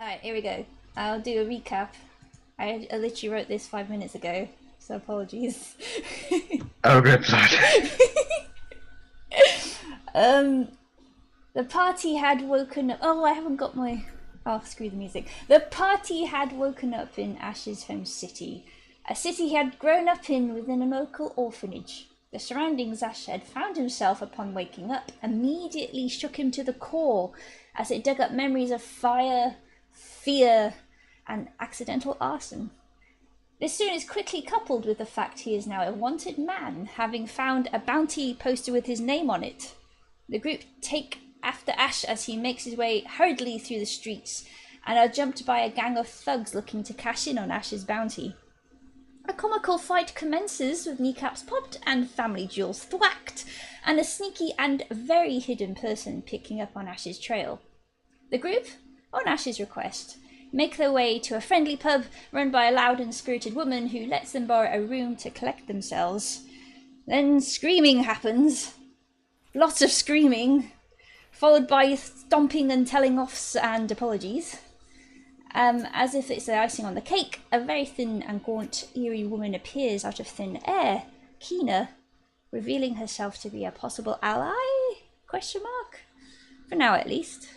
Alright, here we go. I'll do a recap. I literally wrote this 5 minutes ago, so apologies. Oh, good. Sorry. The party had woken up. Oh, I haven't got my. Oh, screw the music. The party had woken up in Ash's home city, a city he had grown up in within a local orphanage. The surroundings Ash had found himself upon waking up immediately shook him to the core as it dug up memories of fire, fear, and accidental arson. This soon is quickly coupled with the fact he is now a wanted man, having found a bounty poster with his name on it. The group take after Ash as he makes his way hurriedly through the streets, and are jumped by a gang of thugs looking to cash in on Ash's bounty. A comical fight commences with kneecaps popped and family jewels thwacked, and a sneaky and very hidden person picking up on Ash's trail. The group, on Ash's request, make their way to a friendly pub run by a loud and spirited woman who lets them borrow a room to collect themselves. Then screaming happens. Lots of screaming, followed by stomping and telling offs and apologies. As if it's the icing on the cake, a very thin and gaunt, eerie woman appears out of thin air, Kina, revealing herself to be a possible ally? Question mark? For now, at least.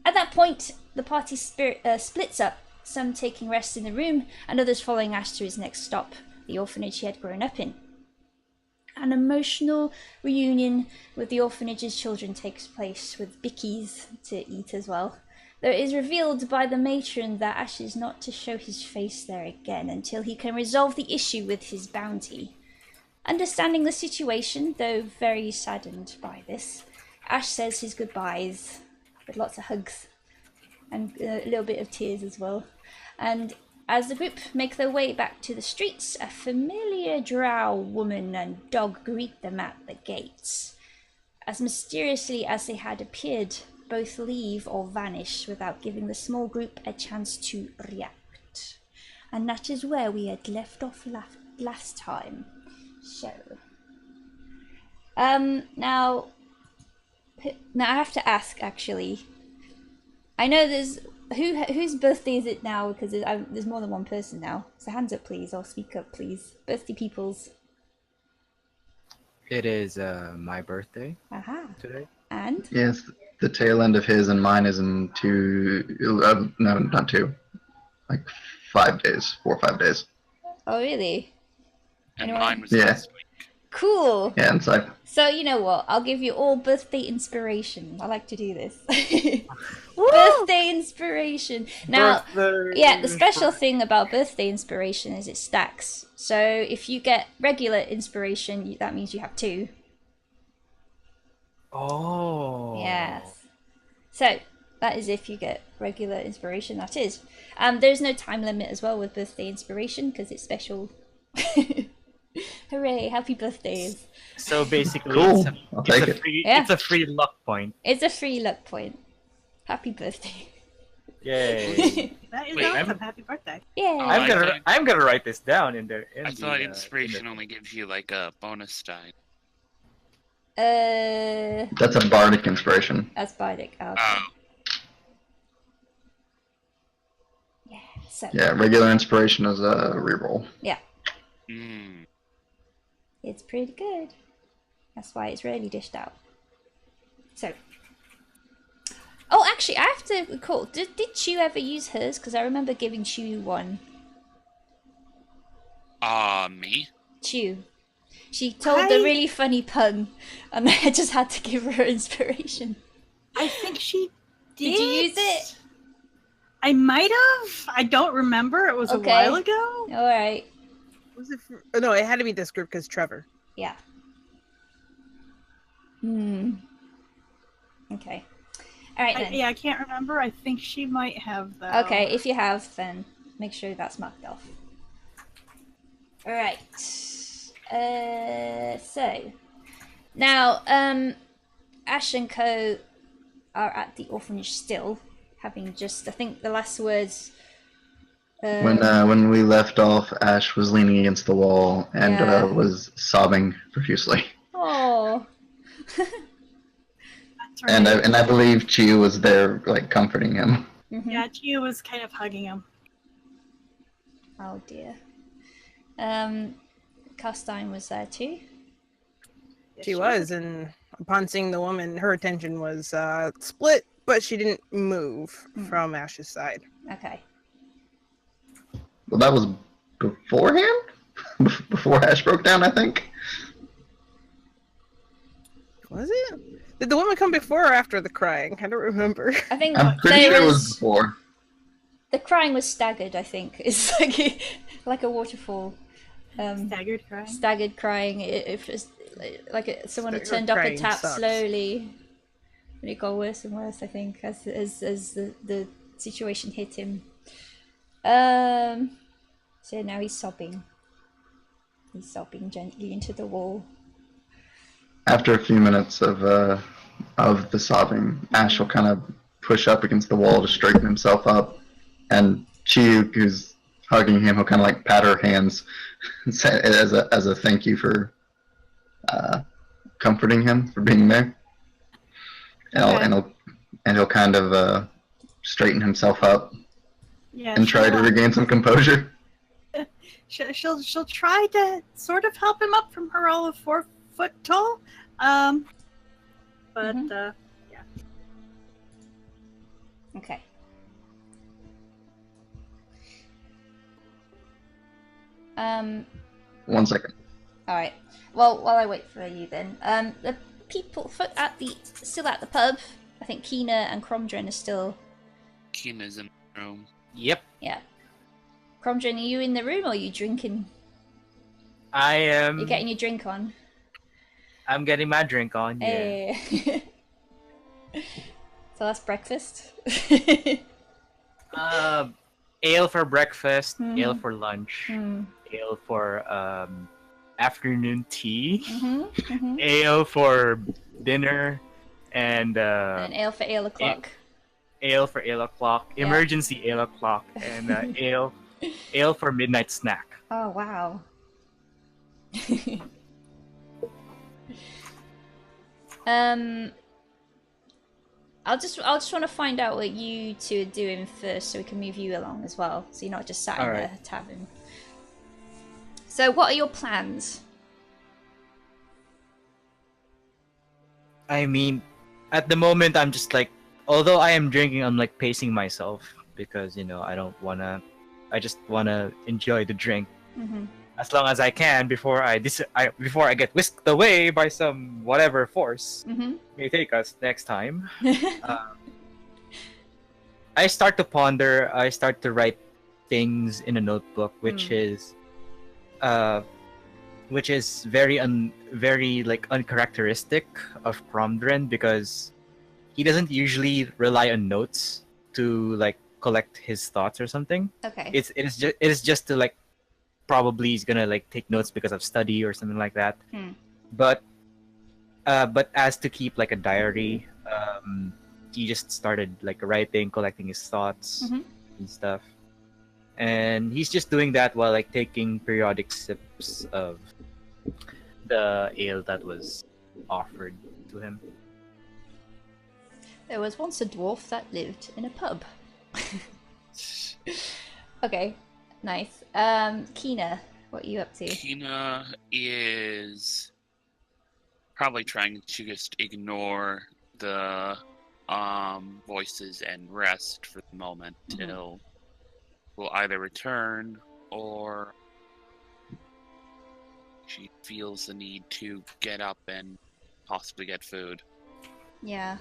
At that point, the party splits up, some taking rest in the room, and others following Ash to his next stop, the orphanage he had grown up in. An emotional reunion with the orphanage's children takes place, with bickies to eat as well. Though it is revealed by the matron that Ash is not to show his face there again until he can resolve the issue with his bounty. Understanding the situation, though very saddened by this, Ash says his goodbyes, with lots of hugs and a little bit of tears as well. And as the group make their way back to the streets, a familiar drow woman and dog greet them at the gates. As mysteriously as they had appeared, both leave or vanish without giving the small group a chance to react. And that is where we had left off last time. So, now I have to ask, actually. I know there's whose birthday is it now? Because there's more than one person now. So hands up, please, or speak up, please. Birthday peoples. It is my birthday Aha. today. And? Yes, the tail end of his and mine is in no, not 2. Like 5 days, 4 or 5 days. Oh, really? And Anyone? mine was Yeah. last week. Cool. Yeah, and it's like, So, you know what? I'll give you all birthday inspiration. I like to do this. Birthday inspiration. Now, yeah, the special thing about birthday inspiration is it stacks. So, if you get regular inspiration, that means you have 2. Oh. Yes. So, that is if you get regular inspiration, that is. There's no time limit as well with birthday inspiration because it's special. Hooray, happy birthdays. So basically, Cool. I'll take it. It's a free luck point. It's a free luck point. Happy birthday. Yay. That is Wait, awesome. Happy birthday. Yeah. I'm gonna write this down in there. I thought inspiration only gives you like a bonus die. that's a bardic inspiration. That's bardic. Oh, okay. Oh, Yeah. So Yeah, regular inspiration is a reroll. it's pretty good. That's why it's rarely dished out. So. Oh, actually, I have to recall. Did Chiiu ever use hers? Because I remember giving Chiiu one. me? Chiiu. She told the really funny pun, and I just had to give her inspiration. I think she did. Did you use it? I might have. I don't remember. It was Okay. a while ago. All right. Was it for... Oh, no, it had to be this group because Trevor. Yeah. Okay. All right then. Yeah, I can't remember. I think she might have though. Okay, if you have, then make sure that's marked off. All right. So now, Ash and Co are at the orphanage still, having just, I think, the last words. When we left off, Ash was leaning against the wall and Yeah. was sobbing profusely. Oh. That's right. And I believe Chiiu was there, like, comforting him. Mhm. Yeah, Chiiu was kind of hugging him. Oh dear. Carstine was there too. Yes, She was, and upon seeing the woman, her attention was split, but she didn't move from Ash's side. Okay. Well, that was beforehand? Before Ash broke down, I think. Was it? Did the woman come before or after the crying? I don't remember. I think I'm pretty there sure it was before. the crying was staggered. I think it's like a waterfall. Staggered crying. Staggered crying. If it's like someone had Staggered turned up a crying tap sucks. slowly, and it got worse and worse. I think as the situation hit him. So now he's sobbing. He's sobbing gently into the wall. After a few minutes of the sobbing, Ash will kind of push up against the wall to straighten himself up, and Chiiu, who's hugging him, will kind of like pat her hands as a thank you for comforting him, for being there. And he'll kind of straighten himself up Yeah, and try to regain some composure. she'll try to sort of help him up from her all of 4 foot tall. But yeah. Okay. One second. All right. Well, while I wait for you, then, the people still at the pub. I think Kina and Kromdren are still. Kina's in the room. Yep. Yeah. Kromdren, are you in the room or are you drinking? I am. You're getting your drink on. I'm getting my drink on. Yeah. Hey. So that's breakfast. Ale for breakfast. Ale for lunch. Mm. Ale for afternoon tea. Mm-hmm. Ale for dinner, and And ale for ale o'clock. ale for ale o'clock. Yeah. Emergency ale o'clock, and ale for midnight snack. Oh wow. I'll just want to find out what you two are doing first, so we can move you along as well. So you're not just sat in Alright. the tavern. So what are your plans? I mean, at the moment, I'm just like, although I am drinking, I'm like pacing myself because I just wanna enjoy the drink Mm-hmm. as long as I can before I get whisked away by some whatever force Mm-hmm. may take us next time. I start to ponder. I start to write things in a notebook, which is very like uncharacteristic of Kromdren because he doesn't usually rely on notes to like collect his thoughts or something. Okay. It is just to like probably he's gonna like take notes because of study or something like that. But as to keep like a diary, he just started like writing, collecting his thoughts and stuff. And he's just doing that while like taking periodic sips of the ale that was offered to him. There was once a dwarf that lived in a pub. Okay, nice. Kina, what are you up to? Kina is probably trying to just ignore the voices and rest for the moment till we'll either return or she feels the need to get up and possibly get food. Yeah.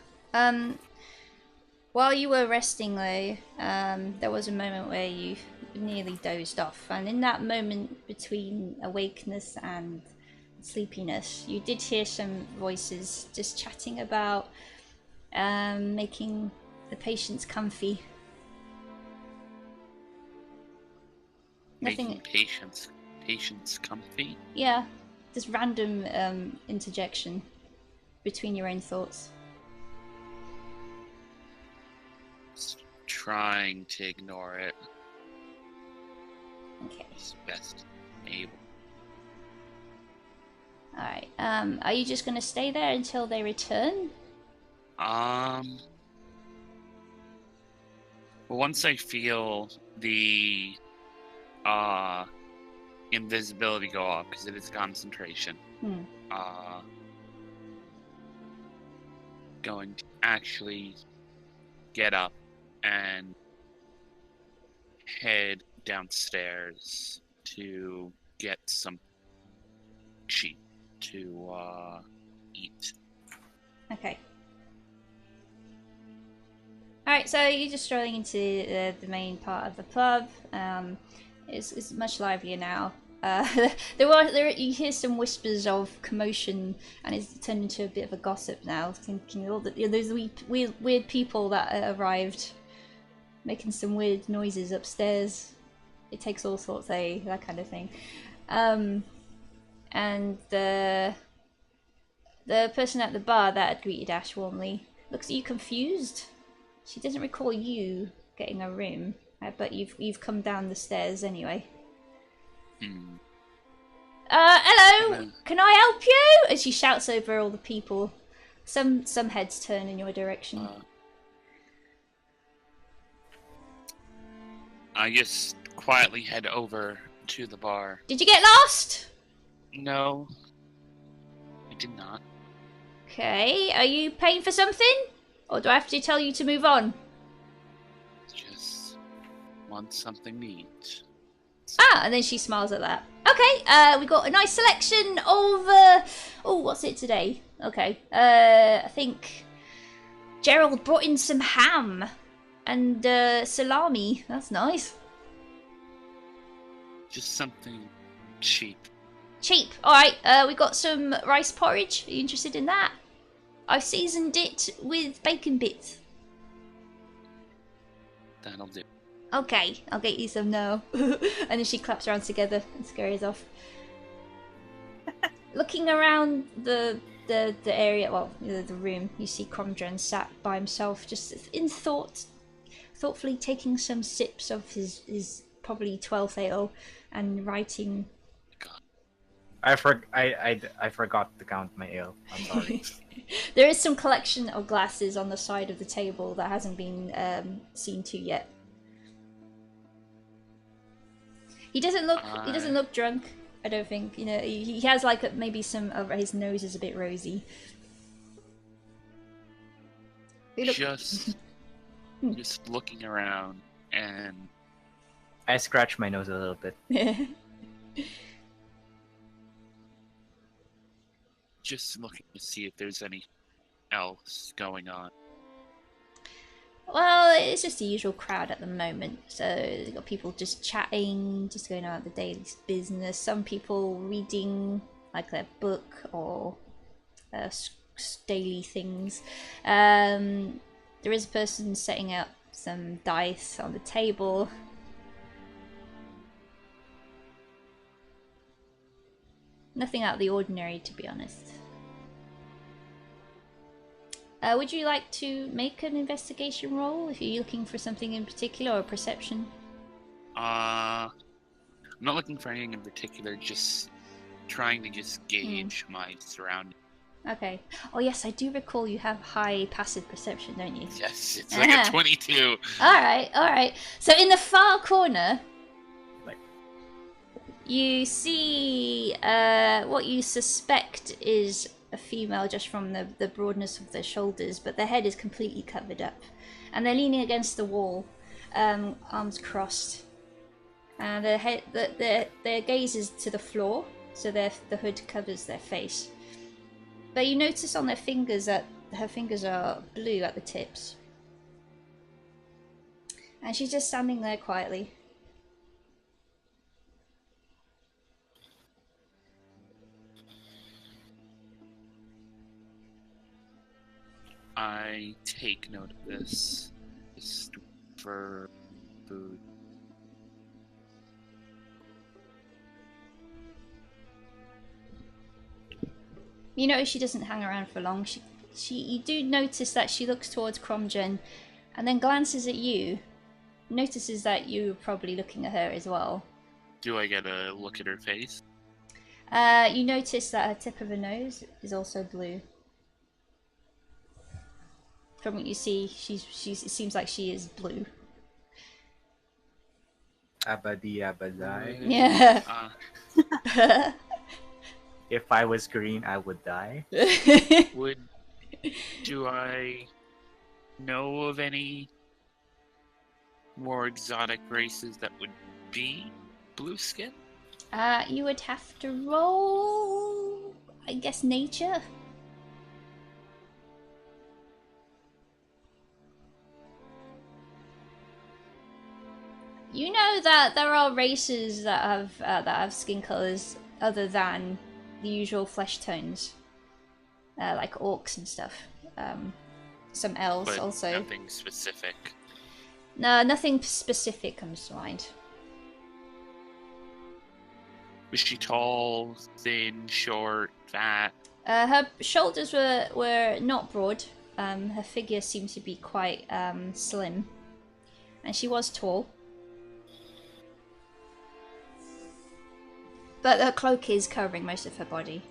While you were resting though, there was a moment where you nearly dozed off, and in that moment between awakeness and sleepiness, you did hear some voices just chatting about making the patients comfy. Making patients comfy. Yeah, just random interjection between your own thoughts. Just trying to ignore it Okay. as best able. Alright. Are you just gonna stay there until they return? Once I feel the invisibility go off, because it is concentration, going to actually get up and head downstairs to get some sheep to eat. Okay. Alright, so you're just strolling into the main part of the pub. It's much livelier now. You hear some whispers of commotion, and it's turned into a bit of a gossip now. Thinking all those weird people that arrived, making some weird noises upstairs. It takes all sorts, that kind of thing. And the person at the bar that had greeted Ash warmly looks at you confused. She doesn't recall you getting a room, but you've come down the stairs anyway. Hello, can I help you? And she shouts over all the people. Some heads turn in your direction. I just quietly head over to the bar. Did you get lost? No, I did not. Okay, are you paying for something? Or do I have to tell you to move on? Just want something to eat. And then she smiles at that. Okay, we got a nice selection of, what's it today? Okay, I think Gerald brought in some ham and salami. That's nice. Just something cheap. Cheap. Alright, we got some rice porridge. Are you interested in that? I've seasoned it with bacon bits. That'll do. Okay, I'll get you some now. And then she claps around together and scurries off. Looking around the area, well, the room, you see Kromdren sat by himself, just in thought, thoughtfully taking some sips of his probably 12th ale and writing. I forgot to count my ale. I'm sorry. There is some collection of glasses on the side of the table that hasn't been seen to yet. He doesn't look drunk. I don't think. You know, he has like maybe some of his nose is a bit rosy. Just looking around, and I scratch my nose a little bit. just looking to see if there's any else going on. Well, it's just the usual crowd at the moment. So you've got people just chatting, just going about the daily business. Some people reading like their book or daily things. There is a person setting up some dice on the table. Nothing out of the ordinary, to be honest. Would you like to make an investigation roll if you're looking for something in particular, or perception? I'm not looking for anything in particular, just trying to gauge my surroundings. Okay. Oh yes, I do recall you have high passive perception, don't you? Yes, it's like a 22. Alright. So in the far corner, you see what you suspect is a female just from the broadness of their shoulders, but their head is completely covered up. And they're leaning against the wall, arms crossed. And their gaze is to the floor, so the hood covers their face. But you notice on their fingers that her fingers are blue at the tips. And she's just standing there quietly. I take note of this. Just for food. You notice she doesn't hang around for long. You do notice that she looks towards Kromdren and then glances at you. Notices that you're probably looking at her as well. Do I get a look at her face? You notice that her tip of her nose is also blue. From what you see, it seems like she is blue. Abadi abadai. Yeah. If I was green, I would die. Do I know of any more exotic races that would be blue skin? You would have to roll, I guess, nature. You know that there are races that have skin colors other than the usual flesh tones, like orcs and stuff. Some elves But also. nothing specific. No, nothing specific comes to mind. Was she tall, thin, short, fat? Her shoulders were not broad. Her figure seemed to be quite slim, and she was tall. But her cloak is covering most of her body.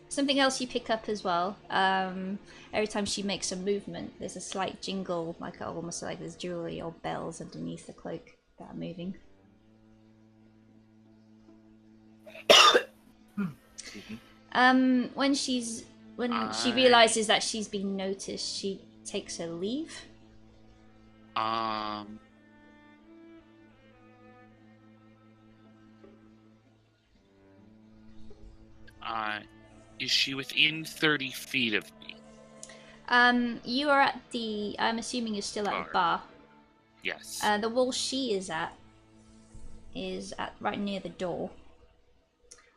Something else you pick up as well. Every time she makes a movement, there's a slight jingle, like almost like there's jewelry or bells underneath the cloak that are moving. When she realizes that she's been noticed, she takes her leave. Is she within 30 feet of me? You are at the. I'm assuming you're still at the bar. Yes. The wall she is at right near the door.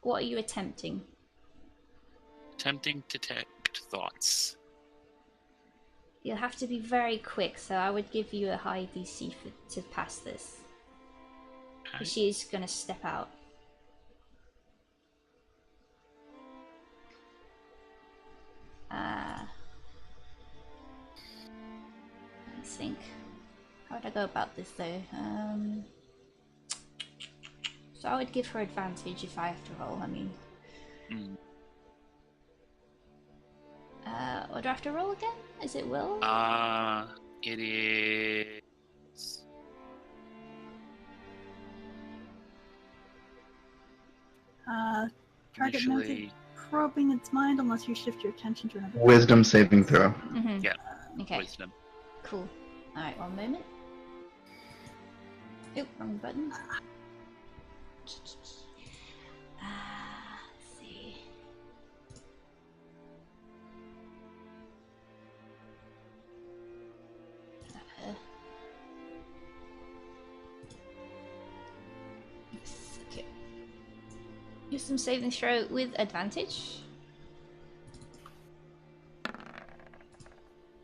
What are you attempting? Attempting to detect thoughts. You'll have to be very quick, so I would give you a high DC to pass this. Okay. She's gonna step out. Let's think. How would I go about this though? So I would give her advantage if I have to roll. I mean, or do I have to roll again? Is it will? It is. Target mounted probing its mind unless you shift your attention to another. Wisdom saving throw. Mm-hmm. Yeah. Okay. Wisdom. Cool. Alright, one moment. Oh, wrong button. Let's see. Yes, okay. Wisdom saving throw with advantage.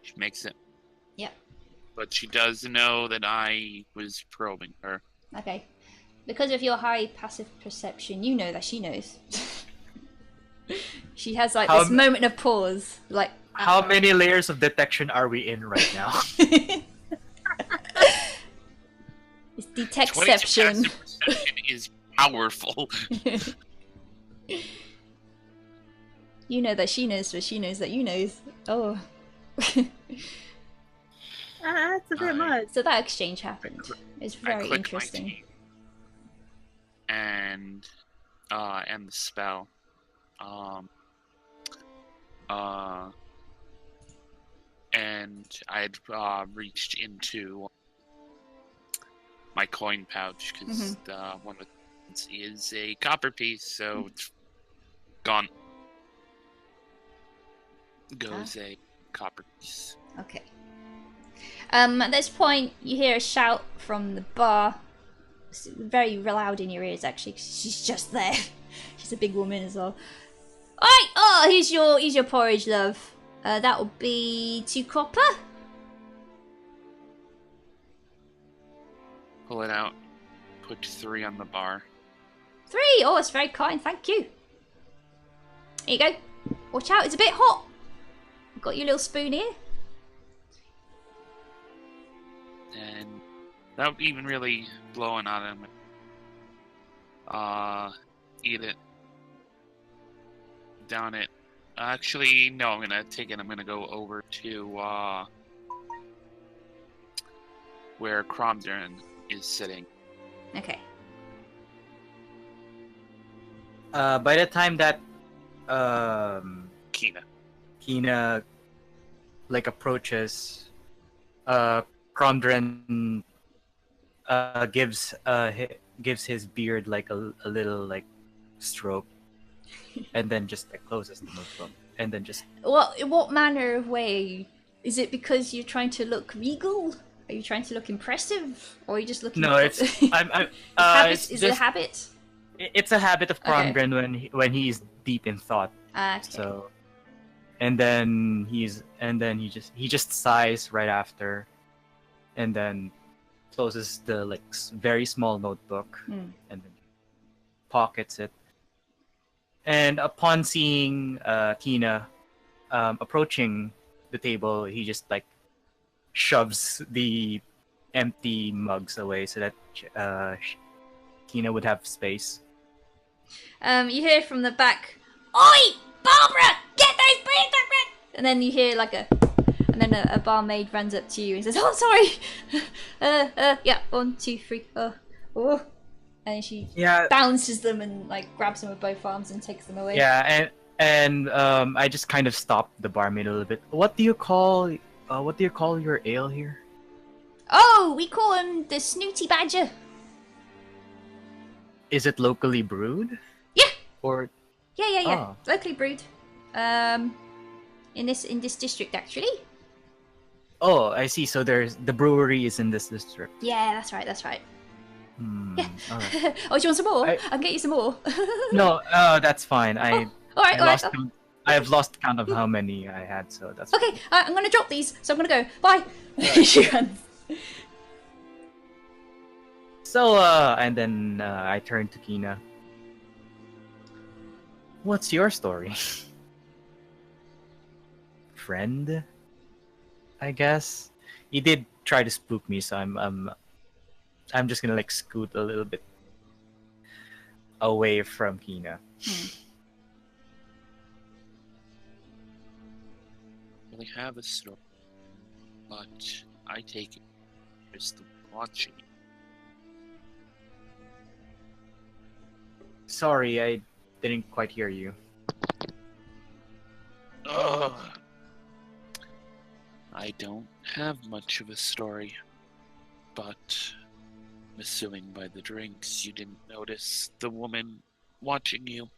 She makes it. Yep. But she does know that I was probing her. Okay. Because of your high passive perception, you know that she knows. She has like this moment of pause. Like, how many layers of detection are we in right now? It's detectception. 22 passive perception is powerful. You know that she knows, but she knows that you know. Oh. That's a bit much. So that exchange happened. It's very interesting. And the spell. And I had reached into my coin pouch because one of the is a copper piece, so it's gone. Goes a copper piece. Okay. At this point, you hear a shout from the bar. It's very loud in your ears, actually, 'cause she's just there. She's a big woman as well. Alright! Oh, here's your porridge, love. That will be 2 copper. Pull it out. Put 3 on the bar. 3! Oh, it's very kind, thank you. Here you go. Watch out, it's a bit hot. I've got your little spoon here. And without even really blowing on him, eat it. Down it. Actually, no, I'm gonna take it. I'm gonna go over to where Kromdren is sitting. Okay. By the time that Kina. Kina like approaches, Kromdren gives his beard like a little like stroke, and then just like closes the notebook, and then just What manner of way? Is it because you're trying to look regal? Are you trying to look impressive, or are you just looking? no, it's I'm habit? it's Is it a just habit? it's a habit of Okay. Kromgren when he's deep in thought. Okay. So, and then he just sighs right after, and then closes the like very small notebook, and then pockets it. And upon seeing Kina approaching the table, he just like shoves the empty mugs away so that Kina would have space. You hear from the back, "Oi, Barbara, get those beers back!" And then you hear like and then a barmaid runs up to you and says, "Oh, sorry. Yeah, 1, 2, 3. Oh." And she bounces them and like grabs them with both arms and takes them away. Yeah, and I just kind of stopped the barmaid a little bit. What do you call your ale here? Oh, we call him the Snooty Badger. Is it locally brewed? Yeah. Or Yeah. Oh. Locally brewed. In this district actually. Oh, I see. So there's the brewery is in this district. Yeah, that's right. Yeah. All right. Oh, do you want some more? I can get you some more. No, that's fine. All right. I have lost count of how many I had, so that's Okay. I'm gonna drop these, so I'm gonna go. Bye. She runs. So, and then I turned to Kina. What's your story? Friend? I guess. He did try to spook me, so I'm just gonna like scoot a little bit away from Kina. I really have a story, but I take it as the watching. Sorry, I didn't quite hear you. I don't have much of a story, but I'm assuming by the drinks you didn't notice the woman watching you.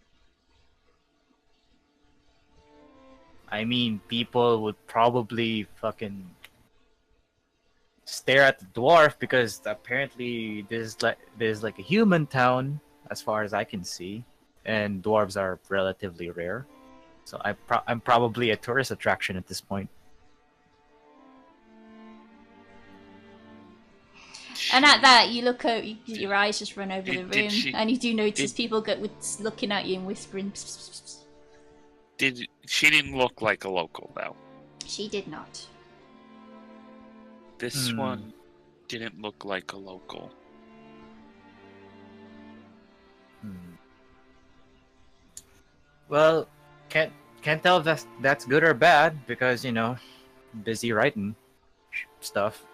I mean, people would probably fucking stare at the dwarf because apparently this is like a human town as far as I can see, and dwarves are relatively rare. So I'm probably a tourist attraction at this point. And at that, you look out, your eyes just run over the Did room, she- and you do notice did- people looking at you and whispering. She didn't look like a local though. She did not. This one didn't look like a local. Well, can't tell if that's good or bad because busy writing stuff.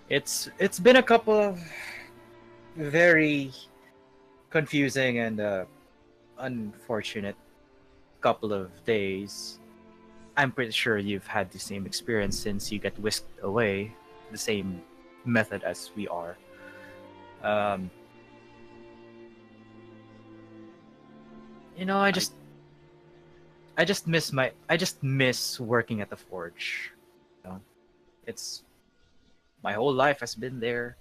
It's been a couple of very confusing and unfortunate couple of days. I'm pretty sure you've had the same experience since you get whisked away, the same method as we are. I just miss working at the forge. It's my whole life has been there.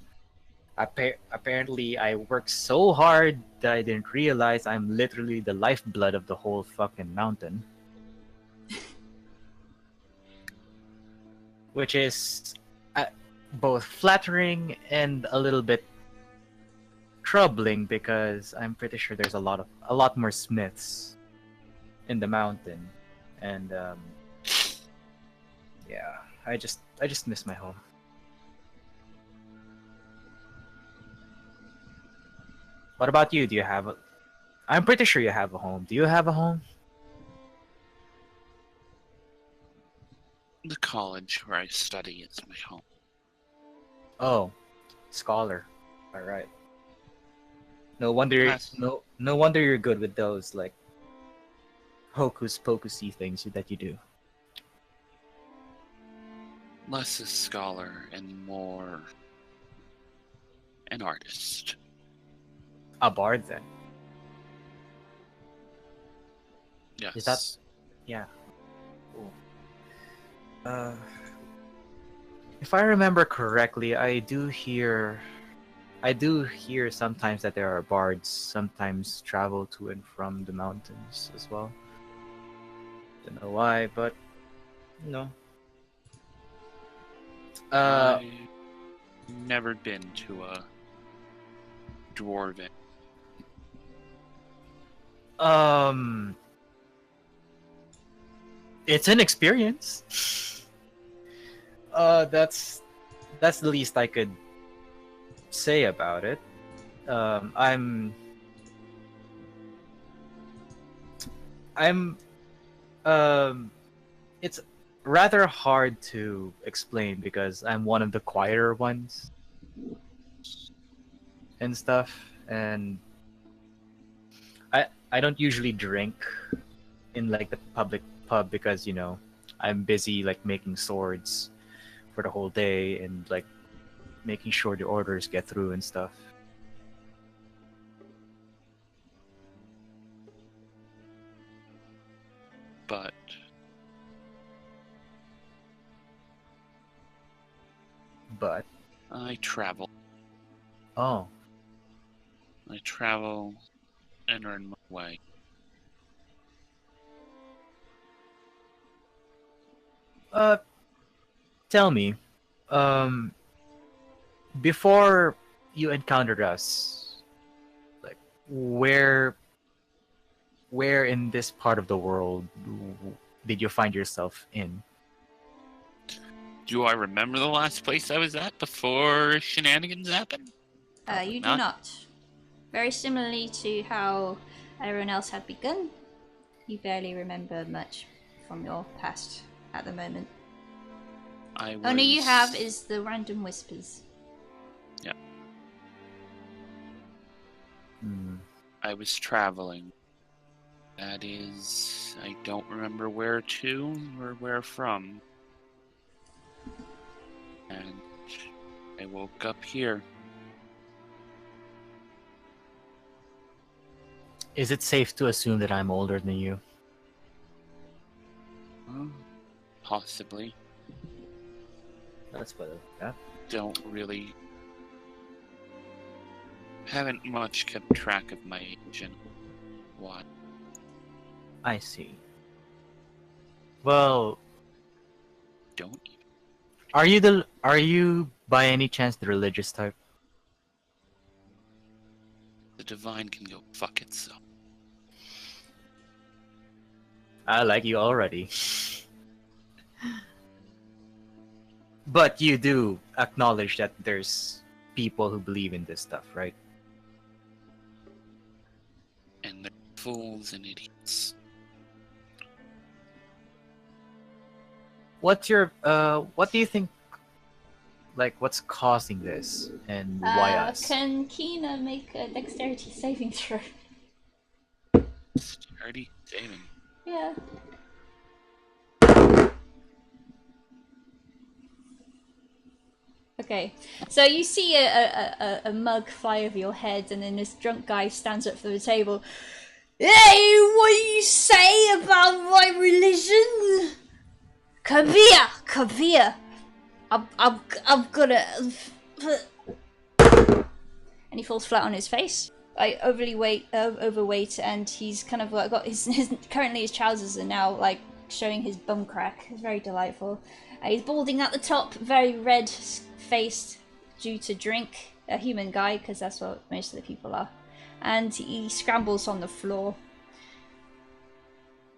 Apparently, I worked so hard that I didn't realize I'm literally the lifeblood of the whole fucking mountain. Which is both flattering and a little bit troubling because I'm pretty sure there's a lot more smiths in the mountain, and yeah, I just miss my home. What about you? I'm pretty sure you have a home. Do you have a home? The college where I study is my home. Oh, scholar. All right. No wonder. Yes. No wonder you're good with those like hocus pocusy things that you do. Less a scholar and more an artist. A bard then. Yes. Is that? Yeah. Cool. If I remember correctly, I do hear sometimes that there are bards sometimes travel to and from the mountains as well. Don't know why, but no. I've never been to a dwarven. It's an experience. That's the least I could say about it. I'm it's rather hard to explain because I'm one of the quieter ones and stuff, and I don't usually drink in like the public pub because I'm busy like making swords for the whole day and like making sure the orders get through and stuff. But I travel. Oh, I travel and earn my way. tell me, before you encountered us, like where in this part of the world did you find yourself in? Do I remember the last place I was at before shenanigans happened? You do not. Very similarly to how everyone else had begun, you barely remember much from your past at the moment. Only you have is the random whispers. Yeah. Hmm. I was traveling. That is, I don't remember where to or where from. And I woke up here. Is it safe to assume that I'm older than you? Possibly. That's better. Yeah. Don't really. Haven't much kept track of my age and what. I see. Well, Don't you? Are you by any chance the religious type? The divine can go fuck itself. I like you already. But you do acknowledge that there's people who believe in this stuff, right? And they're fools and idiots. What do you think, like, what's causing this, and why us? Can Kina make a dexterity saving throw? Sturdy saving. Yeah. Okay, so you see a mug fly over your head, and then this drunk guy stands up from the table. Hey, what do you say about my religion? Come here, come here. I'm gonna. And he falls flat on his face. Overweight, and he's kind of got currently his trousers are now like showing his bum crack. It's very delightful. He's balding at the top, very red faced due to drink. A human guy, because that's what most of the people are. And he scrambles on the floor.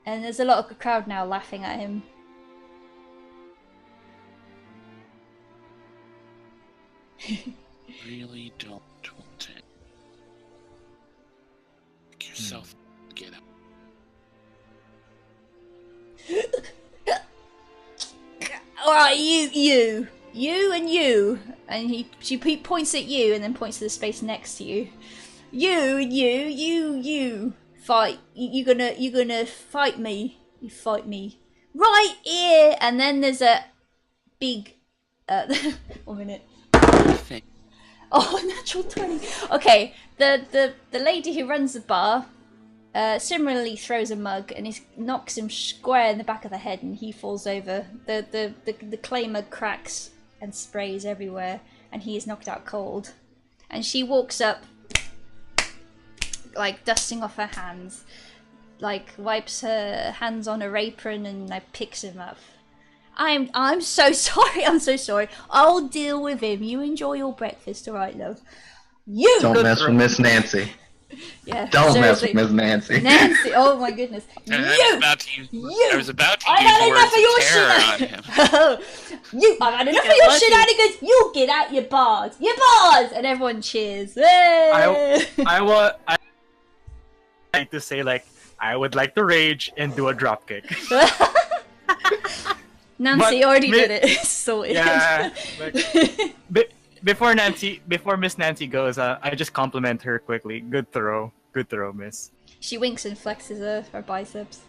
And there's a lot of the crowd now laughing at him. Really don't want to. Make yourself get up. Alright, you and you. And she points at you and then points to the space next to you. You fight. You're gonna fight me. You fight me right here. And then there's a big. 1 minute. Oh, natural 20. Okay, the lady who runs the bar similarly throws a mug and he knocks him square in the back of the head and he falls over. The clay mug cracks and sprays everywhere and he is knocked out cold. And she walks up, like dusting off her hands, like wipes her hands on her apron and like picks him up. I'm so sorry. I'm so sorry. I'll deal with him. You enjoy your breakfast, all right, love? You don't mess with Miss Nancy. Yeah. Don't mess with Miss Nancy. Nancy. Oh my goodness. I was about to use words of terror on him. I've had enough of your shenanigans. You get out your bars. Your bars, and everyone cheers. I like to say like I would like to rage and do a drop kick. Nancy already did it. So yeah. Before Miss Nancy goes, I just compliment her quickly. Good throw, Miss. She winks and flexes her biceps.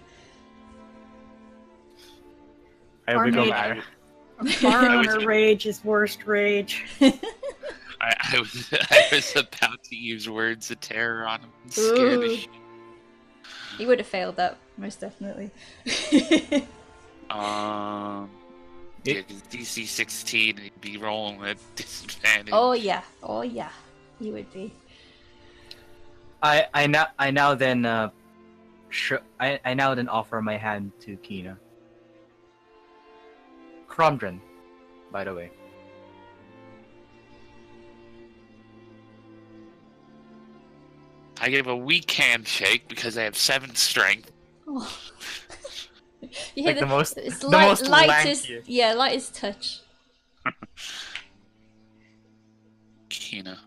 I become mad. Bar owner rage is worst rage. I was about to use words of terror on him. And scare the shit. He would have failed that most definitely. Yeah, because DC 16, he'd be rolling at disadvantage. Oh yeah, he would be. I now then offer my hand to Kina. Kromdren, by the way. I give a weak handshake because I have 7 strength. Oh. You like the most, it's the light, most lightest, lanky. yeah, lightest touch. Kina.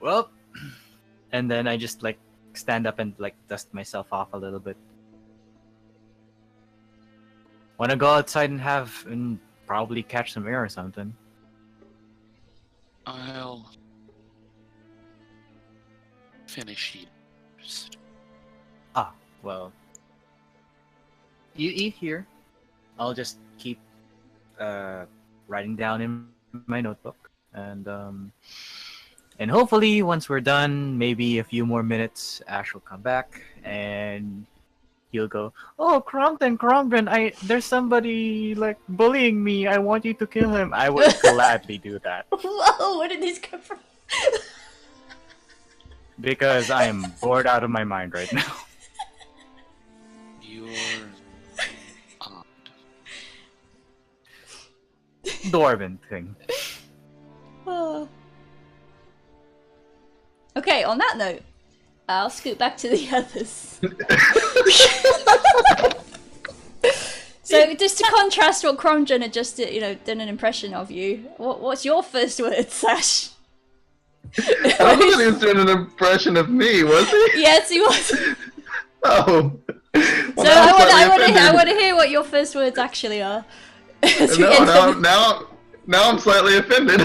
Well, and then I just like stand up and like dust myself off a little bit. Wanna go outside and probably catch some air or something? I'll finish eating first. Ah, well. You eat here. I'll just keep writing down in my notebook, and hopefully once we're done, maybe a few more minutes, Ash will come back and he'll go, "Oh, Kromdren, there's somebody like bullying me. I want you to kill him." I would gladly do that. Whoa, where did this come from? Because I am bored out of my mind right now. You're odd. Dwarven thing. Oh. Okay, on that note, I'll scoot back to the others. So, just to contrast what Kromdren had just, done an impression of you, what's your first word, Sash? I don't know that he was doing an impression of me, was he? Yes, he was. Oh. Well, So I want to hear what your first words actually are. Now I'm slightly offended.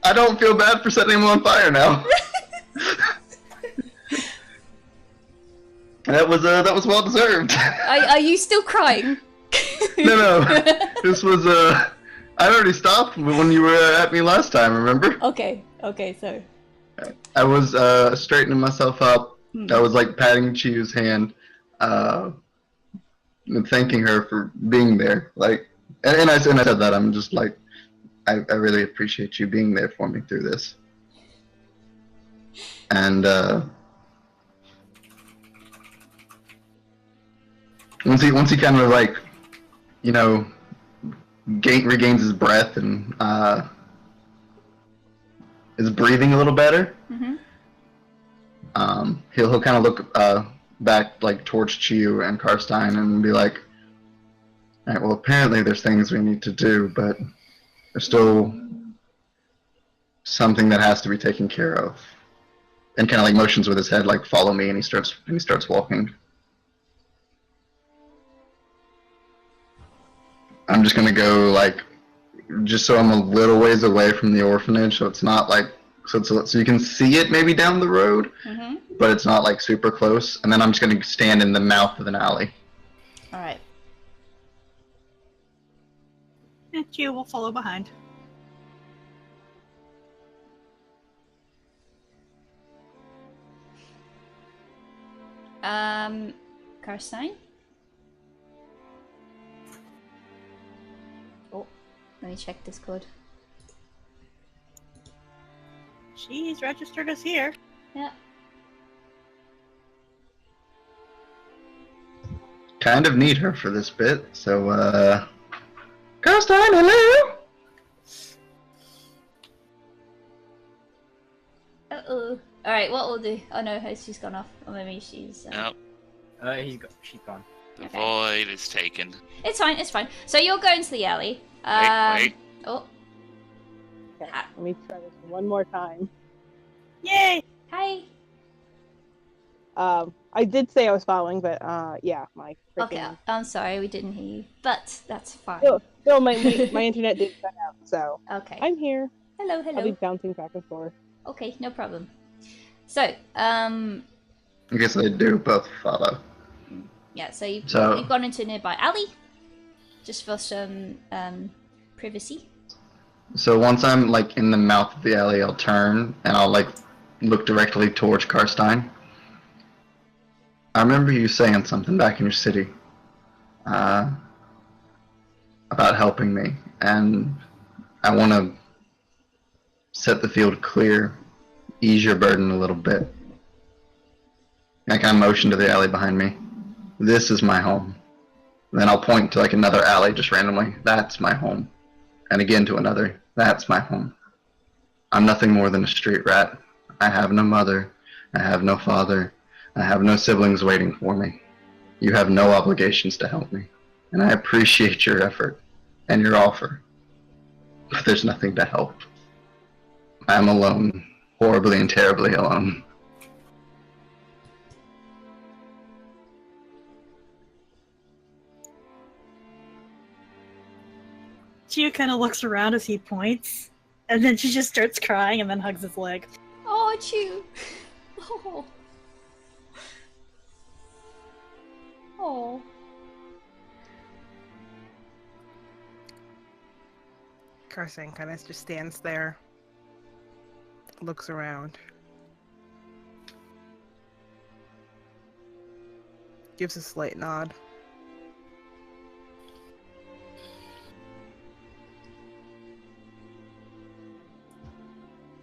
I don't feel bad for setting him on fire now. That was well deserved. Are you still crying? No. This was I already stopped when you were at me last time. Remember? Okay, so. I was straightening myself up. I was like patting Chiiu's hand, and thanking her for being there. Like, and I said that I'm just like, I really appreciate you being there for me through this. And once he kind of like, regains his breath and is breathing a little better. Mm-hmm. He'll kind of look back like towards Chiiu and Carstine and be like, "All right, well, apparently there's things we need to do, but there's still something that has to be taken care of." And kind of like motions with his head, like, "Follow me," and he starts walking. I'm just gonna go like, just so I'm a little ways away from the orphanage, so it's not like, so you can see it maybe down the road, but it's not like super close. And then I'm just gonna stand in the mouth of an alley. All right. And Chiiu will follow behind. Carstine? Oh, let me check Discord. She's registered us here. Yeah. Kind of need her for this bit, so, Carstine, hello! Uh-oh. Alright, what we'll do... Oh no, she's gone off. Or maybe she's... Nope. She's gone. The void is taken. It's fine, it's fine. So you're going to the alley. Wait. Oh, Okay, let me try this one more time. Yay! hi. I did say I was following, but yeah, my freaking... Okay, I'm sorry, we didn't hear you. But that's fine. No, my internet did cut out, so Okay. I'm here. Hello, I'll be hello. bouncing back and forth. Okay, no problem. So, I guess I do both follow. yeah, so you've So- gone into a nearby alley. Just for some, privacy. So once I'm like in the mouth of the alley, I'll turn and I'll like look directly towards Carstine. I remember you saying something back in your city about helping me, and I want to set the field clear, ease your burden a little bit. I kind of motion to the alley behind me. This is my home. Then I'll point to like another alley just randomly. That's my home. And again to another. That's my home. I'm nothing more than a street rat. I have no mother. I have no father. I have no siblings waiting for me. You have no obligations to help me. And I appreciate your effort and your offer. But there's nothing to help. I'm alone. Horribly and terribly alone. Chiiu kind of looks around as he points, and then she just starts crying and then hugs his leg. Oh, Chiiu. Oh. Oh. Carstine kind of just stands there, looks around, gives a slight nod.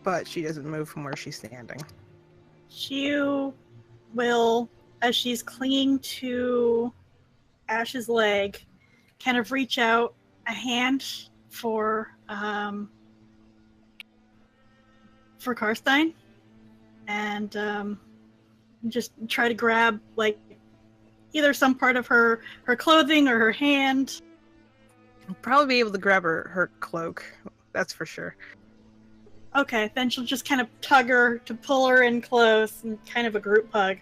But she doesn't move from where she's standing. Chiiu will, as she's clinging to Ash's leg, kind of reach out a hand for Carstine, and just try to grab like either some part of her clothing or her hand. I'll probably be able to grab her cloak, that's for sure. Okay, then she'll just kind of tug her to pull her in close and kind of a group hug.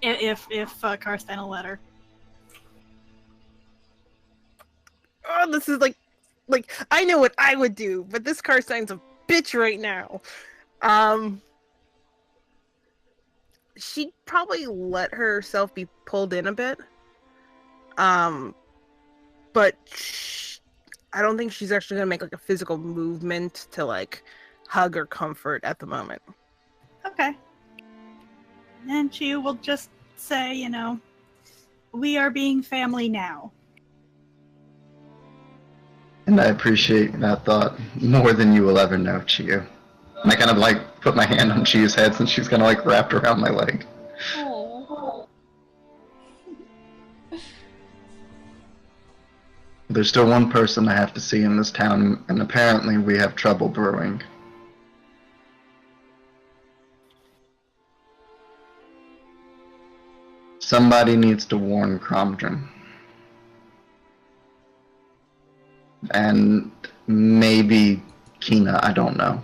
If Carstine will let her. Oh, this is like I know what I would do, but this Carstine's a bitch right now. She'd probably let herself be pulled in a bit. But I don't think she's actually gonna make like a physical movement to like hug or comfort at the moment. Okay. And Chiiu will just say, you know, we are being family now. And I appreciate that thought more than you will ever know, Chiiu. And I kind of like put my hand on Chiiu's head since she's kind of like wrapped around my leg. Oh. There's still one person I have to see in this town, and apparently we have trouble brewing. Somebody needs to warn Kromdren. And maybe Kina, I don't know.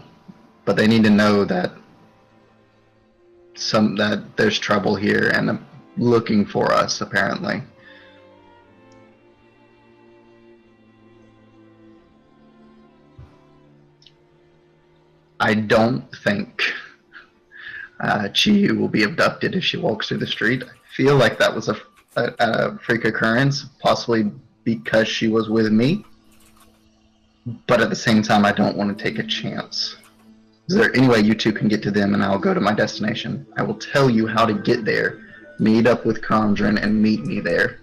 But they need to know that there's trouble here and looking for us, apparently. I don't think Chiiu will be abducted if she walks through the street. I feel like that was a freak occurrence, possibly because she was with me. But at the same time, I don't want to take a chance. Is there any way you two can get to them and I'll go to my destination? I will tell you how to get there. Meet up with Kromdren and meet me there.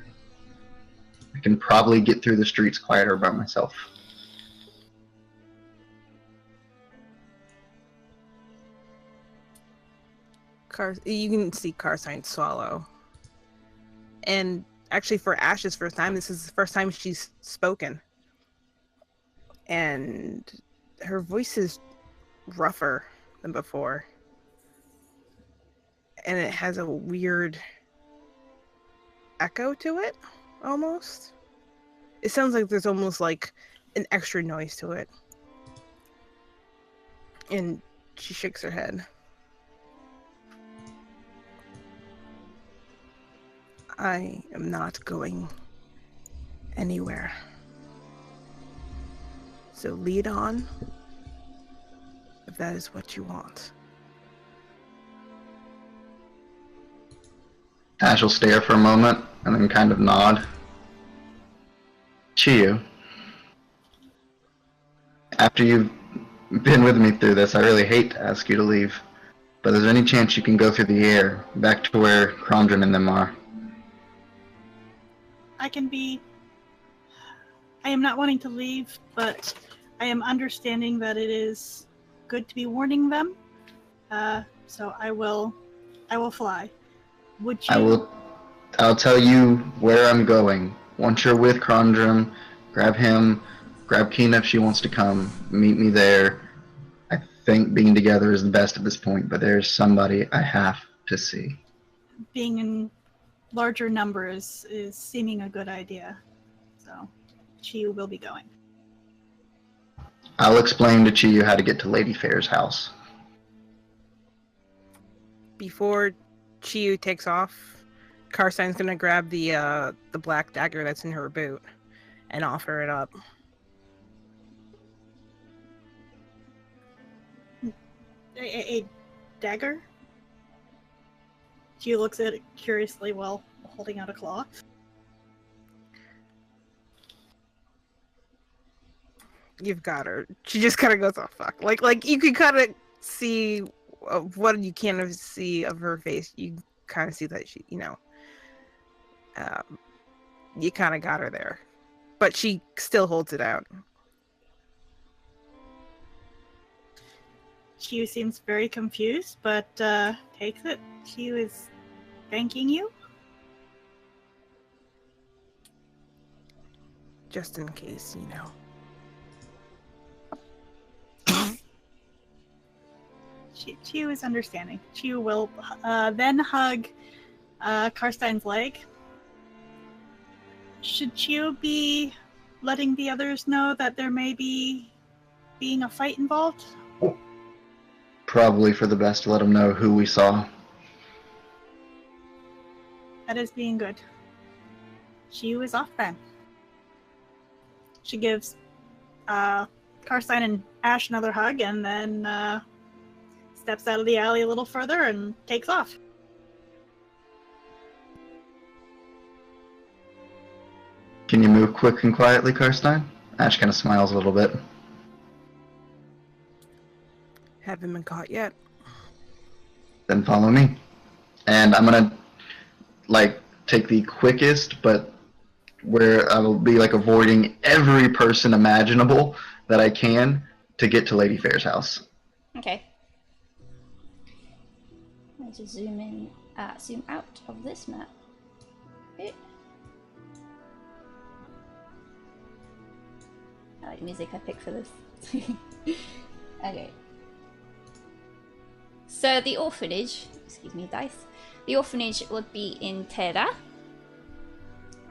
I can probably get through the streets quieter by myself. You can see Carstine swallow. And actually, for Ash's first time, this is the first time she's spoken. And her voice is rougher than before. And it has a weird echo to it, almost. It sounds like there's almost like an extra noise to it. And she shakes her head. I am not going anywhere. So lead on, if that is what you want. Ash will stare for a moment and then kind of nod. Chiiu, after you've been with me through this, I really hate to ask you to leave, but is there any chance you can go through the air back to where Kromdren and them are? I am not wanting to leave, but I am understanding that it is good to be warning them. So I will fly. Would you? I'll tell you where I'm going. Once you're with Kromdren, grab him, grab Kina if she wants to come, meet me there. I think being together is the best at this point, but there's somebody I have to see. Being in larger numbers is seeming a good idea. So Chiiu will be going. I'll explain to Chiiu how to get to Lady Fair's house. Before Chiiu takes off, Carstine's gonna grab the black dagger that's in her boot and offer it up. A dagger? Chiiu looks at it curiously while holding out a claw. You've got her. She just kind of goes, "Oh fuck!" Like you can kind of see what you can see of her face. You kind of see that she, you kind of got her there, but she still holds it out. Chiiu seems very confused, but takes it. Chiiu is thanking you. Just in case, Chiiu is understanding. Chiiu will then hug Carstine's leg. Should Chiiu be letting the others know that there may be being a fight involved? Probably for the best to let them know who we saw. That is being good. Chiiu is off then. She gives Carstine and Ash another hug and then steps out of the alley a little further and takes off. Can you move quick and quietly, Carstine? Ash kind of smiles a little bit. Haven't been caught yet. Then follow me. And I'm gonna, take the quickest, but where I will be, avoiding every person imaginable that I can to get to Lady Fair's house. Okay. Let's just zoom out of this map. Okay. I like the music I picked for this. Okay. So the orphanage, excuse me, dice. The orphanage would be in Terra,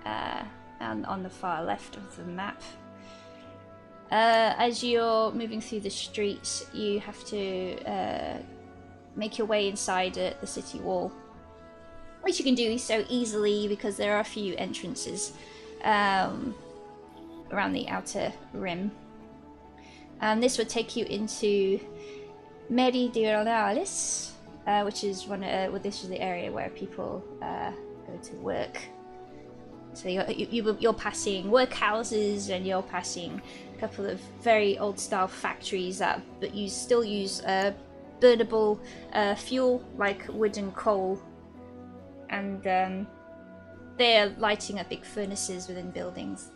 and on the far left of the map. As you're moving through the streets, you have to make your way inside the city wall, which you can do so easily because there are a few entrances around the outer rim. And this would take you into Meridionalis, which is this is the area where people go to work. So you're passing workhouses, and you're passing a couple of very old-style factories but still use burnable fuel like wood and coal, and they're lighting up big furnaces within buildings.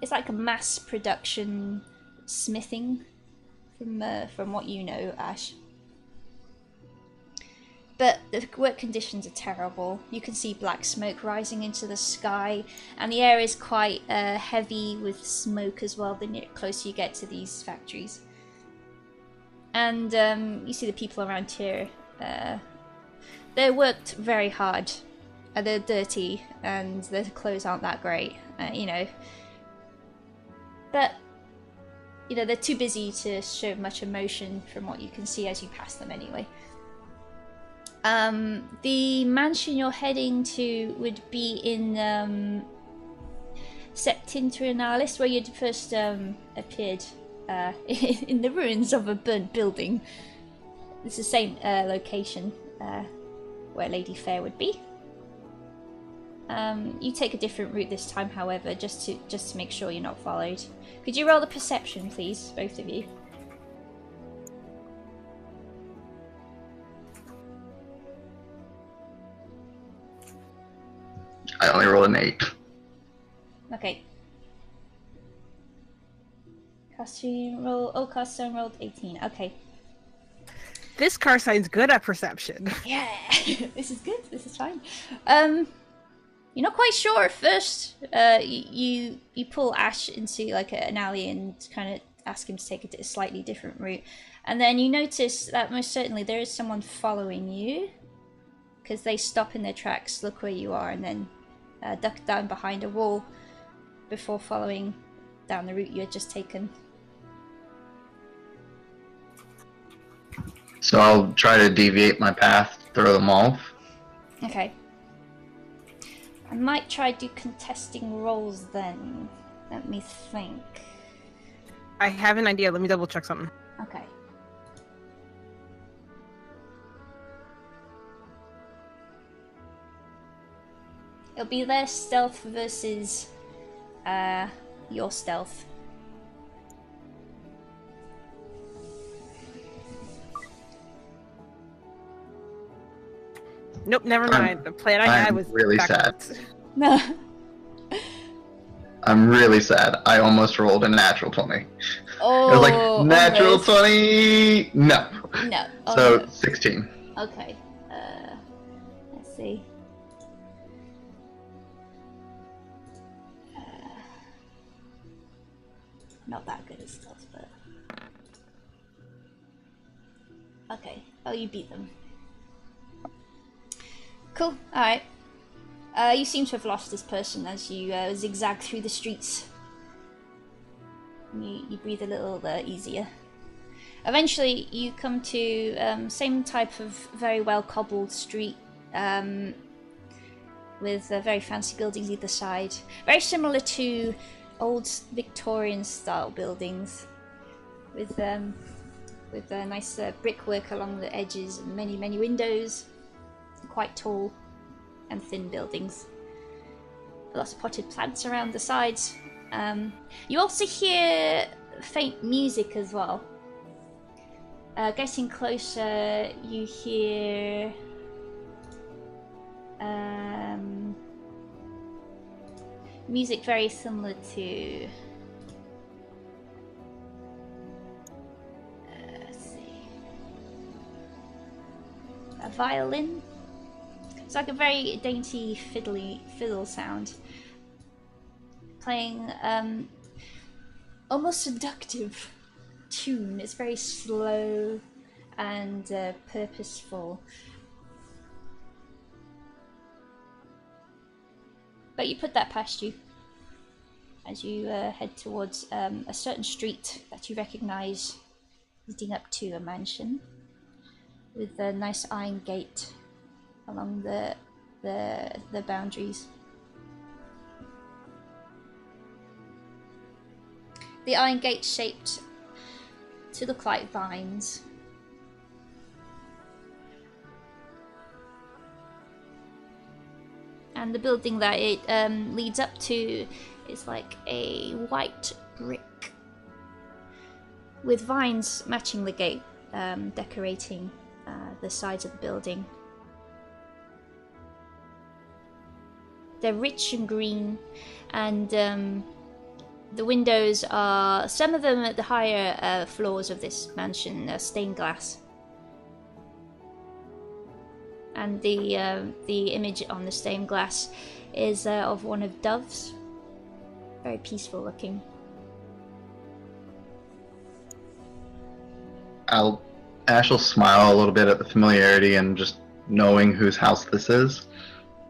It's like a mass production smithing, from what you know, Ash. But the work conditions are terrible. You can see black smoke rising into the sky, and the air is quite heavy with smoke as well the closer you get to these factories. And you see the people around here. They worked very hard. They're dirty, and their clothes aren't that great, you know. But, you know, they're too busy to show much emotion from what you can see as you pass them anyway. The mansion you're heading to would be in Septentrionalis, where you'd first appeared in the ruins of a burnt building. It's the same location where Lady Fair would be. You take a different route this time, however, just to make sure you're not followed. Could you roll the perception, please, both of you? I only rolled an 8. Okay. Carstine rolled 18. Okay. This Carstine's good at perception. Yeah, this is good. This is fine. You're not quite sure at first. You pull Ash into like an alley and kind of ask him to take a slightly different route, and then you notice that most certainly there is someone following you, because they stop in their tracks, look where you are, and then duck down behind a wall before following down the route you had just taken. So I'll try to deviate my path, throw them off. Okay. I might try do contesting rolls then. Let me think. I have an idea. Let me double check something. Okay. It'll be their stealth versus your stealth. Nope, never mind. The plan I had was really backwards. sad. No. I'm really sad. I almost rolled a natural 20. Oh, it was like, natural almost. 20! No. No. Oh, So, no. 16. Okay. Let's see. Not that good at stealth, but... Okay. Oh, you beat them. Cool. Alright. You seem to have lost this person as you zigzag through the streets. You breathe a little easier. Eventually, you come to same type of very well cobbled street with very fancy buildings either side. Very similar to old Victorian style buildings with nice brickwork along the edges and many windows. Quite tall and thin buildings. Lots of potted plants around the sides. You also hear faint music as well. Getting closer, you hear music very similar to let's see, a violin. It's like a very dainty fiddle sound, playing almost seductive tune. It's very slow and purposeful. But you put that past you as you head towards a certain street that you recognize leading up to a mansion with a nice iron gate along the boundaries. The iron gate shaped to look like vines, and the building that it leads up to is like a white brick with vines matching the gate, decorating the sides of the building. They're rich and green, and the windows are, some of them at the higher floors of this mansion, are stained glass. And the image on the stained glass is of one of doves. Very peaceful looking. Ash will smile a little bit at the familiarity and just knowing whose house this is,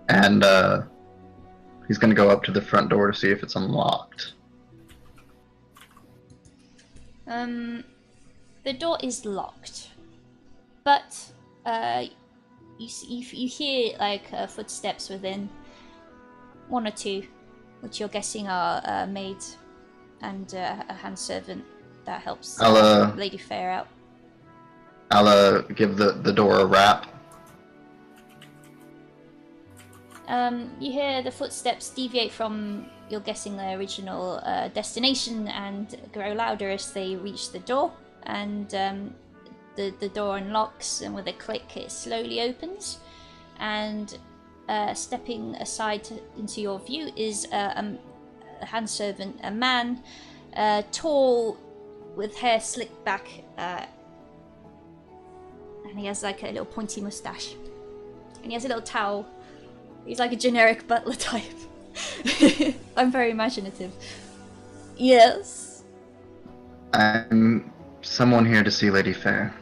and he's going to go up to the front door to see if it's unlocked. The door is locked, but you hear like footsteps within, one or two, which you're guessing are maids and a hand servant that helps Lady Fair out. I'll give the door a rap. You hear the footsteps deviate from, you're guessing, their original destination and grow louder as they reach the door, and the door unlocks, and with a click it slowly opens, and stepping aside into your view is a hand servant, a man, tall, with hair slicked back, and he has like a little pointy mustache, and he has a little towel. He's like a generic butler type. I'm very imaginative. Yes? I'm someone here to see Lady Fair.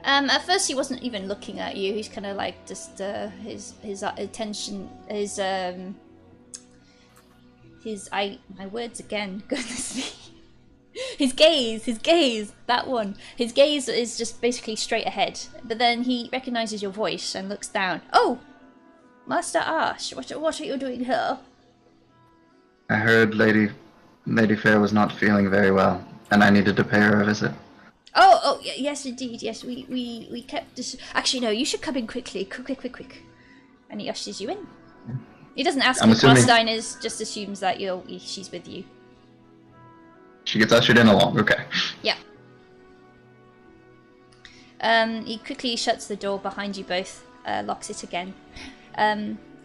At first he wasn't even looking at you. He's kind of like just his attention, my words again. Goodness me. His gaze, that one. His gaze is just basically straight ahead. But then he recognizes your voice and looks down. Oh, Master Ash, what are you doing here? I heard Lady Fair was not feeling very well, and I needed to pay her a visit. Oh, yes, indeed. Yes, we kept this. Actually, no, you should come in quickly. Quick. And he ushers you in. He doesn't ask who Carstine is, just assumes that she's with you. She gets ushered in along, okay. Yeah. He quickly shuts the door behind you both, locks it again.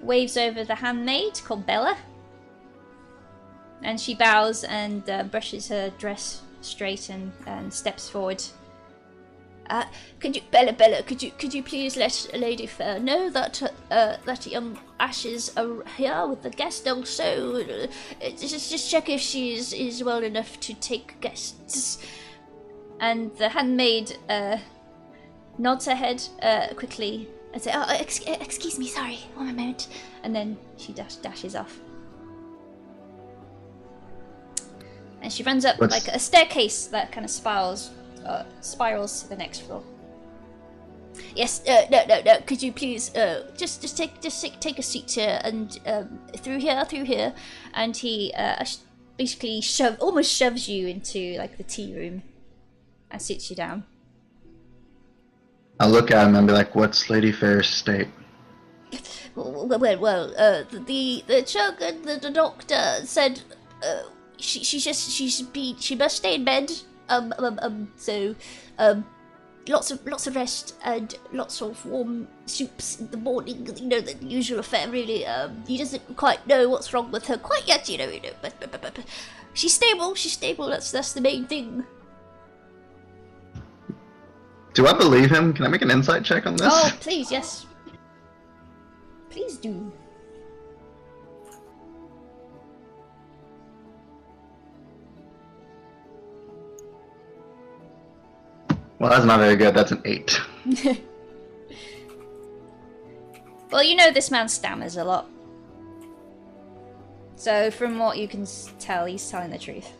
Waves over the handmaid called Bella. And she bows and brushes her dress straight and steps forward. Bella, could you please let Lady Fair know that young Ashes are here with the guest also? Just check if she is well enough to take guests. And the handmaid nods her head quickly and says, "Oh, excuse me, sorry, one moment." And then she dashes off. And she runs up like a staircase that kind of spirals to the next floor. Yes, no. Could you please just take a seat here and through here, and he basically almost shoves you into like the tea room and sits you down. I'll look at him and be like, "What's Lady Fair's state?" Well, the chug and the doctor said she must stay in bed. So lots of rest and lots of warm soups in the morning. You know, the usual affair. Really, he doesn't quite know what's wrong with her quite yet. You know, but she's stable. That's the main thing. Do I believe him? Can I make an insight check on this? Oh, please, yes. Please do. Well, that's not very good. That's an 8. Well, you know this man stammers a lot. So, from what you can tell, he's telling the truth.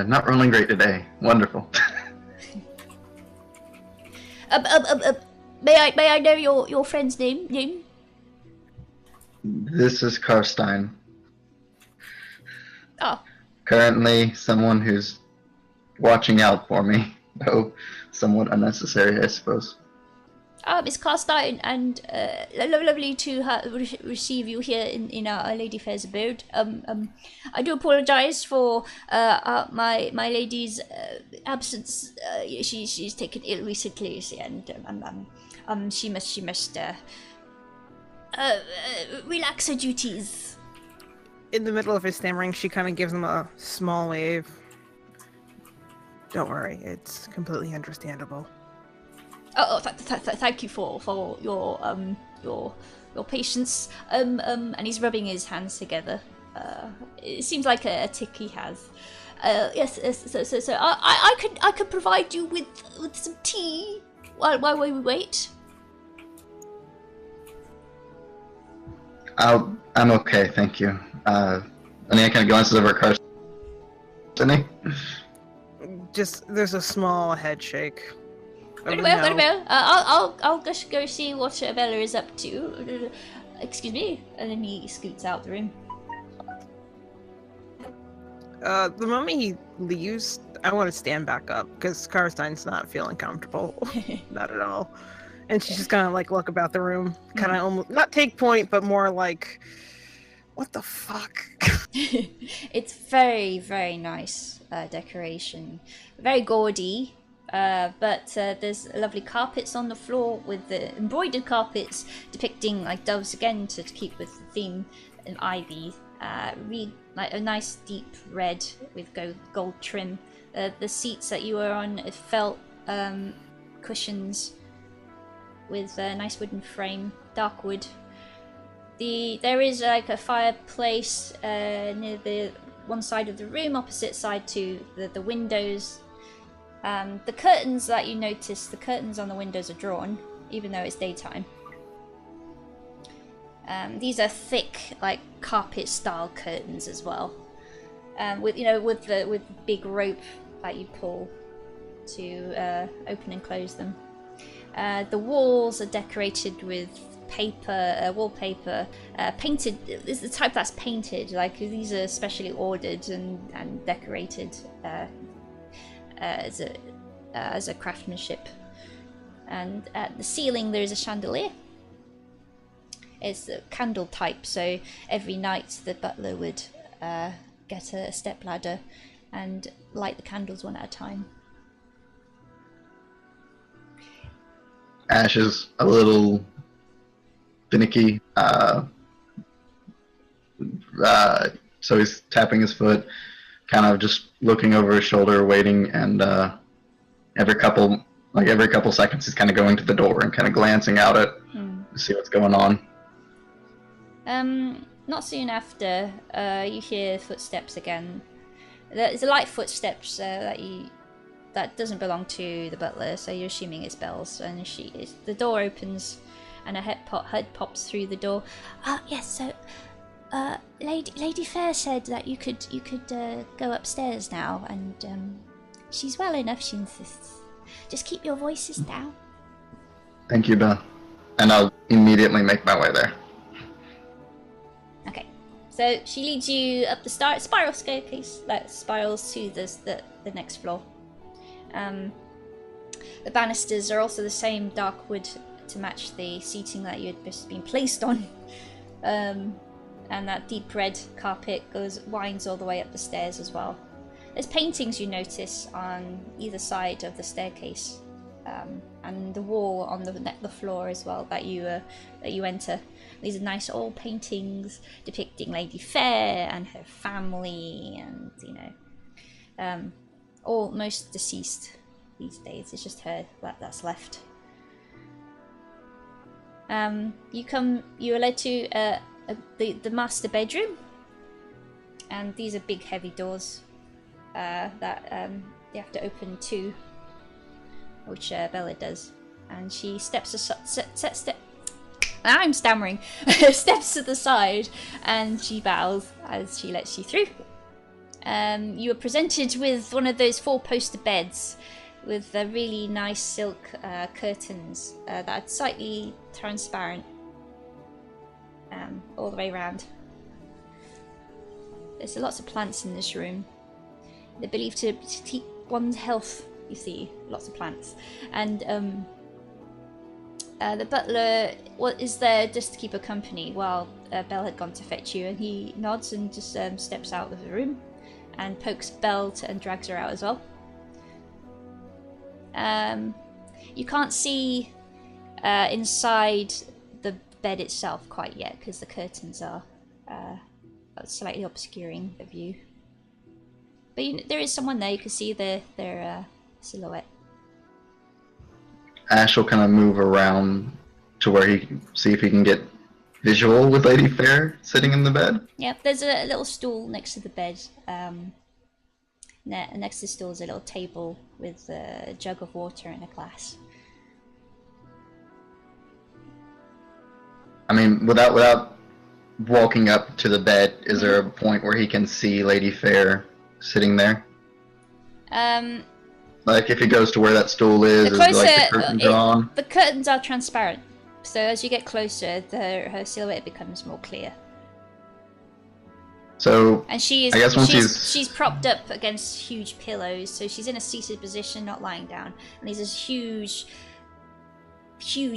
Not rolling great today. Wonderful. May I know your friend's name? This is Carstine. Oh. Currently, someone who's watching out for me, though somewhat unnecessary, I suppose. Miss Carstine, and lovely to receive you here in our Lady Fair's abode. I do apologise for my lady's absence. She's taken ill recently, and she must relax her duties. In the middle of his stammering, she kind of gives him a small wave. Don't worry, it's completely understandable. Thank you for your patience. And he's rubbing his hands together. It seems like a tick he has. Yes. So I could provide you with some tea while we wait. I'm okay, thank you. And he kind of glances over at Carstine. Just there's a small head shake. Very well. I'll just go see what Bella is up to. Excuse me. And then he scoots out the room. The moment he leaves, I want to stand back up because Carstine's not feeling comfortable. Not at all. And she's just kind of like look about the room, kind of almost not take point, but more like, what the fuck? It's very, very nice decoration. Very gaudy. But there's lovely carpets on the floor with the embroidered carpets depicting like doves again to keep with the theme, and ivy. Like a nice deep red with gold trim. The seats that you were on felt cushions with a nice wooden frame, dark wood. There is like a fireplace near the one side of the room, opposite side to the windows. The curtains that you notice, the curtains on the windows are drawn, even though it's daytime. These are thick, like carpet-style curtains as well, with the big rope that you pull to open and close them. The walls are decorated with paper, wallpaper, painted. It's the type that's painted. Like these are specially ordered and decorated. As a craftsmanship. And at the ceiling there is a chandelier. It's a candle type, so every night the butler would get a step ladder and light the candles one at a time. Ash is a little finicky, so he's tapping his foot, kind of just looking over his shoulder, waiting, and every couple seconds he's kind of going to the door and kind of glancing out to see what's going on. Not soon after, you hear footsteps again. There's a light footsteps that doesn't belong to the butler, so you're assuming it's Belle's. And the door opens, and a head pops through the door. Yes. So, Lady Fair said that you could go upstairs now, and she's well enough. She insists. Just keep your voices down. Thank you, Belle. And I'll immediately make my way there. Okay. So she leads you up the spiral staircase that spirals to the next floor. The banisters are also the same dark wood to match the seating that you had just been placed on. And that deep red carpet winds all the way up the stairs as well. There's paintings you notice on either side of the staircase, and the wall on the floor as well that you enter. These are nice old paintings depicting Lady Fair and her family, and almost deceased these days. It's just her that's left. You are led to the master bedroom, and these are big heavy doors that you have to open two, which Bella does, and she steps I'm stammering. Steps to the side, and she bows as she lets you through. You are presented with one of those 4-poster beds with really nice silk curtains that are slightly transparent all the way around. There's lots of plants in this room. They're believed to keep one's health, you see, lots of plants. And The butler is there just to keep her company while Belle had gone to fetch you, and he nods and just steps out of the room and pokes Belle and drags her out as well. You can't see inside the bed itself quite yet because the curtains are slightly obscuring the view. But there is someone there. You can see their silhouette. Ash will kind of move around to where he can see if he can get visual with Lady Fair sitting in the bed. Yep, there's a little stool next to the bed. Next to the stool is a little table with a jug of water and a glass. I mean, without walking up to the bed, is there a point where he can see Lady Fair sitting there? Like if he goes to where that stool is like the curtain drawn? The curtains are transparent, so as you get closer, her silhouette becomes more clear. So, and she is, I guess once she's propped up against huge pillows, so she's in a seated position, not lying down. And these huge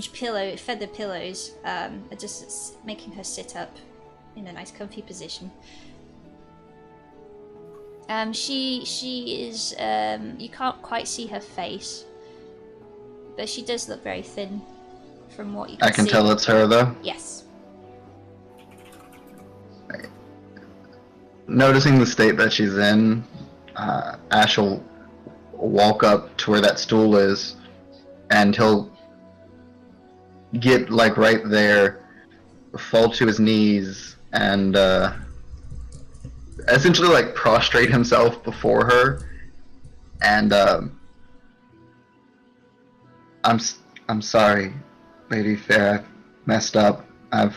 feather pillows, are just making her sit up in a nice comfy position. She is, you can't quite see her face, but she does look very thin from what you can see. I can tell it's her though? Yes. Noticing the state that she's in, Ash will walk up to where that stool is, and he'll get like right there, fall to his knees, and essentially like prostrate himself before her, and I'm sorry, Lady Fair, I've messed up, I've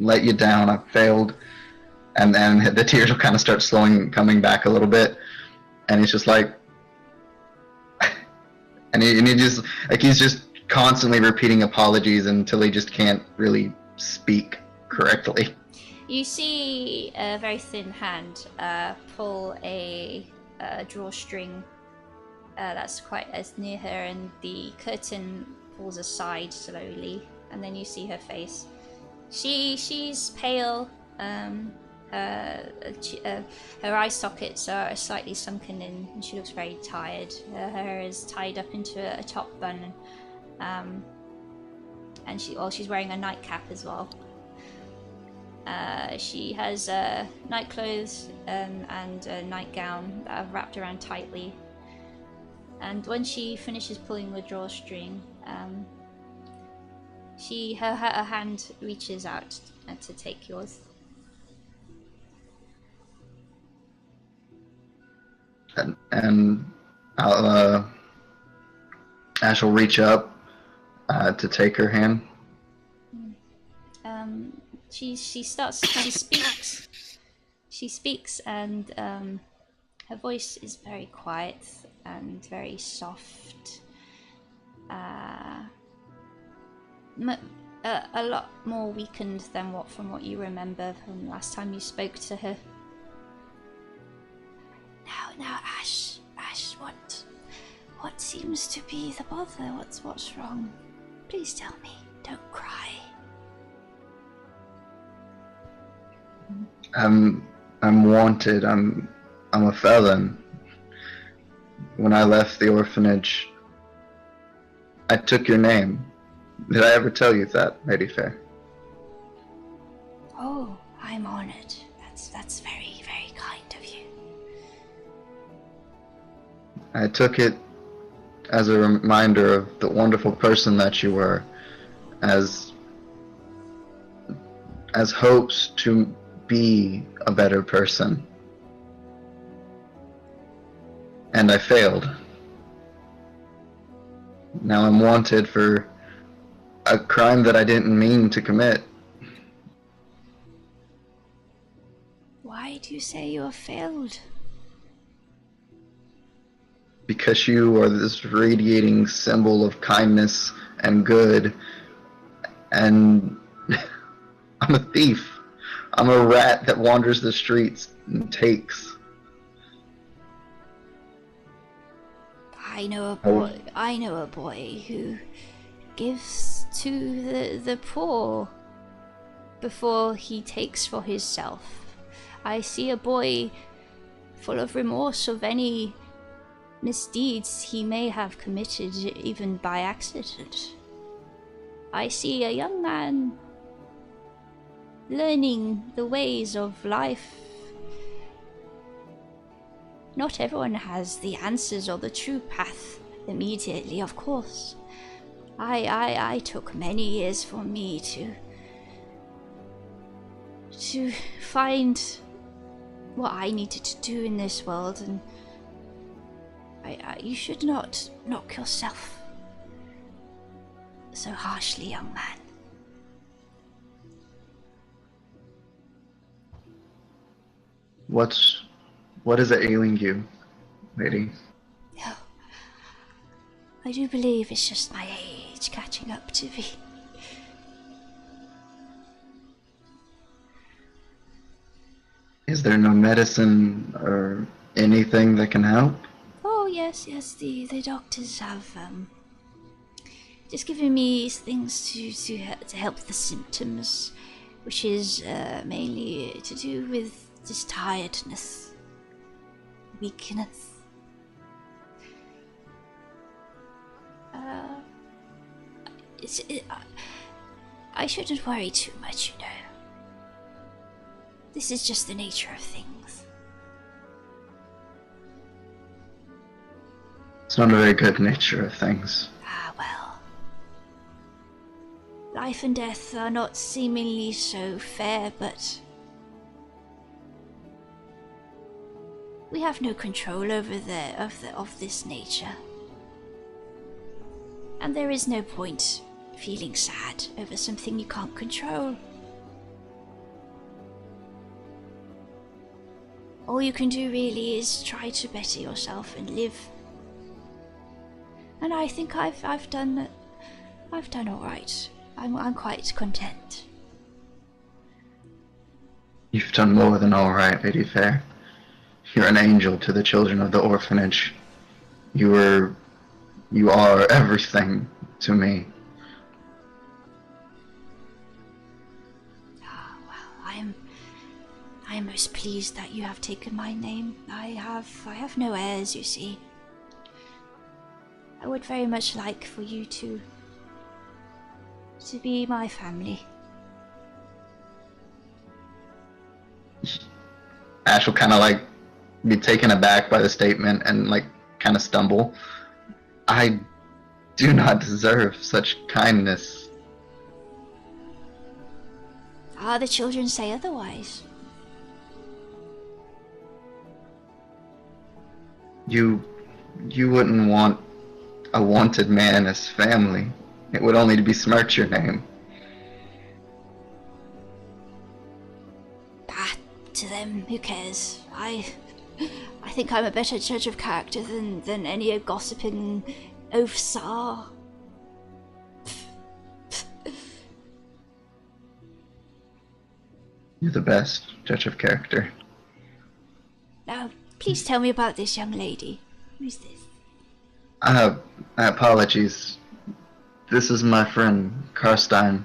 let you down, I've failed. And then the tears will kind of start coming back a little bit, and he's just like, and he just like he's just constantly repeating apologies until he just can't really speak correctly. You see a very thin hand pull a drawstring that's quite as near her, and the curtain pulls aside slowly, and then you see her face. She's pale. Her eye sockets are slightly sunken in, and she looks very tired. Her hair is tied up into a top bun, and she's wearing a nightcap as well. She has night clothes and a nightgown that are wrapped around tightly. And when she finishes pulling the drawstring, her hand reaches out to take yours. And Ash will reach up to take her hand. She speaks, and her voice is very quiet and very soft. A lot more weakened than from what you remember from last time you spoke to her. Now, Ash, what seems to be the bother? What's wrong? Please tell me. Don't cry. I'm wanted. I'm a felon. When I left the orphanage, I took your name. Did I ever tell you that, Lady Fair? Oh, I'm honored. That's very, very kind of you. I took it as a reminder of the wonderful person that you were, as hopes to be a better person. And I failed. Now I'm wanted for a crime that I didn't mean to commit. Why do you say you have failed? Because you are this radiating symbol of kindness and good, and I'm a thief. I'm a rat that wanders the streets and takes. I know a boy who gives to the poor before he takes for himself. I see a boy full of remorse of any misdeeds he may have committed, even by accident. I see a young man learning the ways of life. Not everyone has the answers or the true path immediately, of course. I took many years for me to find what I needed to do in this world, and you should not knock yourself so harshly, young man. What is ailing you, lady? Oh, I do believe it's just my age catching up to me. Is there no medicine or anything that can help? Oh, yes, the doctors have, just given me things to help the symptoms, which is, mainly to do with this tiredness, weakness. I shouldn't worry too much, you know. This is just the nature of things. It's not a very good nature of things. Ah, well. Life and death are not seemingly so fair, but we have no control over of this nature. And there is no point feeling sad over something you can't control. All you can do really is try to better yourself and live. And I think I've done all right. I'm quite content. You've done more than all right, Lady Fair. You're an angel to the children of the orphanage. You are everything to me. Ah, well, I am most pleased that you have taken my name. I have no heirs, you see. I would very much like for you to be my family. Ash will kind of be taken aback by the statement and kind of stumble. I do not deserve such kindness. Ah, the children say otherwise. You wouldn't want a wanted man as family. It would only besmirch your name. Ah, to them, who cares? I think I'm a better judge of character than any gossiping oafs are. You're the best judge of character. Now, please tell me about this young lady. Who's this? Apologies. This is my friend, Carstine.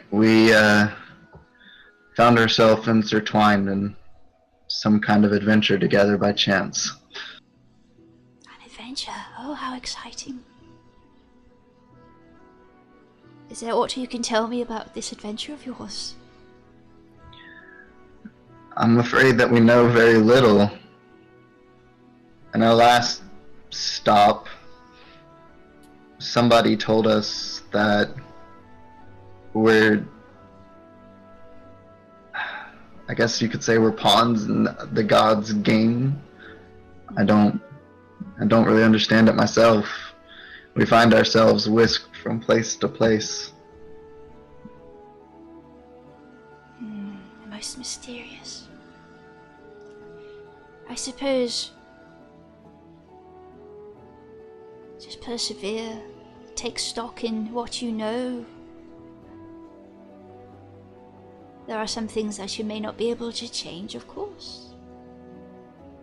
We, found ourselves intertwined in some kind of adventure together by chance. An adventure? Oh, how exciting. Is there aught you can tell me about this adventure of yours? I'm afraid that we know very little. In our last stop, somebody told us that I guess you could say we're pawns in the gods' game. I don't really understand it myself. We find ourselves whisked from place to place. Most mysterious. I suppose just persevere, take stock in what you know. There are some things that you may not be able to change, of course.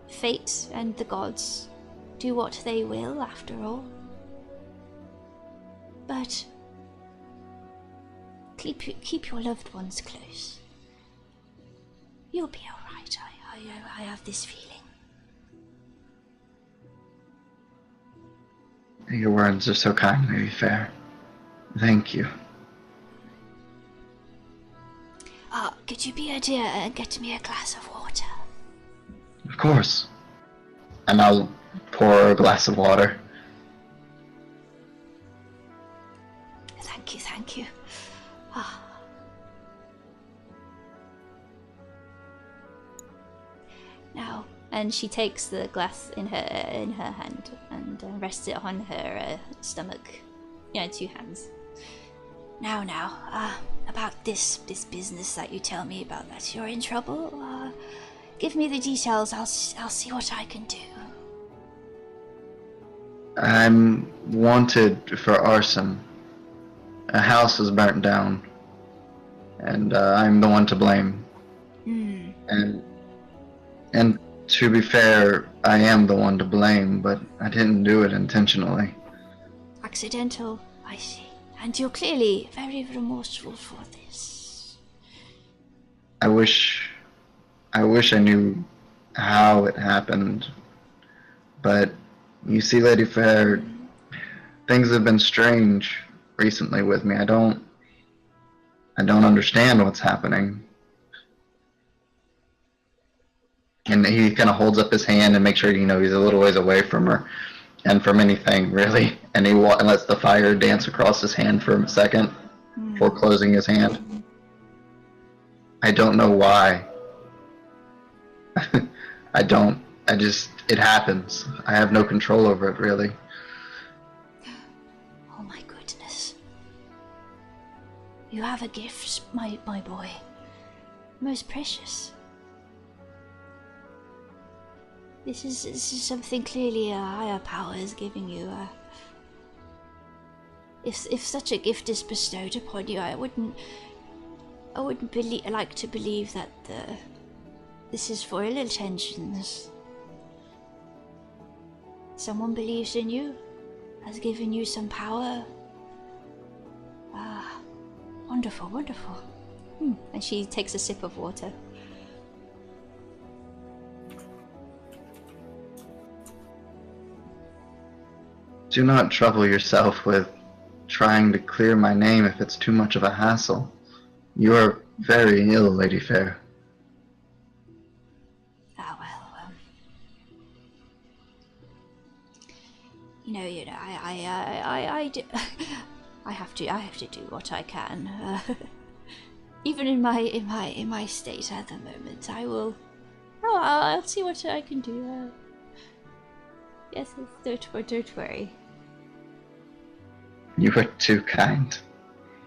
Fate and the gods do what they will, after all. But Keep your loved ones close. You'll be all right. I have this feeling. Your words are so kind, Lady Fair. Thank you. Could you be a dear and get me a glass of water? Of course. And I'll pour her a glass of water. Thank you. Ah. Now, and she takes the glass in her hand and rests it on her stomach. Two hands. Now, about this business that you tell me about, that you're in trouble. Give me the details. I'll see what I can do. I'm wanted for arson. A house was burnt down, and I'm the one to blame. And to be fair, I am the one to blame, but I didn't do it intentionally. Accidental, I see. And you're clearly very remorseful for this. I wish I knew how it happened, but you see, Lady Fair, things have been strange recently with me. I don't understand what's happening. And he kind of holds up his hand and makes sure he's a little ways away from her, and from anything really. And he lets the fire dance across his hand for a second before closing his hand. I don't know why. It happens. I have no control over it, really. Oh my goodness. You have a gift, my boy. Most precious. This is something clearly a higher power is giving you. If such a gift is bestowed upon you, I wouldn't like to believe that this is for ill intentions. Someone believes in you, has given you some power. Wonderful. And she takes a sip of water. Do not trouble yourself with trying to clear my name if it's too much of a hassle. You are very ill, Lady Fair. I have to do what I can. Even in my state at the moment, I'll see what I can do. Yes, don't worry. You are too kind.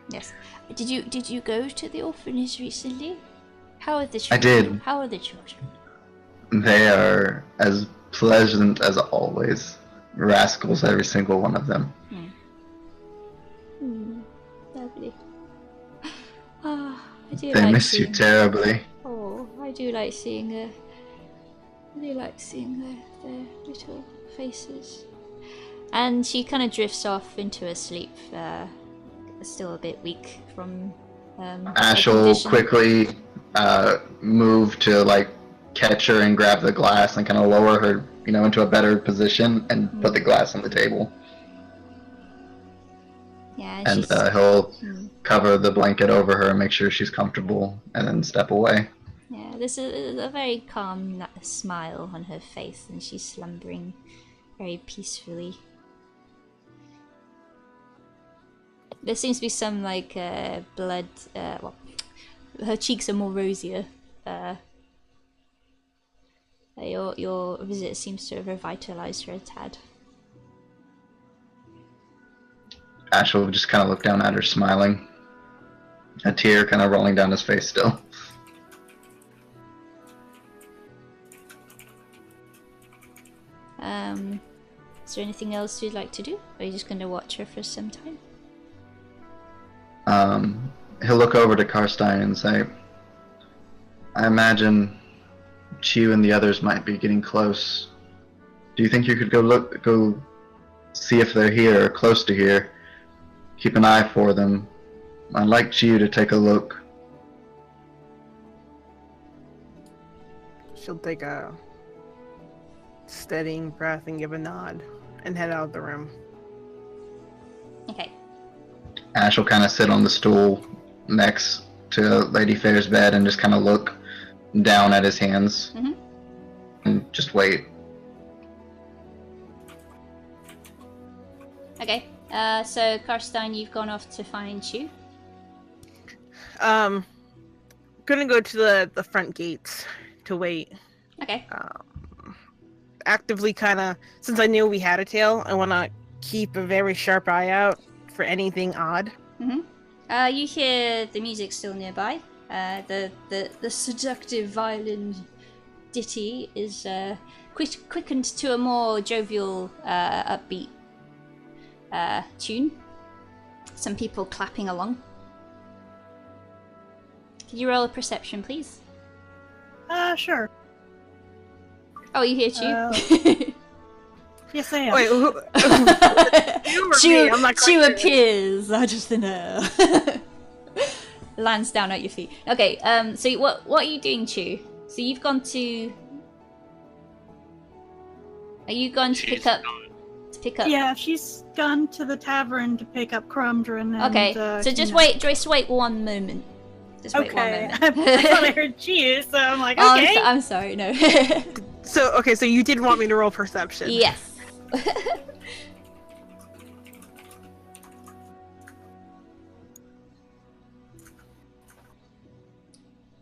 Yes. Did you go to the orphanage recently? How are the children? I did. How are the children? They are as pleasant as always. Rascals, every single one of them. Lovely. They miss you terribly. Oh, I do like seeing their little faces. And she kind of drifts off into a sleep, still a bit weak from Ash will quickly move to catch her and grab the glass and kind of lower her, into a better position and put the glass on the table. Yeah, and he'll cover the blanket over her and make sure she's comfortable, and then step away. Yeah, there's a very calm smile on her face, and she's slumbering very peacefully. There seems to be some blood. Well, her cheeks are more rosier. Your visit seems to have revitalized her a tad. Ash will just kind of look down at her, smiling. A tear kind of rolling down his face still. Is there anything else you'd like to do? Or are you just going to watch her for some time? He'll look over to Carstine and say, I imagine Chiiu and the others might be getting close. Do you think you could go see if they're here or close to here? Keep an eye for them. I'd like Chiiu to take a look. She'll take a steadying breath and give a nod and head out of the room. Okay. Ash will kind of sit on the stool next to Lady Fair's bed and just kind of look down at his hands and just wait. Okay. So Carstine, you've gone off to find Chiiu. Gonna go to the front gates to wait. Okay. Actively kind of, since I knew we had a tail, I want to keep a very sharp eye out for anything odd. You hear the music still nearby. The seductive violin ditty is quickened to a more jovial, upbeat tune. Some people clapping along. Can you roll a perception, please? Sure. Oh, you hear Chiiu? Yes, I am. Wait, Chiiu appears out of thin air. Lands down at your feet. Okay, so what are you doing, Chiiu? So you've gone to... Are you going to pick up... Yeah, she's gone to the tavern to pick up Kromdren and okay, so just wait one moment. Just wait 1 moment. I thought I heard Chiiu, so I'm like, okay. Oh, I'm sorry, no. So you did want me to roll perception? Yes.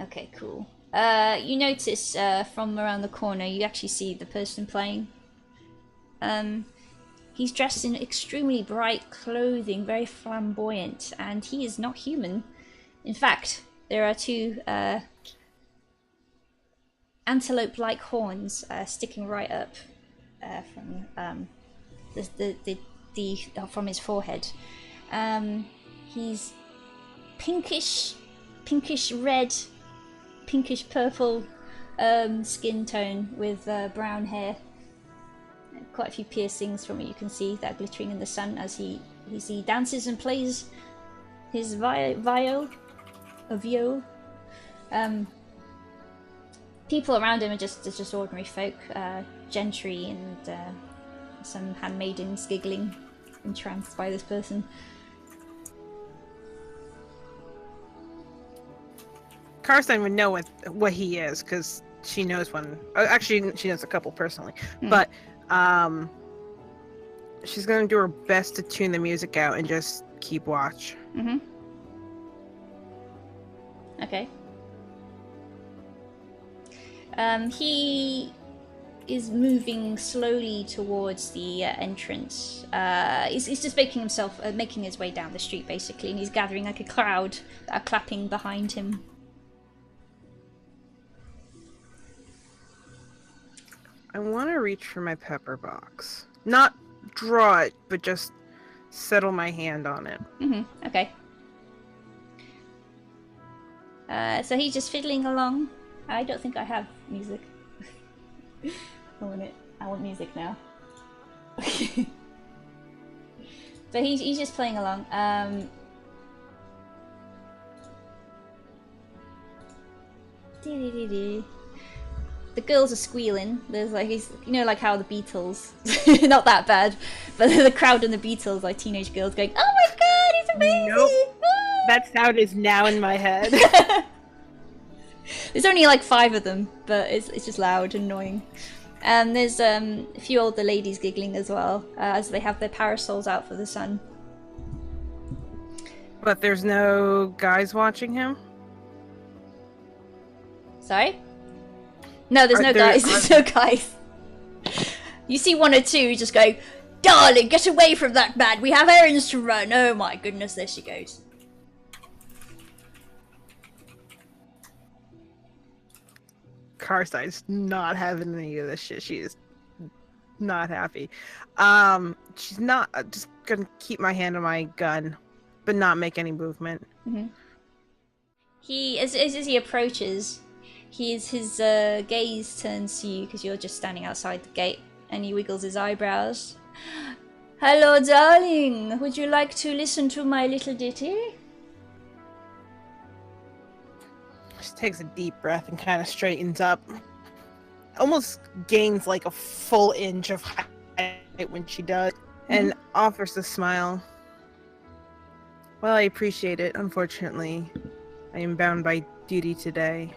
Okay, cool. You notice from around the corner, you actually see the person playing. He's dressed in extremely bright clothing, very flamboyant, and he is not human. In fact, there are two antelope-like horns sticking right up from from his forehead. He's pinkish red, pinkish purple skin tone with brown hair. Quite a few piercings from what you can see that are glittering in the sun as he dances and plays his viol. People around him are just ordinary folk, gentry and some handmaidens giggling, entranced by this person. Carstine would know what he is because she knows one. Actually, she knows a couple personally, but she's gonna do her best to tune the music out and just keep watch. Okay. He is moving slowly towards the entrance. He's just making his way down the street basically, and he's gathering like a crowd that are clapping behind him. I want to reach for my pepper box. Not draw it, but just settle my hand on it. Okay. So he's just fiddling along. I don't think I have music. I want music now. But he's just playing along. The girls are squealing. There's like like how the Beatles, not that bad, but the crowd and the Beatles, like teenage girls going, "Oh my god, he's amazing!" Nope. That sound is now in my head. There's only like 5 of them, but it's just loud and annoying. And there's a few older ladies giggling as well, as they have their parasols out for the sun. But there's no guys watching him? Sorry? No, there's no guys. There's no guys. You see 1 or 2 just going, "Darling, get away from that man. We have errands to run." Oh my goodness, there she goes. Carstine's not having any of this shit. She is not happy. She's not just gonna keep my hand on my gun, but not make any movement. He, as he approaches, his gaze turns to you because you're just standing outside the gate, and he wiggles his eyebrows. "Hello, darling. Would you like to listen to my little ditty?" She takes a deep breath and kind of straightens up. Almost gains like a full inch of height when she does, and offers a smile. Well, I appreciate it. Unfortunately, I am bound by duty today.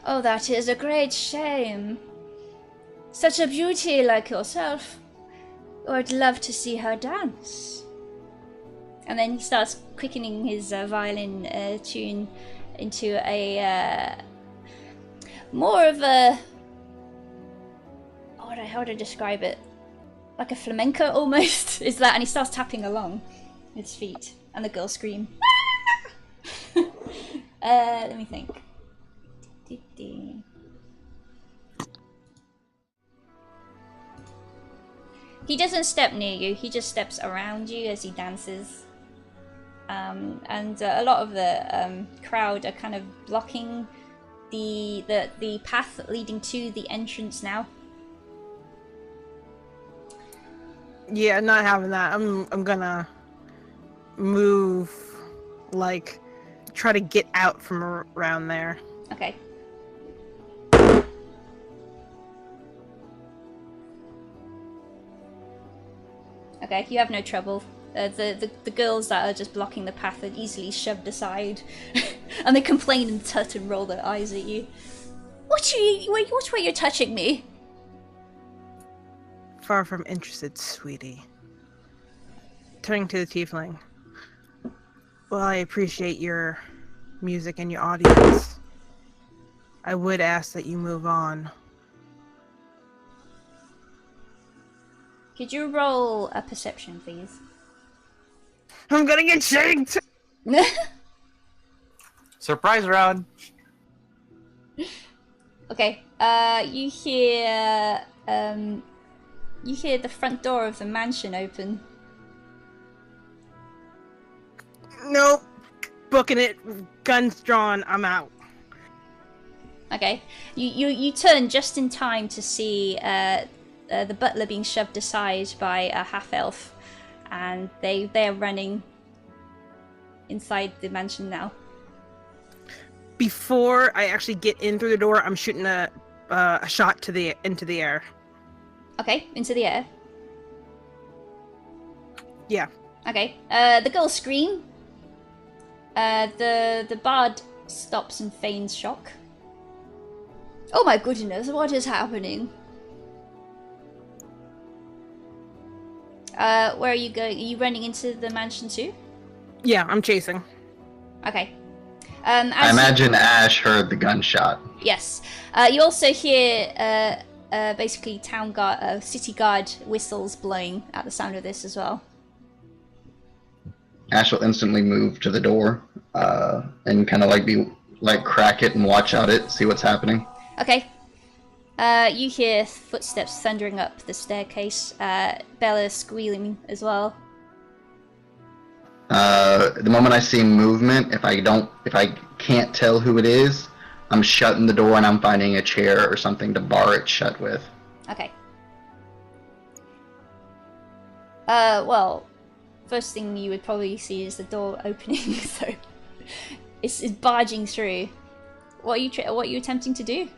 Oh, that is a great shame. Such a beauty like yourself. I'd love to see her dance. And then he starts quickening his violin tune into a more of a how to describe it, like a flamenco almost. Is that? And he starts tapping along with his feet, and the girls scream. Let me think. He doesn't step near you, he just steps around you as he dances. And a lot of the crowd are kind of blocking the path leading to the entrance now. Yeah, not having that. I'm gonna move, like, try to get out from around there. Okay. Okay, you have no trouble. The girls that are just blocking the path are easily shoved aside, and they complain and tut and roll their eyes at you. Watch where you're touching me. Far from interested, sweetie. Turning to the tiefling. Well, I appreciate your music and your audience. I would ask that you move on. Could you roll a perception, please? I'm gonna get shanked! Surprise round! Okay, you hear the front door of the mansion open. Nope. Booking it. Guns drawn. I'm out. Okay, you turn just in time to see the butler being shoved aside by a half-elf, and they're running inside the mansion now. Before I actually get in through the door, I'm shooting a shot into the air. Okay, into the air. Yeah. Okay. The girls scream. The bard stops and feigns shock. Oh my goodness, what is happening? Where are you going? Are you running into the mansion too? Yeah, I'm chasing. Okay. I imagine Ash heard the gunshot. Yes. You also hear basically town guard, city guard whistles blowing at the sound of this as well. Ash will instantly move to the door and kind of crack it and watch out it, see what's happening. Okay. You hear footsteps thundering up the staircase. Bella squealing as well. The moment I see movement, if I can't tell who it is, I'm shutting the door and I'm finding a chair or something to bar it shut with. Okay. Well, first thing you would probably see is the door opening, so it's barging through. What are you attempting to do?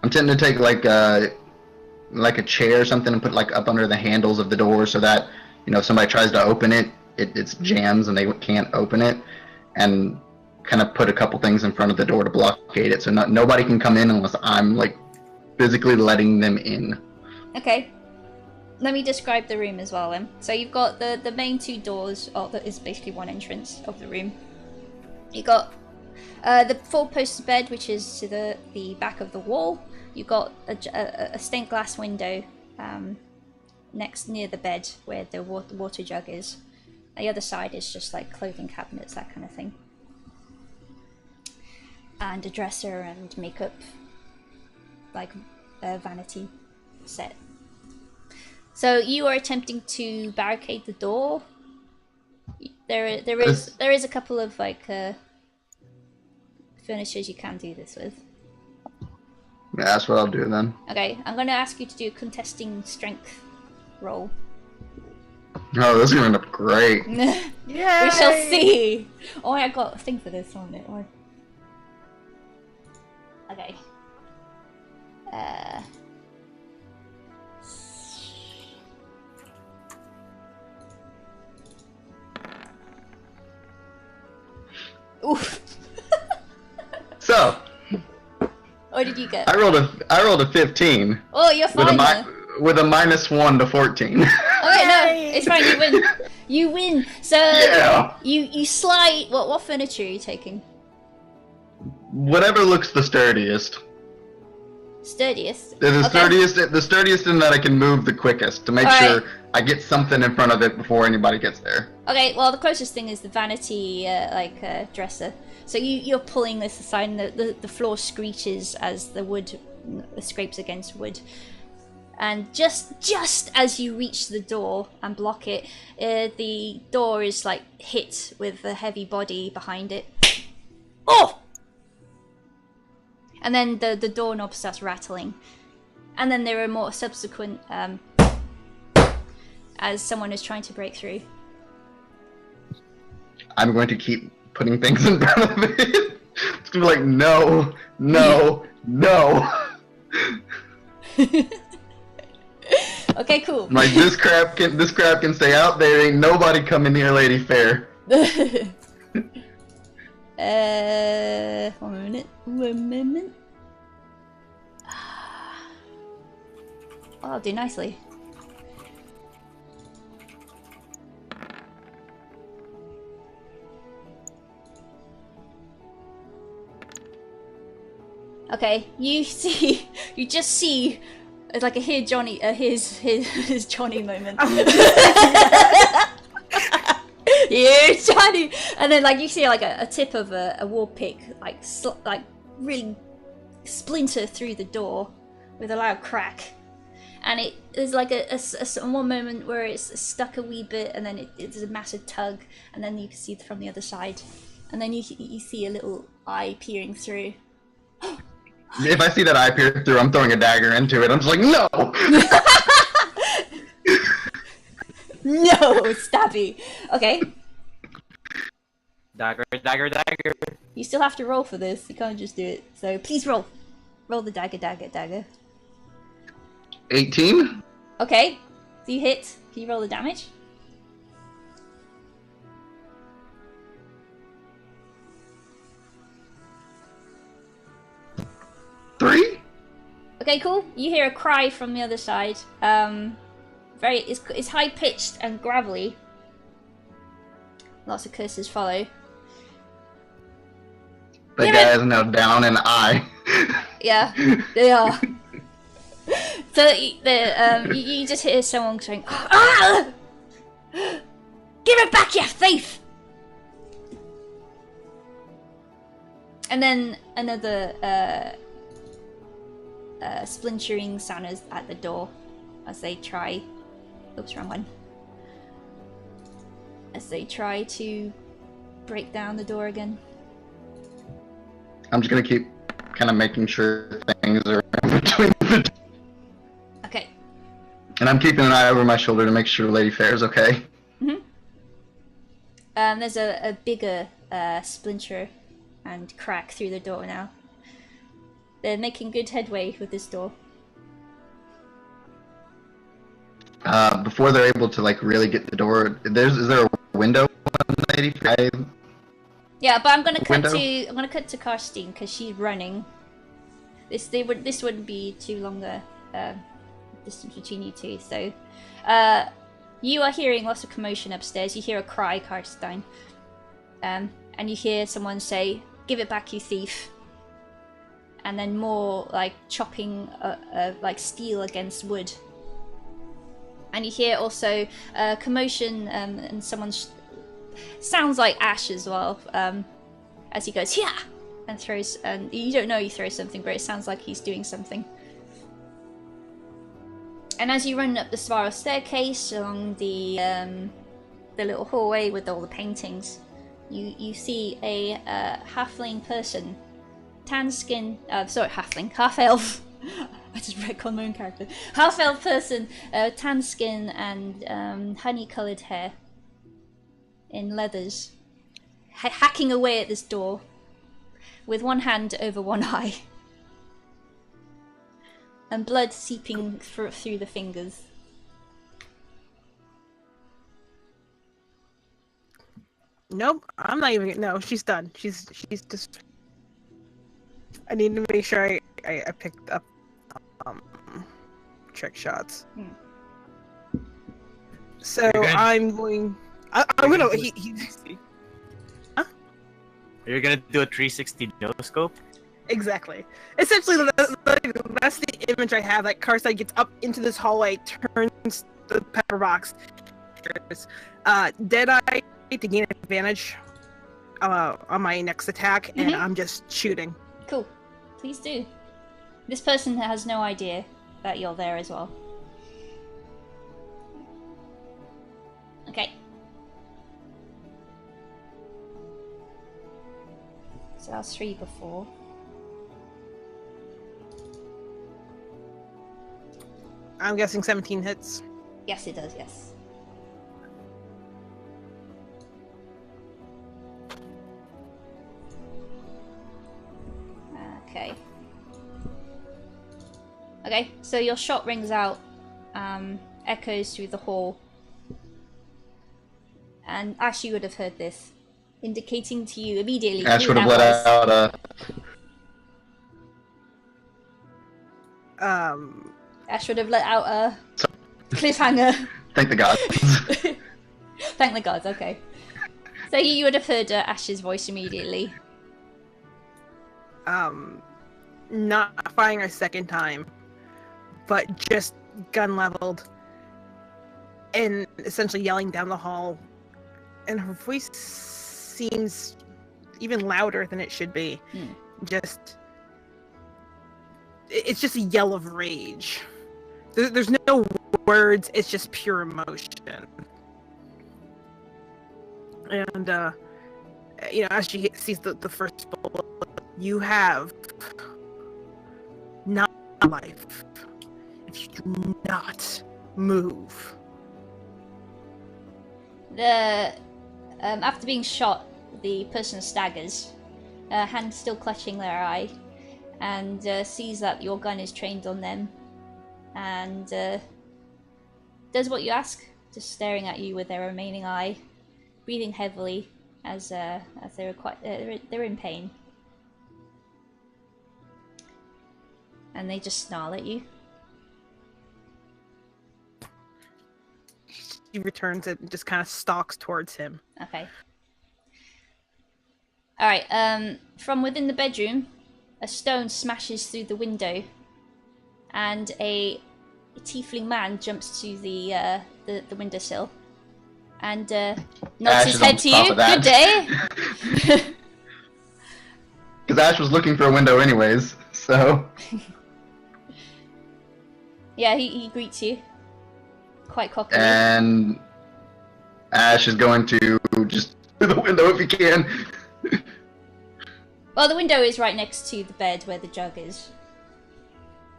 I'm tempting to take like a chair or something and put up under the handles of the door so that if somebody tries to open it, it's jams and they can't open it, and kind of put a couple things in front of the door to blockade it so nobody can come in unless I'm physically letting them in. Okay. Let me describe the room as well then. So you've got the main two doors, that is basically one entrance of the room. You've got the four-post bed, which is to the back of the wall. You've got a stained glass window near the bed where the water jug is. The other side is just clothing cabinets, that kind of thing. And a dresser and makeup, a vanity set. So you are attempting to barricade the door. There is a couple of furnitures you can do this with. Yeah, that's what I'll do then. Okay, I'm going to ask you to do a contesting strength roll. Oh, this is gonna end up great. Yeah. We shall see. Oh, I got a thing for this on it. Okay. Oof. So, What did you get? I rolled a 15 Oh, you're fine. with a -1 to 14. Okay, no, it's fine. You win. You win. So Yeah. you slide. What furniture are you taking? Whatever looks the sturdiest. Sturdiest. The Okay. sturdiest in that I can move the quickest to make Alright. sure I get something in front of it before anybody gets there. Okay. Well, the closest thing is the vanity, dresser. So you're pulling this aside, and the floor screeches as the wood scrapes against wood. And just as you reach the door and block it, the door is like hit with a heavy body behind it. Oh! And then the doorknob starts rattling. And then there are more subsequent as someone is trying to break through. I'm going to keep putting things in front of it. It's gonna be like, no, no, no. Okay, cool. Like this crap can stay out there. Ain't nobody coming near Lady Fair. One minute. Oh, I'll do nicely. Okay, you just see, it's like a his Johnny moment. Here's Johnny, and then like you see like a tip of a war pick like really splinter through the door with a loud crack, and there's like a one moment where it's stuck a wee bit, and then it's a massive tug, and then you can see from the other side, and then you see a little eye peering through. If I see that eye peer through, I'm throwing a dagger into it. I'm just like, no! No, stabby. Okay, Dagger. you still have to roll for this. You can't just do it. So please roll. Roll the dagger. 18? Okay, so you hit. Can you roll the damage? Three? Okay, cool. You hear a cry from the other side. It's high pitched and gravelly. Lots of curses follow. The Give guy it- is now down an eye. Yeah, they are. So you just hear someone saying, "Ah! Give it back, you thief!" And then another splintering sound is at the door as they try. Oops, wrong one. As they try to break down the door again. I'm just gonna keep kind of making sure things are in between the Okay. and I'm keeping an eye over my shoulder to make sure Lady Fair is okay. There's a bigger splinter and crack through the door now. They're making good headway with this door. Before they're able to like really get the door, is there a window on Lady Fair? Yeah, but I'm gonna cut Window? to Carstine because she's running. This wouldn't be too long a distance between you two. So, you are hearing lots of commotion upstairs. You hear a cry, Carstine, and you hear someone say, "Give it back, you thief!" And then more like chopping, like steel against wood. And you hear also commotion, and someone sounds like Ash as well, as he goes, "Yeah!" and throws, and you don't know he throws something, but it sounds like he's doing something. And as you run up the spiral staircase along the little hallway with all the paintings, you see a halfling person, tan skin, half elf, I just retconned my own character. Half-elf person, tan skin and honey-coloured hair in leathers, hacking away at this door with one hand over one eye, and blood seeping through the fingers. Nope, I'm not even. No, she's done. She's just. I need to make sure I picked up trick shots. So I'm going. I'm gonna. Huh? You're gonna do a 360 no scope. Exactly. Essentially, that's the image I have. Like Carstine gets up into this hallway, turns the pepper box. Deadeye to gain advantage on my next attack, and I'm just shooting. Cool. Please do. This person has no idea that you're there as well. Okay. So that was 3 before. I'm guessing 17 hits. Yes, it does, yes. Okay. Okay, so your shot rings out, echoes through the hall. And Ash, you would have heard this, indicating to you immediately Ash who would have that let was. out Ash would have let out a cliffhanger. Thank the gods. Thank the gods, okay. So you would have heard Ash's voice immediately. Not firing a second time, but just gun leveled and essentially yelling down the hall. And her voice seems even louder than it should be. It's just a yell of rage. There's no words, it's just pure emotion. And, as she sees the first bullet, you have not life if you do not move. After being shot, the person staggers, hand still clutching their eye, and sees that your gun is trained on them, and does what you ask, just staring at you with their remaining eye, breathing heavily as they're they're in pain, and they just snarl at you. He returns it and just kind of stalks towards him. Okay. Alright, from within the bedroom, a stone smashes through the window, and a tiefling man jumps to the windowsill, and nods his head to you. Good day! Because Ash was looking for a window anyways, so... Yeah, he greets you. Quite cockily. And Ash is going to just through the window if he can. Well, the window is right next to the bed where the jug is.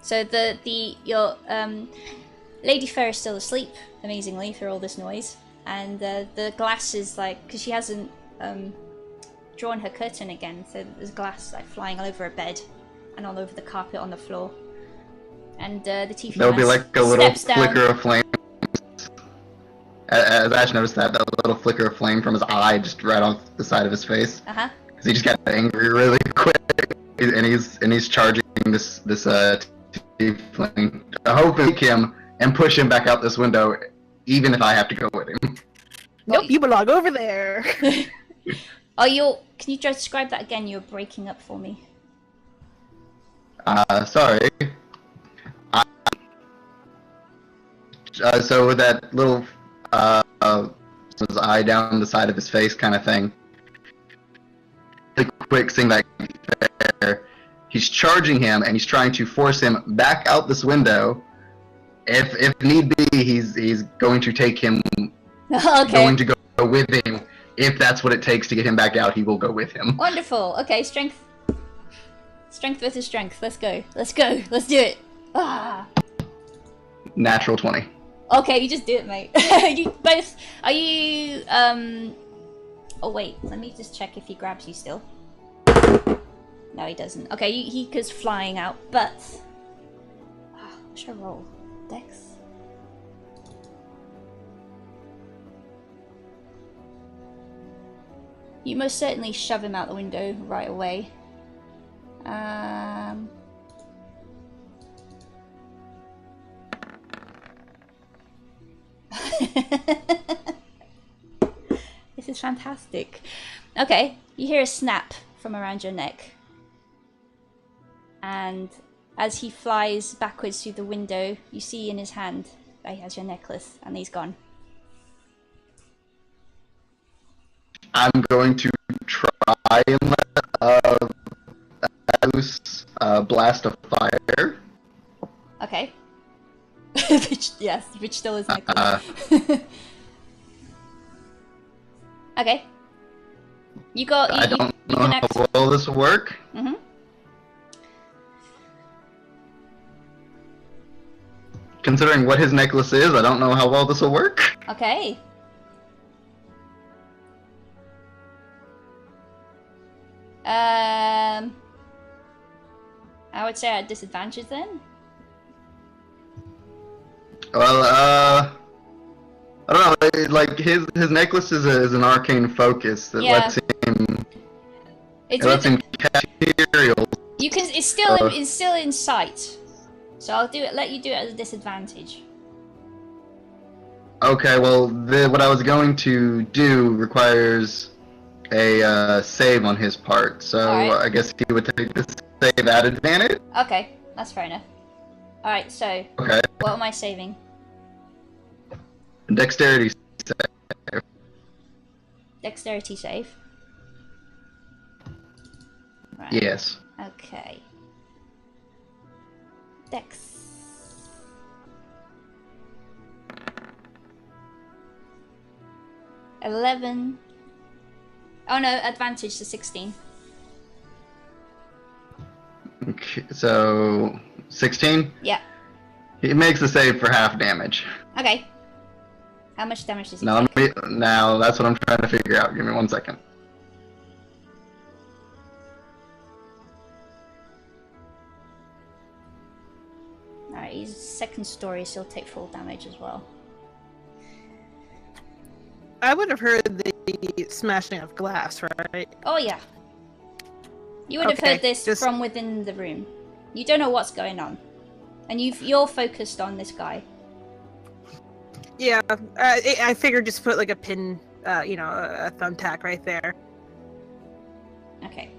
So your Lady Fair is still asleep, amazingly, for all this noise, and the glass is like, because she hasn't drawn her curtain again, so there's glass like flying all over her bed and all over the carpet on the floor. And the TV There'll be like a little flicker down. of flame. As Ash noticed that little flicker of flame from his eye just right on the side of his face. Uh-huh. Because he just got angry really quick, and he's charging this tiefling to hopefully kick him and push him back out this window, even if I have to go with him. Nope, you belong over there. Can you just describe that again? You're breaking up for me. Sorry. So with that little his eye down the side of his face kind of thing, the quick thing that he's charging him and he's trying to force him back out this window. If need be, he's going to take him. Okay. Going to go with him. If that's what it takes to get him back out, he will go with him. Wonderful. Okay, strength Strength versus strength. Let's go. Let's go. Let's do it. Ah. Natural 20. Okay, you just do it, mate. You both. Are you? Oh wait, let me just check if he grabs you still. No, he doesn't. Okay, he goes flying out, but. What should I roll? Dex. You most certainly shove him out the window right away. This is fantastic. Okay, you hear a snap from around your neck. And as he flies backwards through the window, you see in his hand that he has your necklace, and he's gone. I'm going to try and let loose blast of fire. Okay. which still is necklace. Okay. I don't know how well this will work. Mm-hmm. Considering what his necklace is, I don't know how well this will work. Okay. I would say at disadvantage then. Well, I don't know. Like his necklace is an arcane focus that lets him. It lets him catch materials. You can. It's still in sight. So I'll let you do it as a disadvantage. Okay. Well, what I was going to do requires a save on his part. So I guess he would take the save at advantage. Okay, that's fair enough. All right. So. Okay. What am I saving? Dexterity save. Dexterity save. Right. Yes. Okay. Dex. $11. Oh no, advantage to 16. Okay, so 16? Yeah. He makes a save for half damage. Okay. How much damage does he take? Now that's what I'm trying to figure out. Give me 1 second. Alright, he's second story, so he'll take full damage as well. I would have heard the smashing of glass, right? Oh yeah. You would have heard this from within the room. You don't know what's going on. And you're focused on this guy. Yeah, I figured just put like a pin, a thumbtack right there. Okay.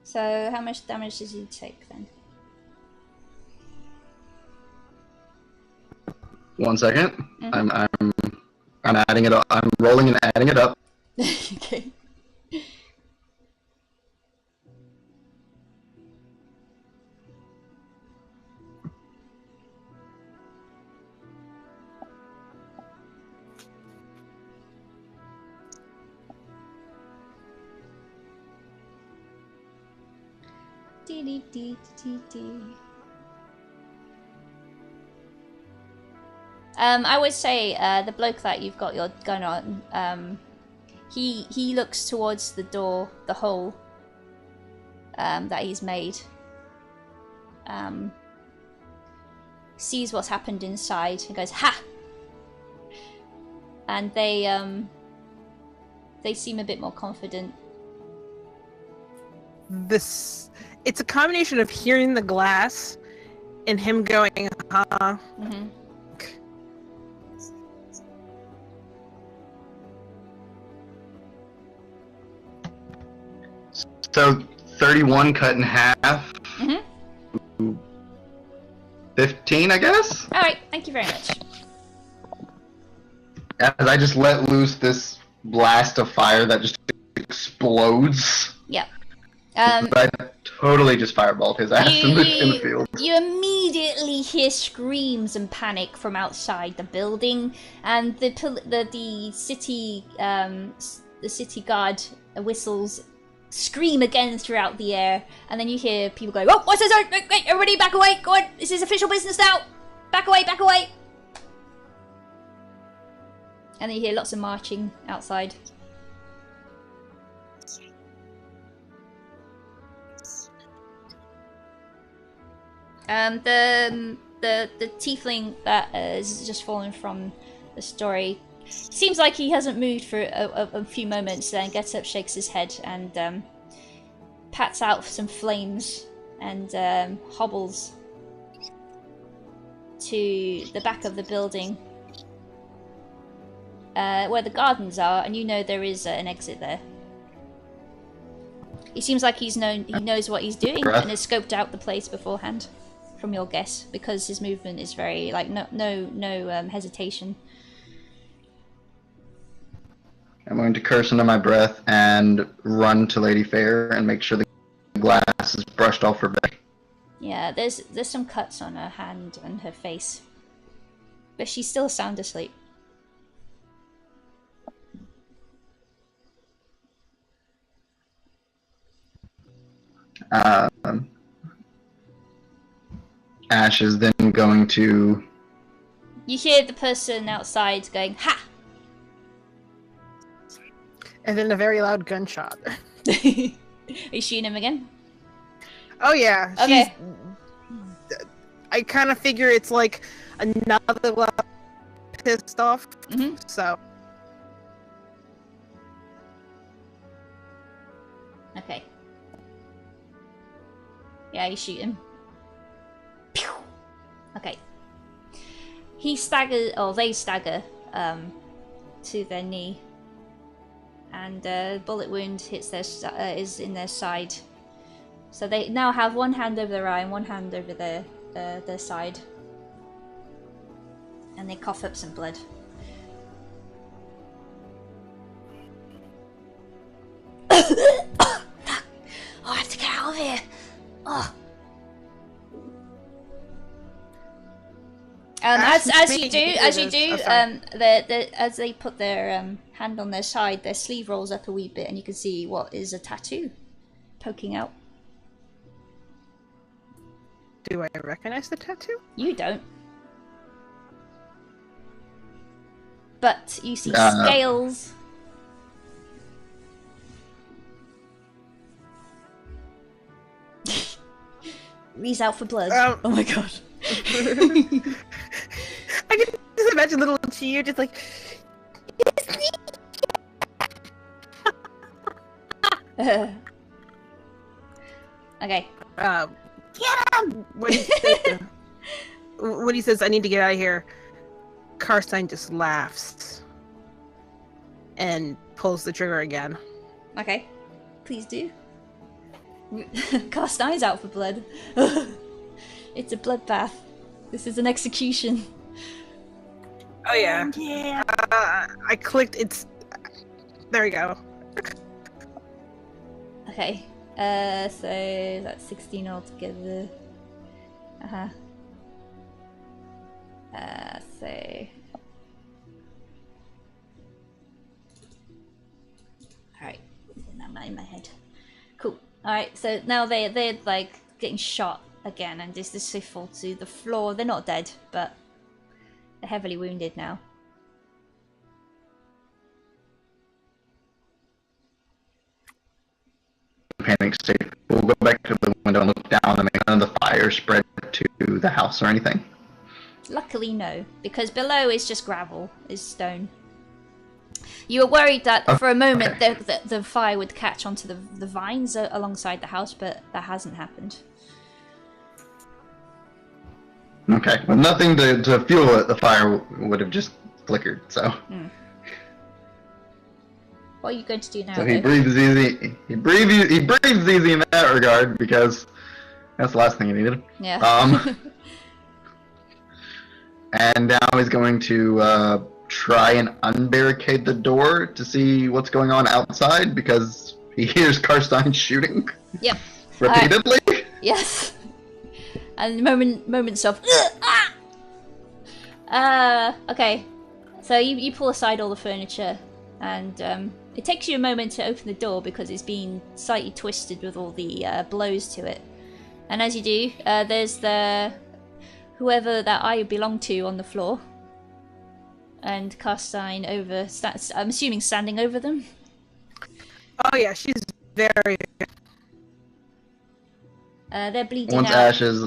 So how much damage does he take then? 1 second. Mm-hmm. I'm adding it up. I'm rolling and adding it up. Okay. I would say the bloke that you've got your gun on, he looks towards the door, the hole that he's made. Sees what's happened inside and goes, "Ha!" And they seem a bit more confident. It's a combination of hearing the glass and him going, "Huh." Mm-hmm. So 31 cut in half. Mm-hmm. 15, I guess? Alright, thank you very much. As I just let loose this blast of fire that just explodes. Yeah. But I totally just fireballed his ass in the field. You immediately hear screams and panic from outside the building, and the city guard whistles, scream again throughout the air, and then you hear people go, "Oh, what's this? Wait, everybody, back away! Go on, this is official business now. Back away, back away!" And then you hear lots of marching outside. The tiefling that is just fallen from the story seems like he hasn't moved for a few moments, then gets up, shakes his head, and pats out some flames and hobbles to the back of the building where the gardens are, and you know there is an exit there. He seems like he knows what he's doing and has scoped out the place beforehand, from your guess, because his movement is very no hesitation. I'm going to curse under my breath and run to Lady Fair and make sure the glass is brushed off her back. Yeah, there's some cuts on her hand and her face, but she's still sound asleep. Ash is then going to... You hear the person outside going, "Ha!" And then a very loud gunshot. Are you shooting him again? Oh yeah. Okay. I kind of figure it's like another level pissed off. Mm-hmm. So. Okay. Yeah, you shoot him. Pew! Okay. He staggers, or they stagger, to their knee, and a bullet wound hits is in their side. So they now have one hand over their eye and one hand over their side, and they cough up some blood. Oh, I have to get out of here. Oh. As you do, as they put their hand on their side, their sleeve rolls up a wee bit, and you can see what is a tattoo poking out. Do I recognize the tattoo? You don't, but you see scales. He's out for blood. Oh my god. I can just imagine little Chiiu just like... Okay. Get him! When he says, "I need to get out of here," Carstine just laughs and pulls the trigger again. Okay. Please do. Carstine's out for blood. It's a bloodbath. This is an execution. Oh yeah. I clicked. It's. There we go. Okay. So that's 16 altogether. So. Alright. Now in my head. Cool. Alright, so now they're like getting shot again, and this they fall to the floor. They're not dead, but they're heavily wounded now. Panic state. We'll go back to the window and look down and make none of the fire spread to the house or anything. Luckily, no, because below is just gravel, is stone. You were worried that for a moment the fire would catch onto the vines alongside the house, but that hasn't happened. Okay, with nothing to fuel it, the fire would have just flickered, so... What are you going to do now? So he breathes easy. He breathes easy in that regard, because that's the last thing he needed. Yeah. And now he's going to try and unbarricade the door to see what's going on outside, because he hears Carstine shooting. Yep. Repeatedly? Yes. And moments of okay. So you pull aside all the furniture, and it takes you a moment to open the door because it's been slightly twisted with all the blows to it. And as you do, there's whoever that eye belonged to on the floor, and Carstine I'm assuming standing over them. Oh yeah, she's very. They're bleeding Once out. Ash is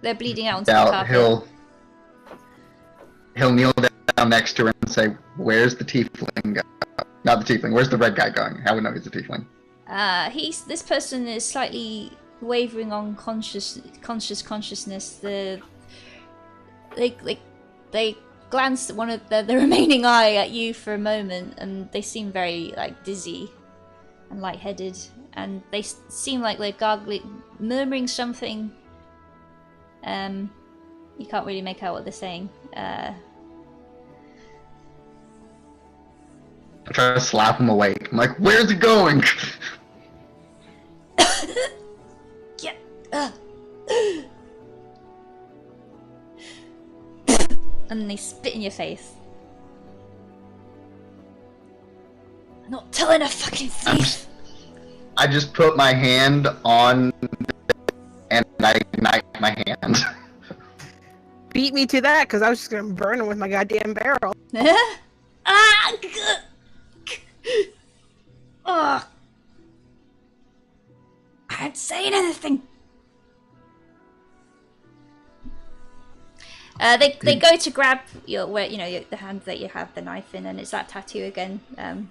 They're bleeding out onto the out, carpet. he'll kneel down next to her and say, "Where's the tiefling guy? Not the tiefling. Where's the red guy going? How would know he's a tiefling?" This person is slightly wavering on consciousness. They glance at one of the remaining eye at you for a moment, and they seem very like dizzy and lightheaded, and they seem like they're gargling, murmuring something. You can't really make out what they're saying. I try to slap him awake. I'm like, "Where's he going?" Yeah. And they spit in your face. I'm not telling a fucking thief. I just put my hand on and I ignite my hand. Beat me to that, because I was just gonna burn him with my goddamn barrel. Ah! Ugh. I ain't saying anything. They go to grab the hand that you have the knife in, and it's that tattoo again.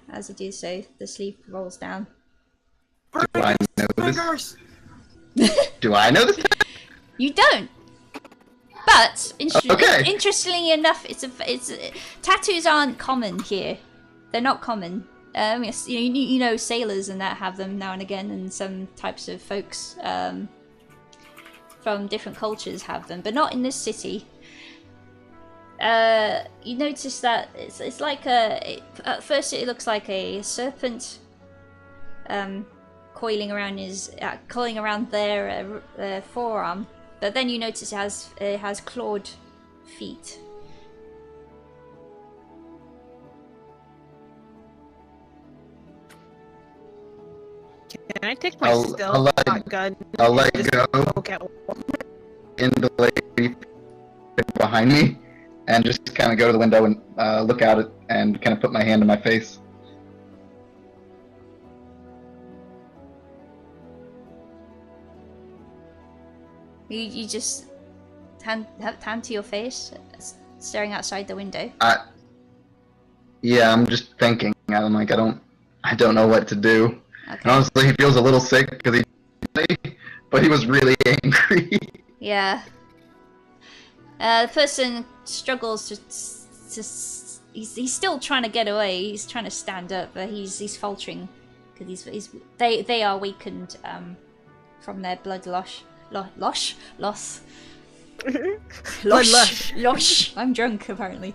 As you do so, the sleeve rolls down. Do I know this? Do I know this? You don't. But Okay. interestingly enough, tattoos aren't common here. They're not common. Yes, you know sailors and that have them now and again, and some types of folks from different cultures have them, but not in this city. You notice that it's like at first it looks like a serpent coiling around their forearm, but then you notice it has clawed feet. Can I take my I'll shotgun? let just go poke at in the lady behind me and just kind of go to the window and look out it and kind of put my hand in my face. You just hand to your face, staring outside the window. Yeah, I'm just thinking. I'm like, I don't know what to do. Okay. And honestly, he feels a little sick because but he was really angry. Yeah. The person struggles to he's still trying to get away. He's trying to stand up, but he's faltering because they are weakened from their blood loss. Losh. I'm drunk apparently.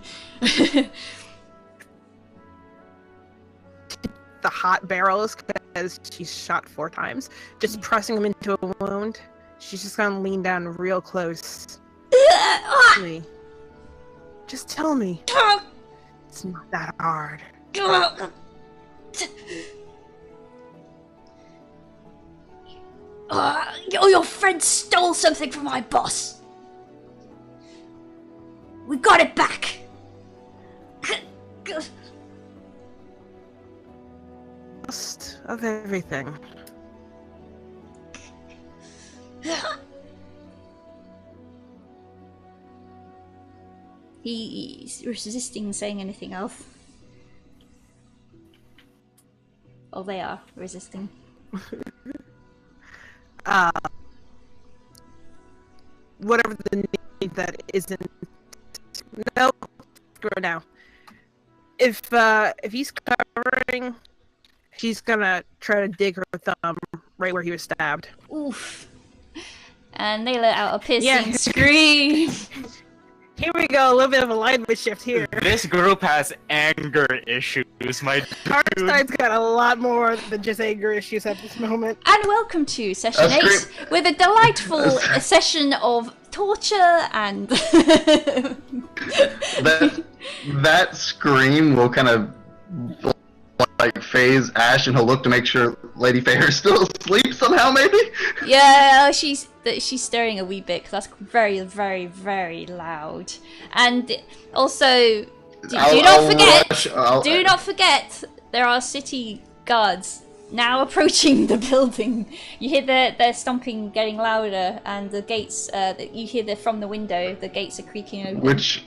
the hot barrels because she's shot 4 times, just pressing them into a wound. She's just gonna lean down real close to me. Just tell me. It's not that hard. Your friend stole something from my boss. We got it back. Most of everything. He's resisting saying anything else. Oh, they are resisting. Whatever the need that isn't. No, screw it now. If he's covering, she's gonna try to dig her thumb right where he was stabbed. Oof. And they let out a piercing scream. Here we go, a little bit of alignment shift here. This group has anger issues, my dude. Carstine's got a lot more than just anger issues at this moment. And welcome to session 8 with a delightful session of torture and... that scream will kind of like phase Ash, and he'll look to make sure Lady Fair is still asleep somehow, maybe? Yeah, she's stirring a wee bit because that's very, very, very loud. And also, do not forget, there are city guards now approaching the building. You hear they're stomping getting louder, and the gates, you hear from the window, the gates are creaking open. Which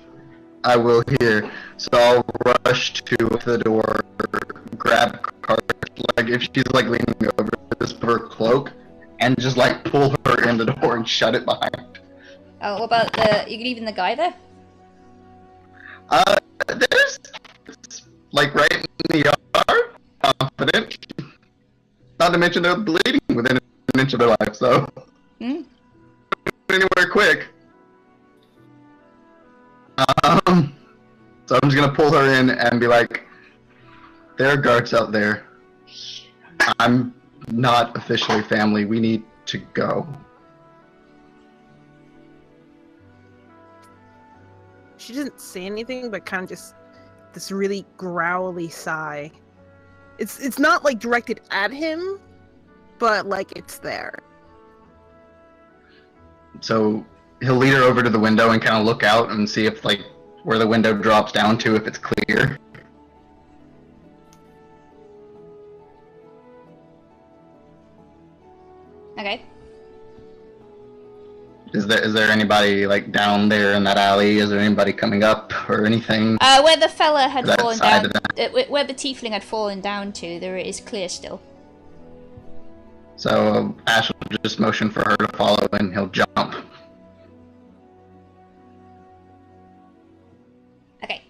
I will hear, so I'll rush to the door, grab Cart, like if she's like leaning over this her cloak, and just like pull her in the door and shut it behind. Oh, what about you leaving the guy there? There's like right in the yard, confident. Not to mention they're bleeding within an inch of their life, so anywhere quick. So I'm just gonna pull her in and be like, there are guards out there. I'm not officially family. We need to go. She doesn't say anything, but kind of just this really growly sigh. It's not like directed at him, but like it's there. So he'll lead her over to the window and kind of look out and see if like where the window drops down to, if it's clear. Okay. Is there anybody like down there in that alley? Is there anybody coming up or anything? Where the fella had That fallen side down, of where the tiefling had fallen down to, there is clear still. So Ash will just motion for her to follow, and he'll jump. Okay.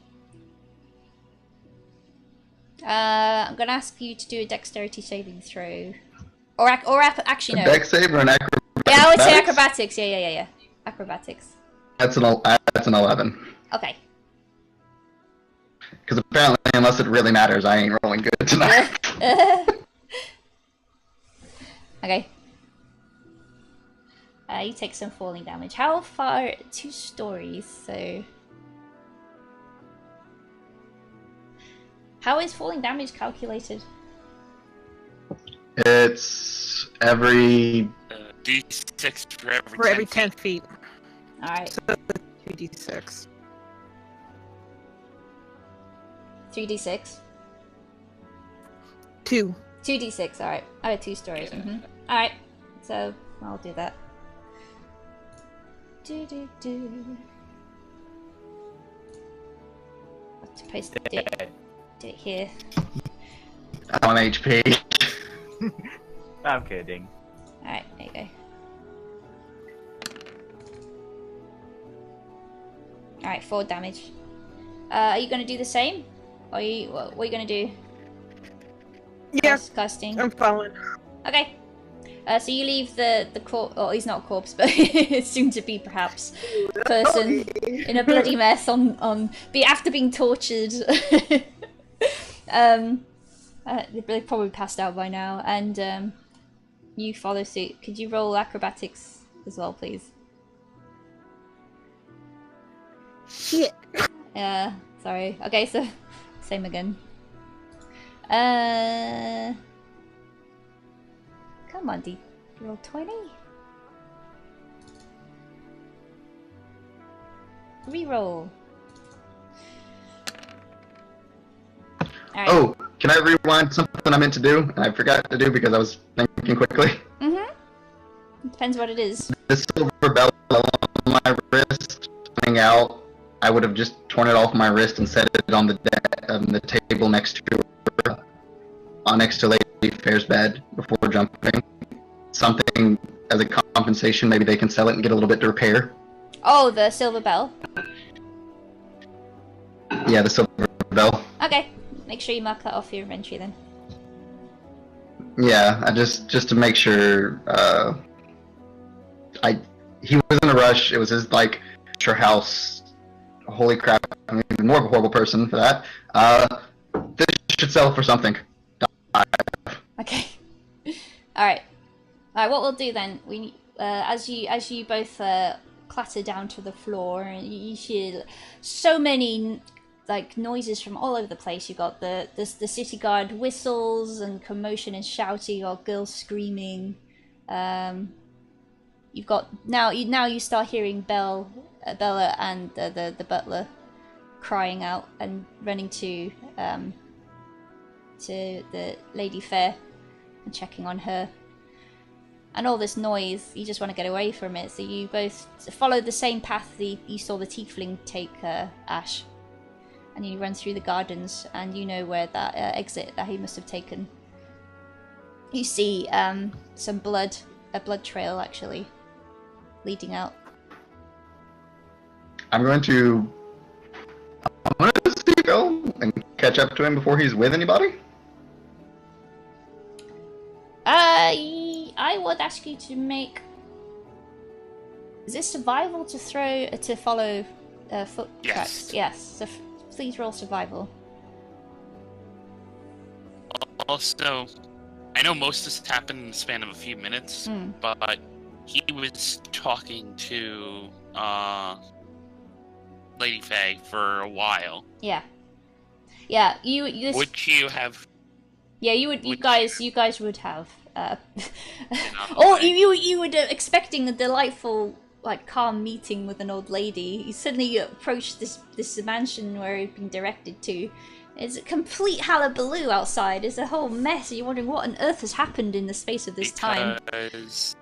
I'm gonna ask you to do a dexterity saving throw, or actually no. Dex save or an acrobatics? Yeah, I would say acrobatics. Yeah. Acrobatics. That's an 11. Okay. Because apparently, unless it really matters, I ain't rolling good tonight. Okay. You take some falling damage. How far? 2 stories, so... How is falling damage calculated? It's every... D6 For every 10 feet. Alright. So 2d6. 3d6? 2. 2d6, alright. I had 2 stories. Yeah. Alright, so I'll do that. Have to post it here. on HP. I'm kidding. Alright, there you go. Alright, 4 damage. Are you gonna do the same? Or are you, what are you gonna do? Yeah, Casting. I'm following. Okay. So you leave the corpse, oh, he's not a corpse, but soon to be perhaps person in a bloody mess after being tortured. They've probably passed out by now, and you follow suit. Could you roll acrobatics as well, please? Shit. Yeah, sorry. Okay, so same again. Come on, D. Roll 20. Reroll. Alright. Oh, can I rewind something I meant to do and I forgot to do because I was thinking quickly? Depends what it is. The silver bell on my wrist coming out, I would have just torn it off my wrist and set it on the table next to her, next to Lady Fair's bed before jumping. Something as a compensation, maybe they can sell it and get a little bit to repair. Oh, the silver bell. Yeah, the silver bell. Okay, make sure you mark that off your inventory then. Yeah, I just to make sure. He was in a rush. It was his like house holy crap, I'm even more of a horrible person for that. This should sell for something. Okay. All right. What we'll do then, we as you both clatter down to the floor, and you hear so many like noises from all over the place. You got the city guard whistles and commotion and shouting, or girls screaming. You've got now you start hearing Bella and the butler crying out and running to the Lady Fair and checking on her. And all this noise, you just want to get away from it, so you both follow the same path you saw the tiefling take Ash. And you run through the gardens, and you know where that exit that he must have taken. You see some blood, a blood trail actually, leading out. I'm going to see Bill and catch up to him before he's with anybody. I would ask you to make. Is this survival to follow foot tracks? Yes. So please roll survival. Also, I know most of this happened in the span of a few minutes, but he was talking to Lady Faye for a while. Yeah. You would you have? Yeah, you would. You guys would have. Or you would expecting a delightful, like, calm meeting with an old lady. You suddenly approach this mansion where you've been directed to. It's a complete hullabaloo outside. It's a whole mess. You're wondering what on earth has happened in the space of this time. Because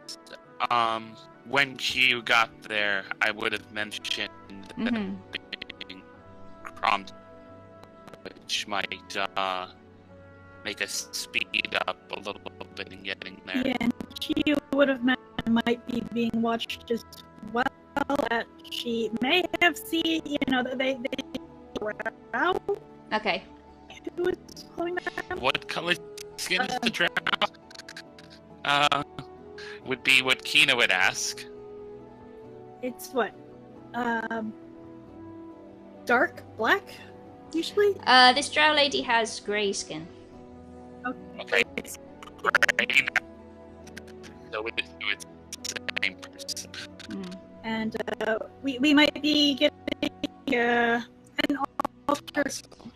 when you got there, I would have mentioned that being Kromdren, which might make us speed up a little bit in getting there. Yeah, and she would have might be being watched as well. That she may have seen, they drow. Okay. Who is holding that? What color skin is the drow? Would be what Kina would ask. It's what? Dark black, usually. This drow lady has grey skin. Okay. Great. So it's the same person. And we might be getting an altar.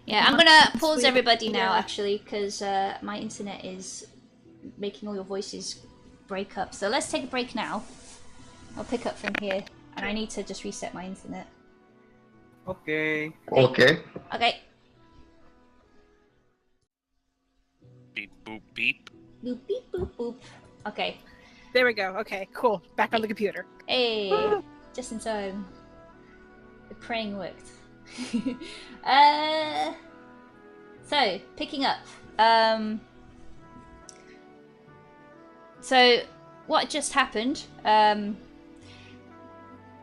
Yeah, I'm gonna pause everybody now, actually, because my internet is making all your voices break up. So let's take a break now. I'll pick up from here, and I need to just reset my internet. Okay. Okay. Beep boop beep. Boop beep boop boop. Okay. There we go. Okay, cool. Back on the computer. Hey, just in time. The praying worked. So picking up. So what just happened?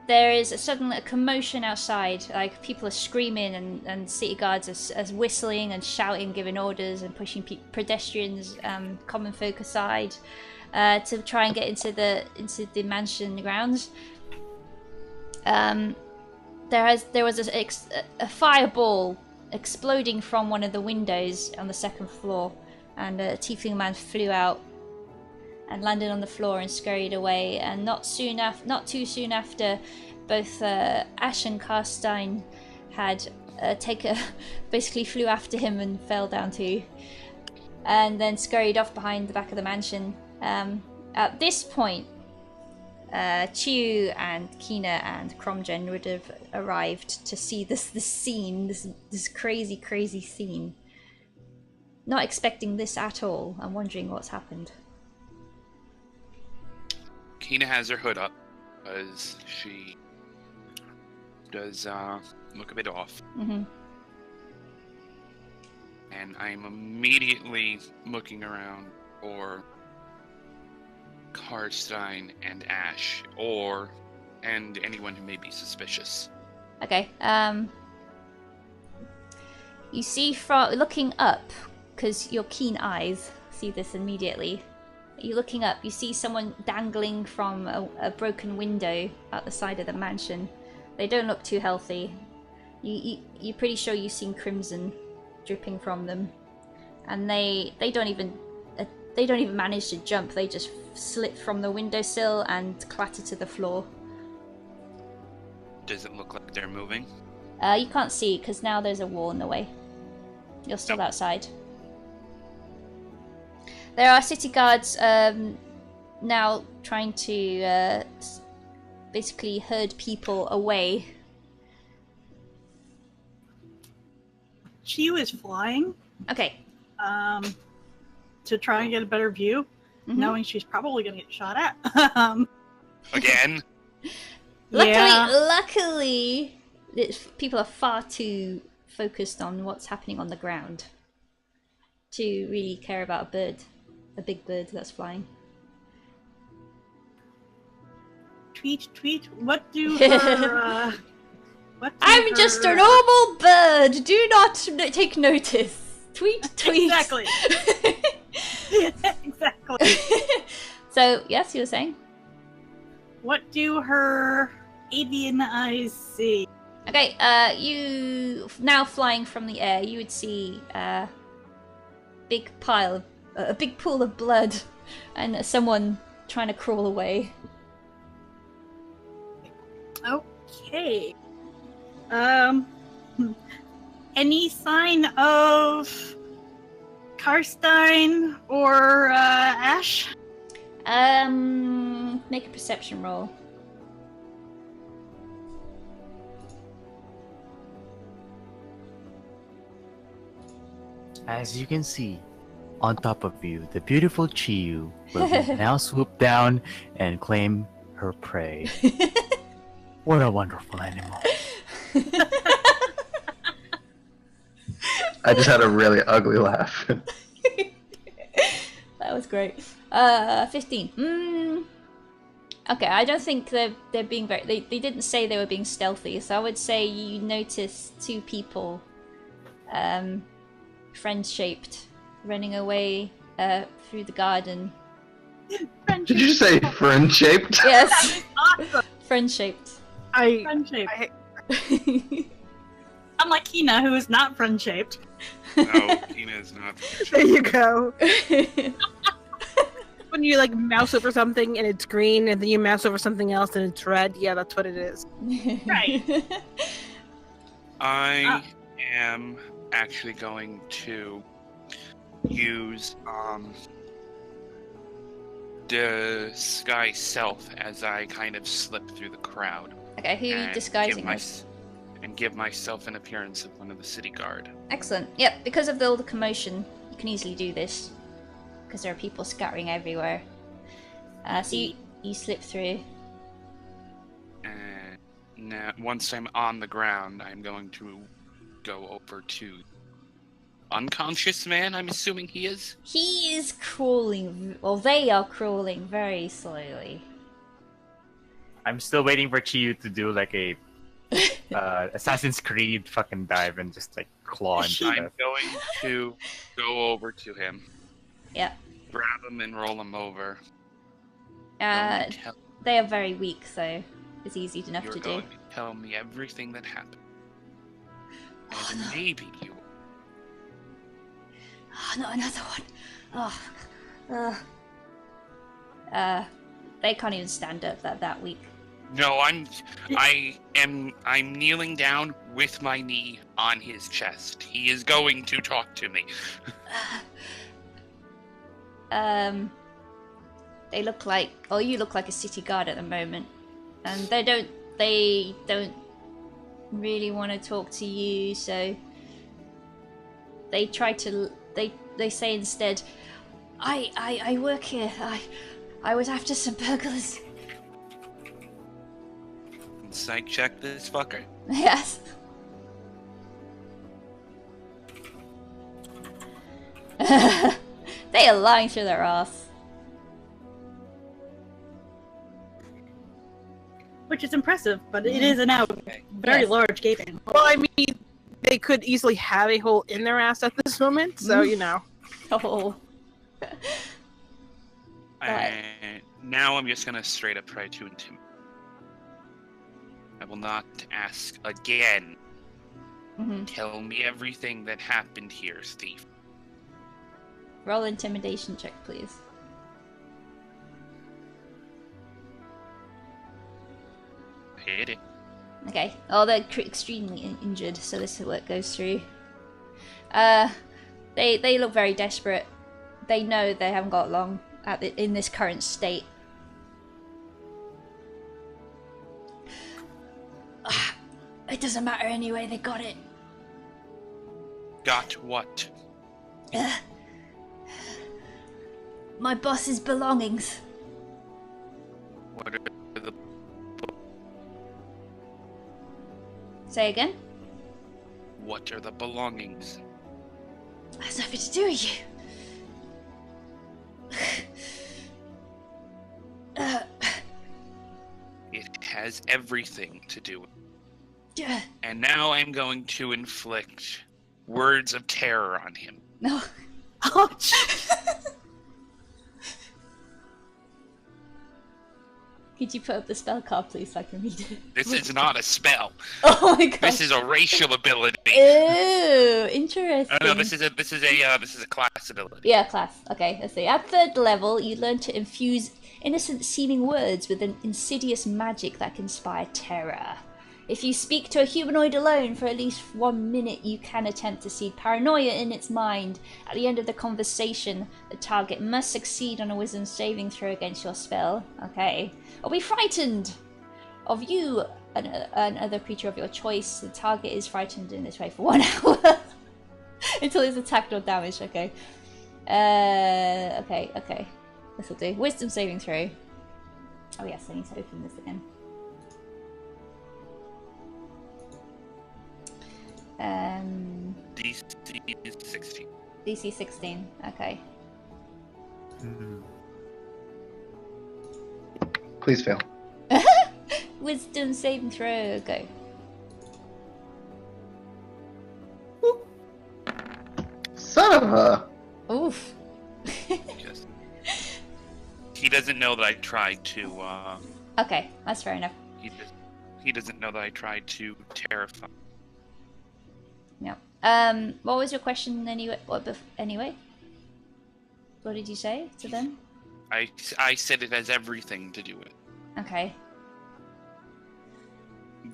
There is suddenly a commotion outside. Like, people are screaming, and city guards are whistling and shouting, giving orders and pushing pedestrians, common folk aside, to try and get into the mansion grounds. There was a fireball exploding from one of the windows on the second floor, and a tiefling man flew out and landed on the floor and scurried away. And not too soon after, both Ash and Carstine had basically flew after him and fell down too, and then scurried off behind the back of the mansion. At this point, Chiiu and Kina and Kromdren would have arrived to see this scene, this crazy scene. Not expecting this at all, and wondering what's happened. Kina has her hood up because she does look a bit off. And I'm immediately looking around for Carstine and Ash, and anyone who may be suspicious. Okay. You see, from looking up, because your keen eyes see this immediately. You're looking up, you see someone dangling from a broken window at the side of the mansion. They don't look too healthy. You're pretty sure you've seen crimson dripping from them, and they don't even manage to jump. They just slip from the windowsill and clatter to the floor. Does it look like they're moving? You can't see because now there's a wall in the way. You're still outside. There are city guards now trying to basically herd people away. Chiiu is flying. Okay. To try and get a better view, knowing she's probably going to get shot at. Again? Luckily, people are far too focused on what's happening on the ground to really care about a big bird that's flying. Tweet. What do her? I'm just a normal bird. Do not take notice. Tweet. Exactly. Exactly. So yes, you were saying. What do her avian eyes see? Okay, you now flying from the air, you would see a big pool of blood, and someone trying to crawl away. Okay. Any sign of Carstine or Ash? Make a perception roll. As you can see, on top of you, the beautiful Chiiu will now swoop down and claim her prey. What a wonderful animal. I just had a really ugly laugh. That was great. 15. Okay, I don't think they're being very... They didn't say they were being stealthy, so I would say you notice two people, friend-shaped, running away through the garden. Did you say friend-shaped? Yes. Awesome. Friend-shaped. Friend-shaped. Unlike Kina, who is not friend-shaped. No, Kina is not. There you go. When you like mouse over something and it's green, and then you mouse over something else and it's red, yeah, that's what it is. Right. I am actually going to use disguise self as I kind of slip through the crowd. Okay, who are you disguising as? And give myself an appearance of one of the city guard. Excellent. Yep, because of all the commotion, you can easily do this. Because there are people scattering everywhere. So you slip through. And now, once I'm on the ground, I'm going to go over to unconscious man, I'm assuming he is? He is crawling, well, they are crawling very slowly. I'm still waiting for Chiiu to do like a Assassin's Creed fucking dive and just like claw into I'm stuff. going to go over to him. Yeah. Grab him and roll him over. They are very weak, so it's easy enough You're to going do. to tell me everything that happened. And maybe you... Oh, not another one. They can't even stand up. They're that weak. No, I'm kneeling down with my knee on his chest. He is going to talk to me. They look like, well, you look like a city guard at the moment, and they don't really want to talk to you, so they try to, they say instead, I work here, I was after some burglars. Psych check this fucker. Yes. They are lying through their ass. Which is impressive, but it is a now very large gaping. Well, I mean, they could easily have a hole in their ass at this moment, so you know. Oh. Now I'm just gonna straight up try to intimidate. I will not ask again Tell me everything that happened here, thief. Roll intimidation check, please. Hit it. Okay. Oh, they're extremely injured, so this is what goes through. They look very desperate. They know they haven't got long in this current state. It doesn't matter anyway. They got it. Got what? My boss's belongings. What are the... Say again? What are the belongings? Has nothing to do with you. It has everything to do with it. Yeah. And now I'm going to inflict words of terror on him. No. Ouch. Could you put up the spell card, please, so I can read it? This is not a spell. Oh my god. This is a racial ability. Ooh, interesting. Oh, no, this is a class ability. Yeah, class. Okay, let's see. At 3rd level, you learn to infuse innocent-seeming words with an insidious magic that can inspire terror. If you speak to a humanoid alone for at least 1 minute, you can attempt to seed paranoia in its mind. At the end of the conversation, the target must succeed on a wisdom saving throw against your spell. Okay. Or be frightened of you and another creature of your choice. The target is frightened in this way for 1 hour. Until it's attacked or damaged. Okay. Okay. This will do. Wisdom saving throw. Oh yes, I need to open this again. DC 16. DC 16. Okay. Please fail. Wisdom saving throw. Go. Son of a... Oof. Just, he doesn't know that I tried to. Okay, that's fair enough. He doesn't know that I tried to terrify. No. What was your question anyway? Anyway? What did you say to them? I said it has everything to do with Okay.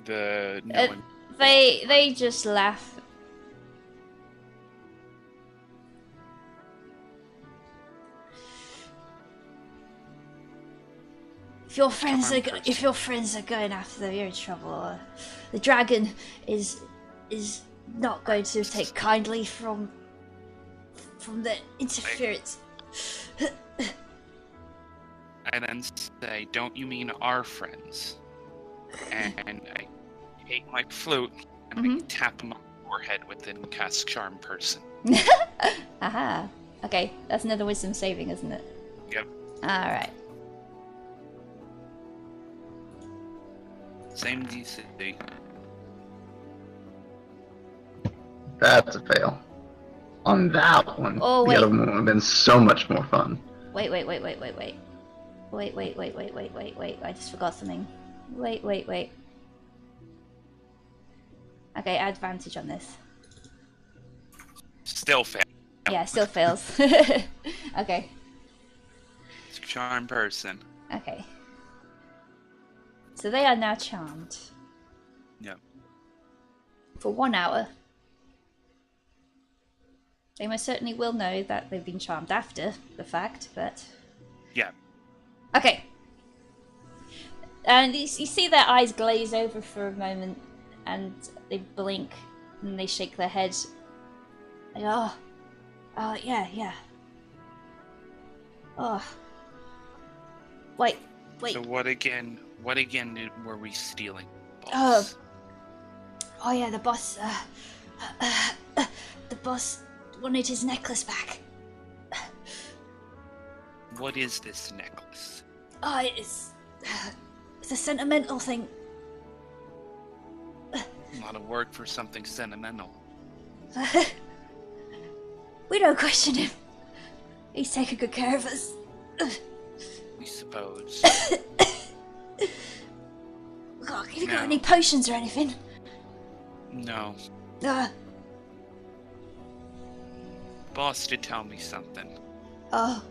the knowing. They just laugh. If your friends are going after them, you're in trouble. The dragon is not going to take kindly from the interference. I then say, "Don't you mean our friends?" And I take my flute and I tap him on the forehead with it and cast Charm Person. Aha. Okay, that's another wisdom saving, isn't it? Yep. Alright. Same DC. That's a fail. On that one, Oh, the wait. other one would have been so much more fun. Wait. I just forgot something. Wait. Okay, advantage on this. Still fail. Yeah, still fails. Okay. It's Charm Person. Okay. So they are now charmed. Yep. For 1 hour. They most certainly will know that they've been charmed after the fact, but... Yeah. Okay. And you see their eyes glaze over for a moment, and they blink, and they shake their heads. Like, yeah. Oh. Wait. So what again were we stealing? Oh Boss? yeah, the boss, the boss wanted his necklace back. What is this necklace? Oh, it's a sentimental thing. A lot of work for something sentimental. We don't question him. He's taking good care of us. We suppose. God, have you got any potions or anything? No. Ah. Boss did tell me something. Oh.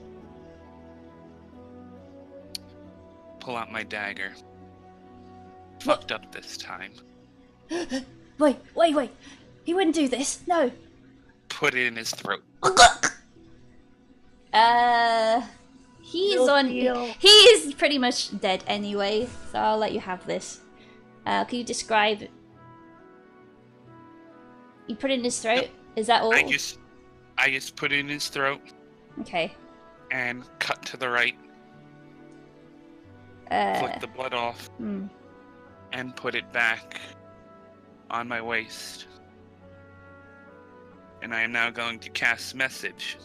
Pull out my dagger. Fucked up this time. Wait. He wouldn't do this. No. Put it in his throat. He's Real on. deal. He is pretty much dead anyway, so I'll let you have this. Can you describe? You put it in his throat. Is that all? I just put it in his throat Okay. and cut to the right, flick the blood off, and put it back on my waist. And I am now going to cast message.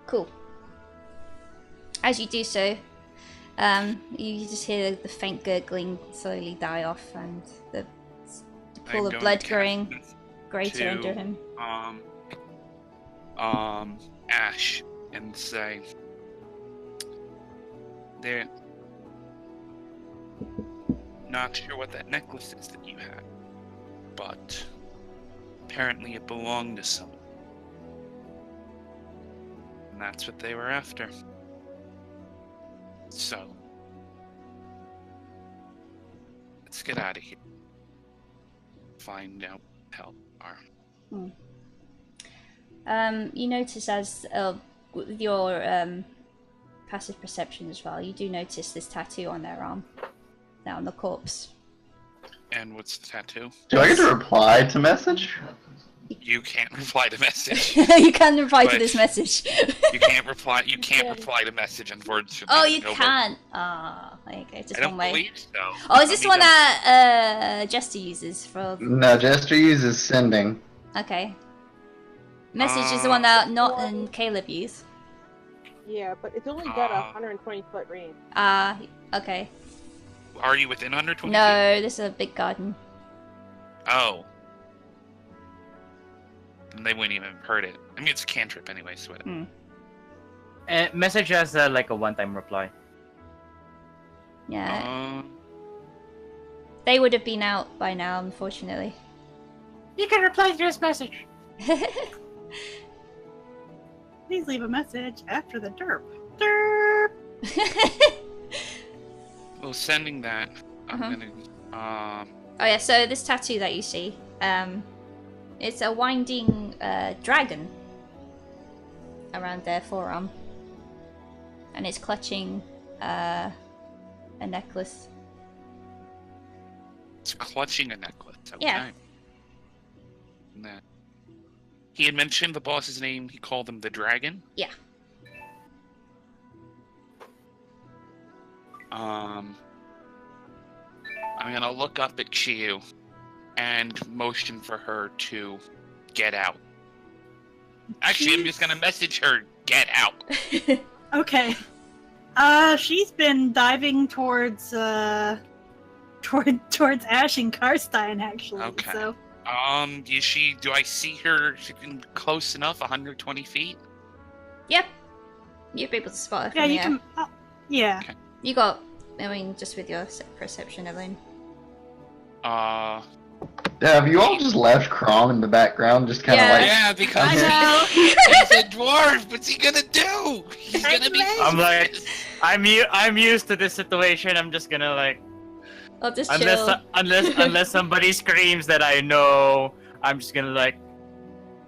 Cool. As you do so, you just hear the faint gurgling slowly die off, and the pool of blood growing greater under him. Ash, and say, they're not sure what that necklace is that you had, but apparently it belonged to someone. And that's what they were after. So, let's get out of here. Find out what help are. You notice as with your passive perception as well, you do notice this tattoo on their arm, now on the corpse. And what's the tattoo? Do I get to reply to message? You can't reply to message. You can reply to But- this message. You can't reply. You can't reply to message, unfortunately. Oh, you Nobody- can't. Ah, okay, just I don't one way. believe so. Oh, is this the Let one me that Jester uses for? No, Jester uses sending. Okay. Message is the one that Not and Caleb use. Yeah, but it's only got a 120-foot range. Ah, okay. double- Are you within 120 feet? No, this is a big garden. Oh. And they wouldn't even have heard it. I mean, it's a cantrip anyway, so whatever. Message has like a one-time reply. Yeah, they would have been out by now, unfortunately. You can reply to this message. Please leave a message after the derp. Derp. Well, sending that, I'm gonna. Oh yeah, so this tattoo that you see, it's a winding dragon around their forearm, and it's clutching a necklace. It's clutching a necklace. Okay. Yeah. And that. He had mentioned the boss's name. He called him the dragon. Yeah. I'm gonna look up at Chiiu and motion for her to get out. Actually, I'm just gonna message her, get out. Okay. She's been diving towards towards Ash and Carstine actually. Okay. So Do I see her close enough? 120 feet? Yep. You'd be able to spot her from yeah, you here. can. Yeah. Okay. You got, I mean, just with your perception alone. Yeah, have you all just left Krom in the background, just kind of Yeah. like... Yeah, because I know. he's a dwarf. What's he gonna do? He's I gonna be. know. I'm like, I'm used to this situation. I'm just gonna like, I'll just chill. unless somebody screams that I know, I'm just gonna like,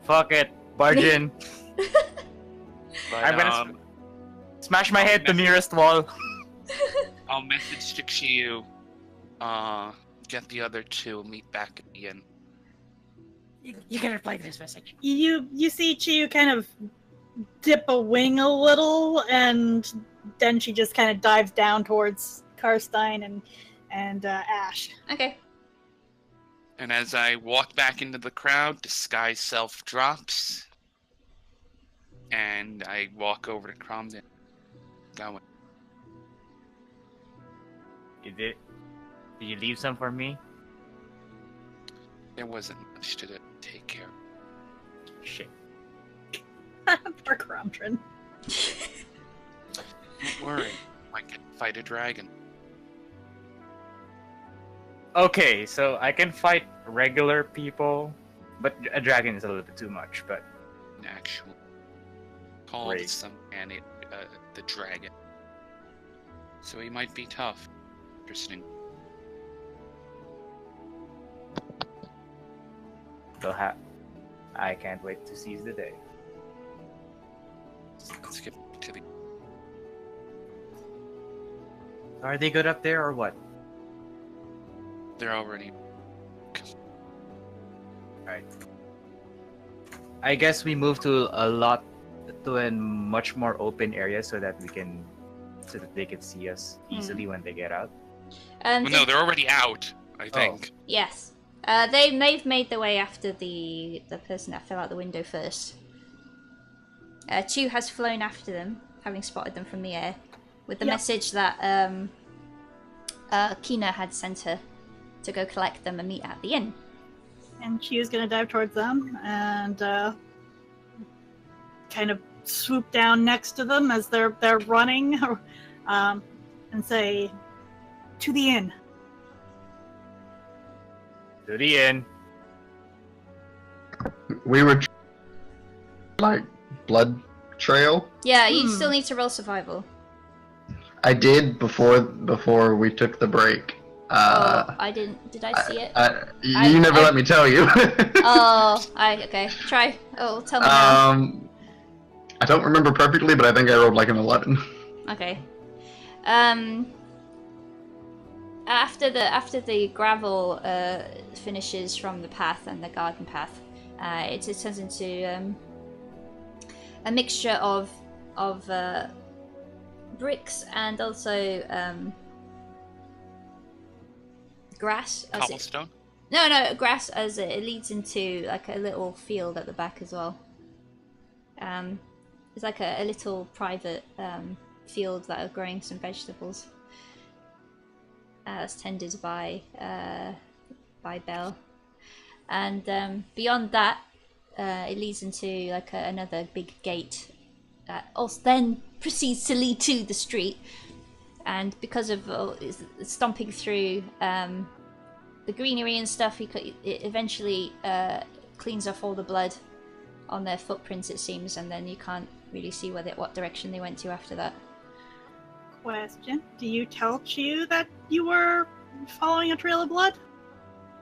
fuck it, barge in. But, I'm gonna smash my head to nearest wall. I'll message to Chiiu. Get the other two. Meet back at the end. You can reply to this message. You see Chiiu kind of dip a wing a little, and then she just kind of dives down towards Carstine and Ash. Okay. And as I walk back into the crowd, disguise self drops, and I walk over to Kromdren. Going. Did you leave some for me? There wasn't much to take care of. Shit. Poor Kromdren. Don't worry, I can fight a dragon. Okay, so I can fight regular people, But a dragon is a little bit too much. But An actual called Great. some planet the dragon. So he might be tough. Interesting. I can't wait to seize the day. Let's get to the. Are they good up there or what? They're already. Right. I guess we move to a much more open area so that they can see us easily when they get out. Well, no, they're already out. I think. Yes. They've made their way after the person that fell out the window first. Chiiu has flown after them, having spotted them from the air, with the message that Kina had sent her to go collect them and meet at the inn. And Chiiu's gonna dive towards them and kind of swoop down next to them as they're running, and say, "To the inn." To the inn. We were like blood trail. Yeah, you still need to roll survival. I did before we took the break. I didn't. Did I see it? You never let me tell you. Okay. Try. Oh, tell me now. I don't remember perfectly, but I think I rolled like an 11. Okay. After the gravel finishes from the path and the garden path, it turns into a mixture of bricks and also grass. Cobblestone. No, grass, as it leads into like a little field at the back as well. It's like a little private field that are growing some vegetables. That's tended by Belle, and beyond that, it leads into like another big gate that also then proceeds to lead to the street. And because of stomping through the greenery and stuff, it eventually cleans off all the blood on their footprints, it seems, and then you can't really see what direction they went to after that. Question: do you tell Chiiu that you were following a trail of blood?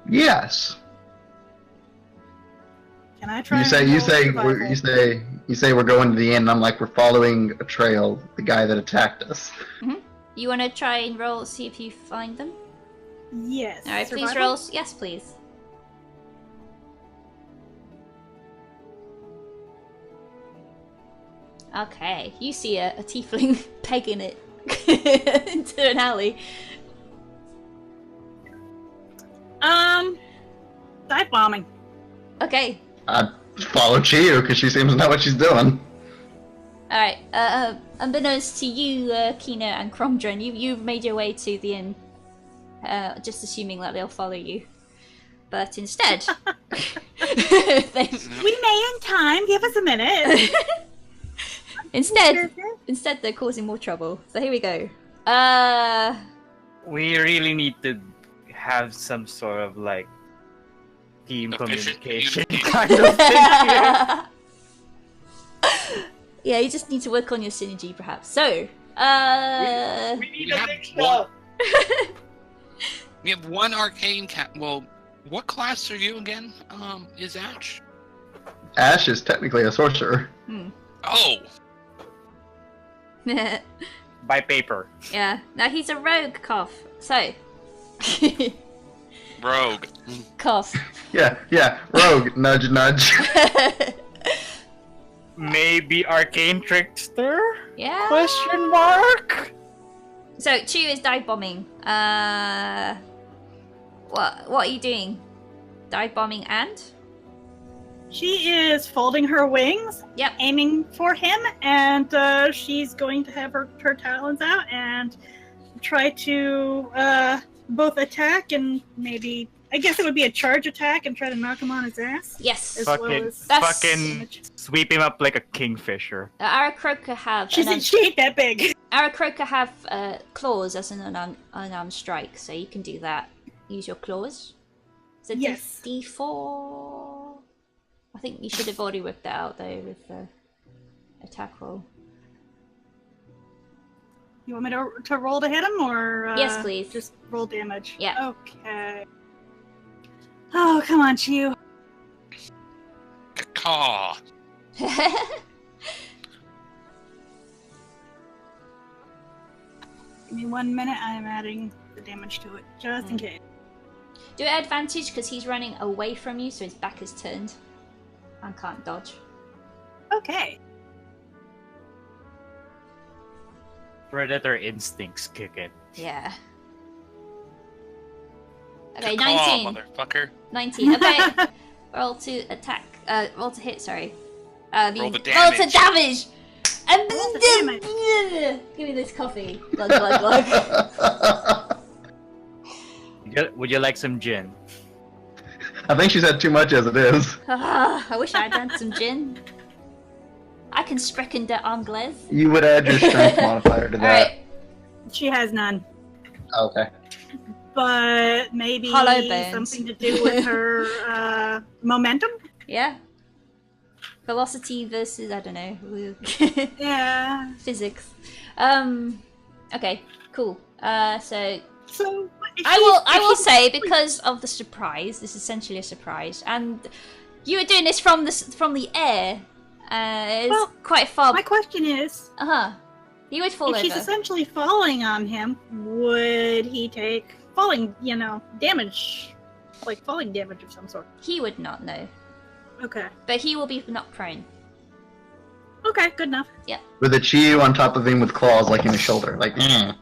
Yes. Can I try? You say we're going to the inn. And I'm like, we're following a trail. The guy that attacked us. Mm-hmm. You want to try and roll, see if you find them? Yes. All right, Survival? please roll. Yes, please. Okay, you see a tiefling pegging it into an alley. Dive bombing. Okay. I follow Chiiu because she seems to know what she's doing. Alright, unbeknownst to you, Kina and Kromdren, you've made your way to the inn, just assuming that they'll follow you. But instead, We may in time. Give us a minute. instead they're causing more trouble. So here we go. We really need to have some sort of like team Efficient communication communication. kind of thing here. Yeah, you just need to work on your synergy, perhaps. So, We need We a have mixture. one- We have one arcane Well, what class are you again? Is Ash? Ash is technically a sorcerer. Oh, By paper. yeah. Now he's a rogue, cough. So, rogue. cough. Yeah. Rogue. Nudge, nudge. Maybe arcane trickster? Yeah. Question mark? So Chiiu is dive bombing. What are you doing? Dive bombing and? She is folding her wings, Yep. aiming for him, and she's going to have her talons out and try to both attack and maybe, I guess it would be a charge attack and try to knock him on his ass. Yes. As well Fucking, as That's- fucking sweep him up like a kingfisher. Aarakocra have She ain't that big. Aarakocra have claws as an unarmed strike, so you can do that. Use your claws. Is it Yes. D4? I think you should have already whipped that out though with the attack roll. You want me to roll to hit him, or Yes, please. Just roll damage. Yeah. Okay. Oh, come on, Chiiu. Caw. Give me 1 minute. I'm adding the damage to it, just in case. Do it at advantage because he's running away from you, so his back is turned and can't dodge. Okay. Predator instincts kick in. Yeah. Okay, Caw, 19. motherfucker. 19. Okay. Roll to attack. Roll to hit. Sorry. Roll the Roll to damage. damage. And Roll the damage. give me this coffee. Glug glug glug. Would you like some gin? I think she's had too much as it is. I wish I had done some gin. I can sprechen der Anglaise. You would add your strength modifier to that. Alright. She has none. Okay. But maybe Hollow bones. something to do with her momentum? Yeah. Velocity versus, I don't know. Yeah. Physics. Okay, cool. So So I will say, because of the surprise, this is essentially a surprise, and you were doing this from the air. It's Well, quite far. my question is, He would fall if over. she's essentially falling on him, would he take falling, damage? Like falling damage of some sort. He would not know, Okay. but he will be not prone. Okay, good enough. With a Chiiu on top of him with claws like in his shoulder. Like, Yeah,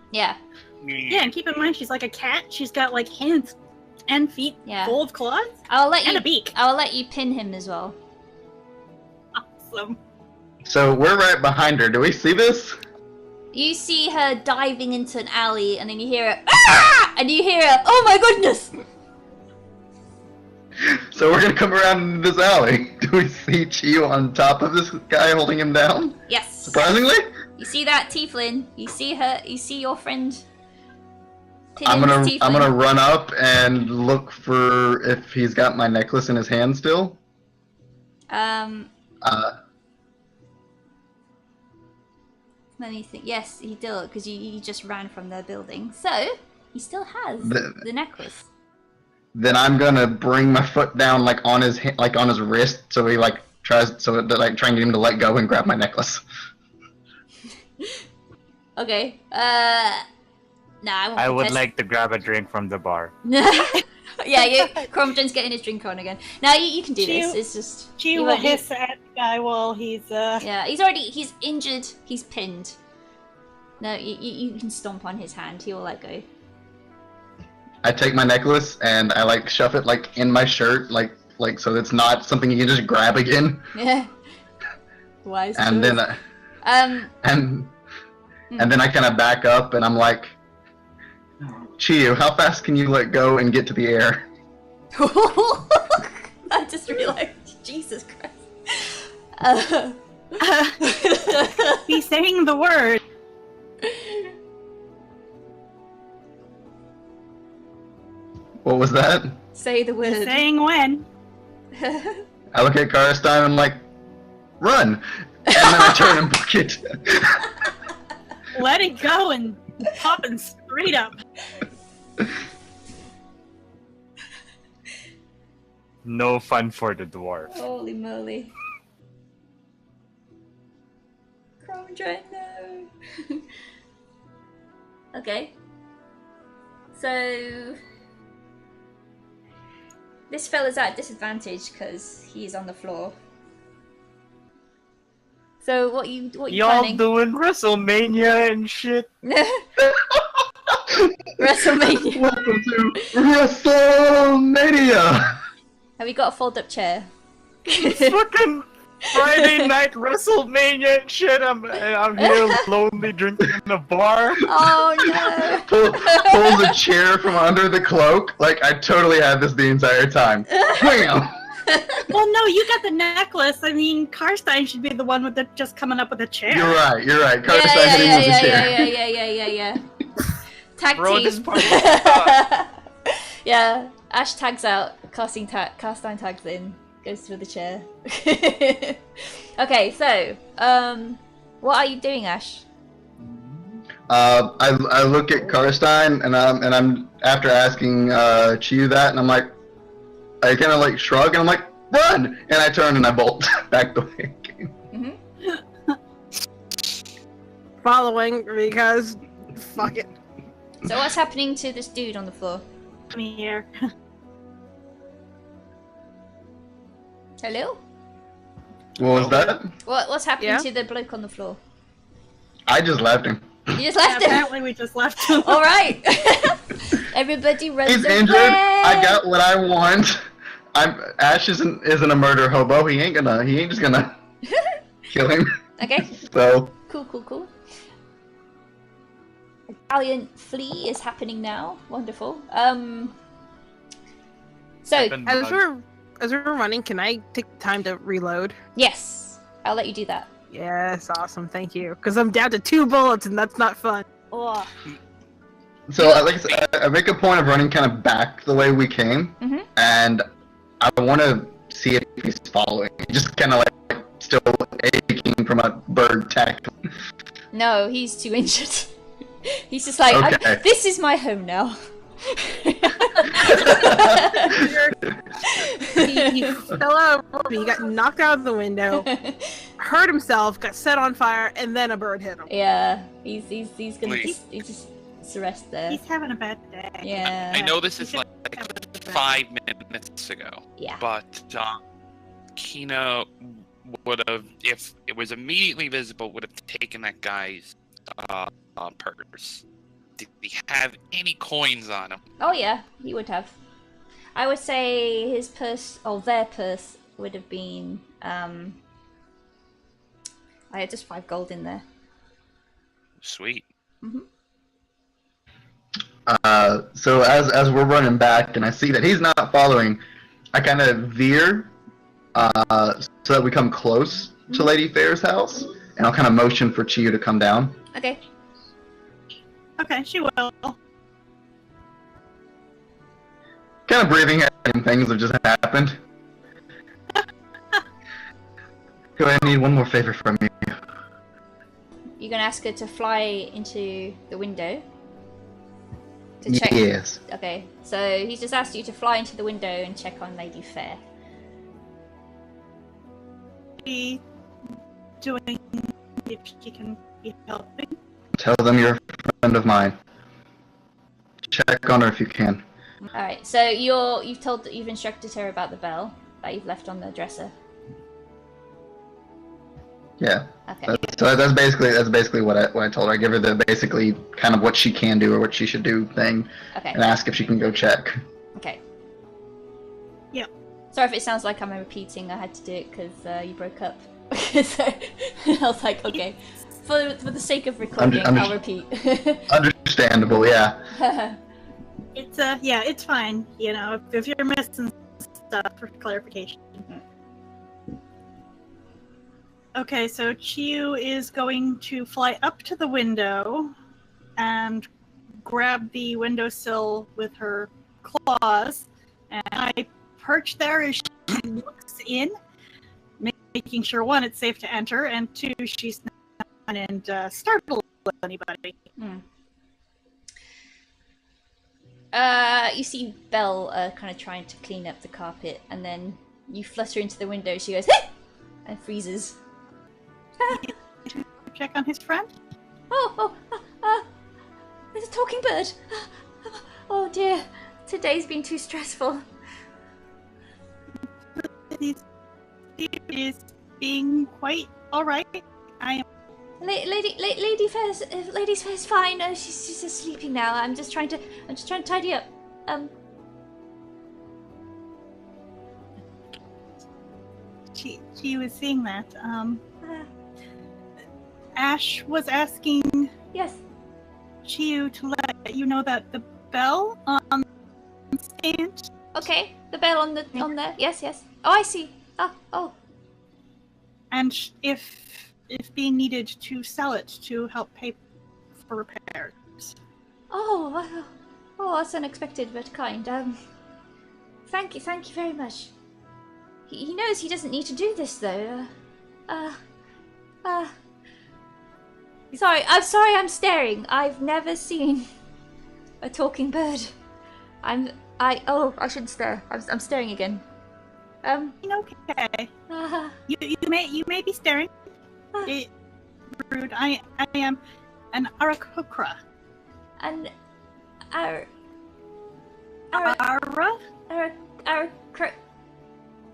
Yeah, and keep in mind, she's like a cat. She's got like hands and feet yeah. full of claws I'll let and you. a beak. I'll let you pin him as well. Awesome. So we're right behind her. Do we see this? You see her diving into an alley, and then you hear her, "Ah!" and you hear her, "Oh my goodness!" So we're gonna come around into this alley. Do we see Chiiu on top of this guy holding him down? Yes. Surprisingly? You see that tiefling? You see her? You see your friend? I'm pinning this gonna tiefling? run up and look for if he's got my necklace in his hand still. Let me think. Yes, he did, because you just ran from the building. So he still has the necklace. Then I'm gonna bring my foot down like on his wrist, so he tries to try and get him to let go and grab my necklace. Okay. Nah, I won't. I would contest. like to grab a drink from the bar. Yeah, Kromdren's getting his drink on again. Now you can do this. Chiiu- It's just She you will won't- hiss at the guy while he's Yeah, he's injured. He's pinned. No, you can stomp on his hand. He will let go. I take my necklace and I shove it in my shirt, so it's not something you can just grab again. Yeah. Wise. And then and then I kind of back up and I'm like, Chiiu, how fast can you let go and get to the air? I just realized, Jesus Christ. he's saying the word. What was that? Say the word. Saying when. I look at Carstine and I'm like, run! And then I turn and book it. Let it go and popping straight up. No fun for the dwarf. Holy moly. Kromdren, no. Okay. So this fella's at disadvantage because he's on the floor. So what you Y'all planning? doing WrestleMania and shit? WrestleMania. Welcome to WrestleMania! Have you got a fold-up chair? Fucking Friday night WrestleMania and shit. I'm here lonely drinking in a bar. Oh no! Pulls a chair from under the cloak. I totally had this the entire time. Wham! Well, no, you got the necklace. I mean, Carstine should be the one with just coming up with a chair. You're right. Yeah, Carstine hitting with the chair. yeah. Tag Bro, team. this party sucks. Yeah, Ash tags out. Carstine tags in. Goes through the chair. Okay, so, what are you doing, Ash? I look at Carstine and I'm after asking Chiiu that, and I'm like, I kind of like shrug and I'm like, run! And I turn and I bolt back the way I came. Following because fuck it. So what's happening to this dude on the floor? Come here. Hello? What was that? What's happening Yeah? to the bloke on the floor? I just left him. You just left him? Apparently we just left him. Alright! Everybody runs He's away! injured. I got what I want. Ash isn't a murder hobo. He ain't just gonna kill him. Okay, So cool. A valiant flee is happening now. Wonderful. So, As we're running, can I take time to reload? yes, I'll let you do that. Yes, awesome, thank you. Because I'm down to 2 bullets and that's not fun. Oh. So like I said, I make a point of running kind of back the way we came, and I want to see if he's following. Just kind of like still aching from a bird tackle. No, he's too injured. He's just like, Okay. this is my home now. He fell over, he got knocked out of the window, hurt himself, got set on fire, and then a bird hit him. Yeah, he's gonna Please. just rest there. He's having a bad day. Yeah. I know this is like 5 minutes ago, Yeah. but Kina would have, if it was immediately visible, would have taken that guy's purse. Did he have any coins on him? Oh yeah, he would have. I would say his purse, or their purse, would have been. I had just 5 gold in there. Sweet. So as we're running back, and I see that he's not following, I kind of veer so that we come close to Lady Fair's house, and I'll kind of motion for Chiiu to come down. Okay. Okay, she will. Kind of breathing at him, things have just happened. Do I need one more favor from you? You're gonna ask her to fly into the window to check. Yes. Okay, so he's just asked you to fly into the window and check on Lady Fair. She doing if she can be helping. Tell them you're a friend of mine. Check on her if you can. All right, so you've instructed her about the bell that you've left on the dresser. Yeah. Okay. That's basically what I told her. I give her the basically kind of what she can do or what she should do thing, Okay. and ask if she can go check. Okay. Yep. Sorry if it sounds like I'm repeating. I had to do it because you broke up. So I was like, okay, for the sake of recording, I'll repeat. Understandable, yeah. It's yeah, it's fine. You know, if you're missing stuff for clarification. Okay, so Chiiu is going to fly up to the window and grab the windowsill with her claws, and I perch there as she looks in, making sure 1, it's safe to enter, and 2, she's not and startle anybody. You see Belle kind of trying to clean up the carpet, and then you flutter into the window. She goes, "Hey!" and freezes. Check on his friend. There's a talking bird. Oh dear, today's been too stressful. He is being quite all right. I am. Lady Fair's fine. No, she's just sleeping now. I'm just trying to tidy up. She was seeing that. Ash was asking Yes. Chiiu to let you know that the bell on the stand. Okay. The bell on there. Yes. Oh, I see. Oh. And if being needed to sell it to help pay for repairs. Oh, that's unexpected but kind. Thank you very much. He knows he doesn't need to do this, though. Sorry, I'm staring. I've never seen a talking bird. I shouldn't stare. I'm staring again. Okay. You may be staring. Rude. I am an Arakokra. An Ara.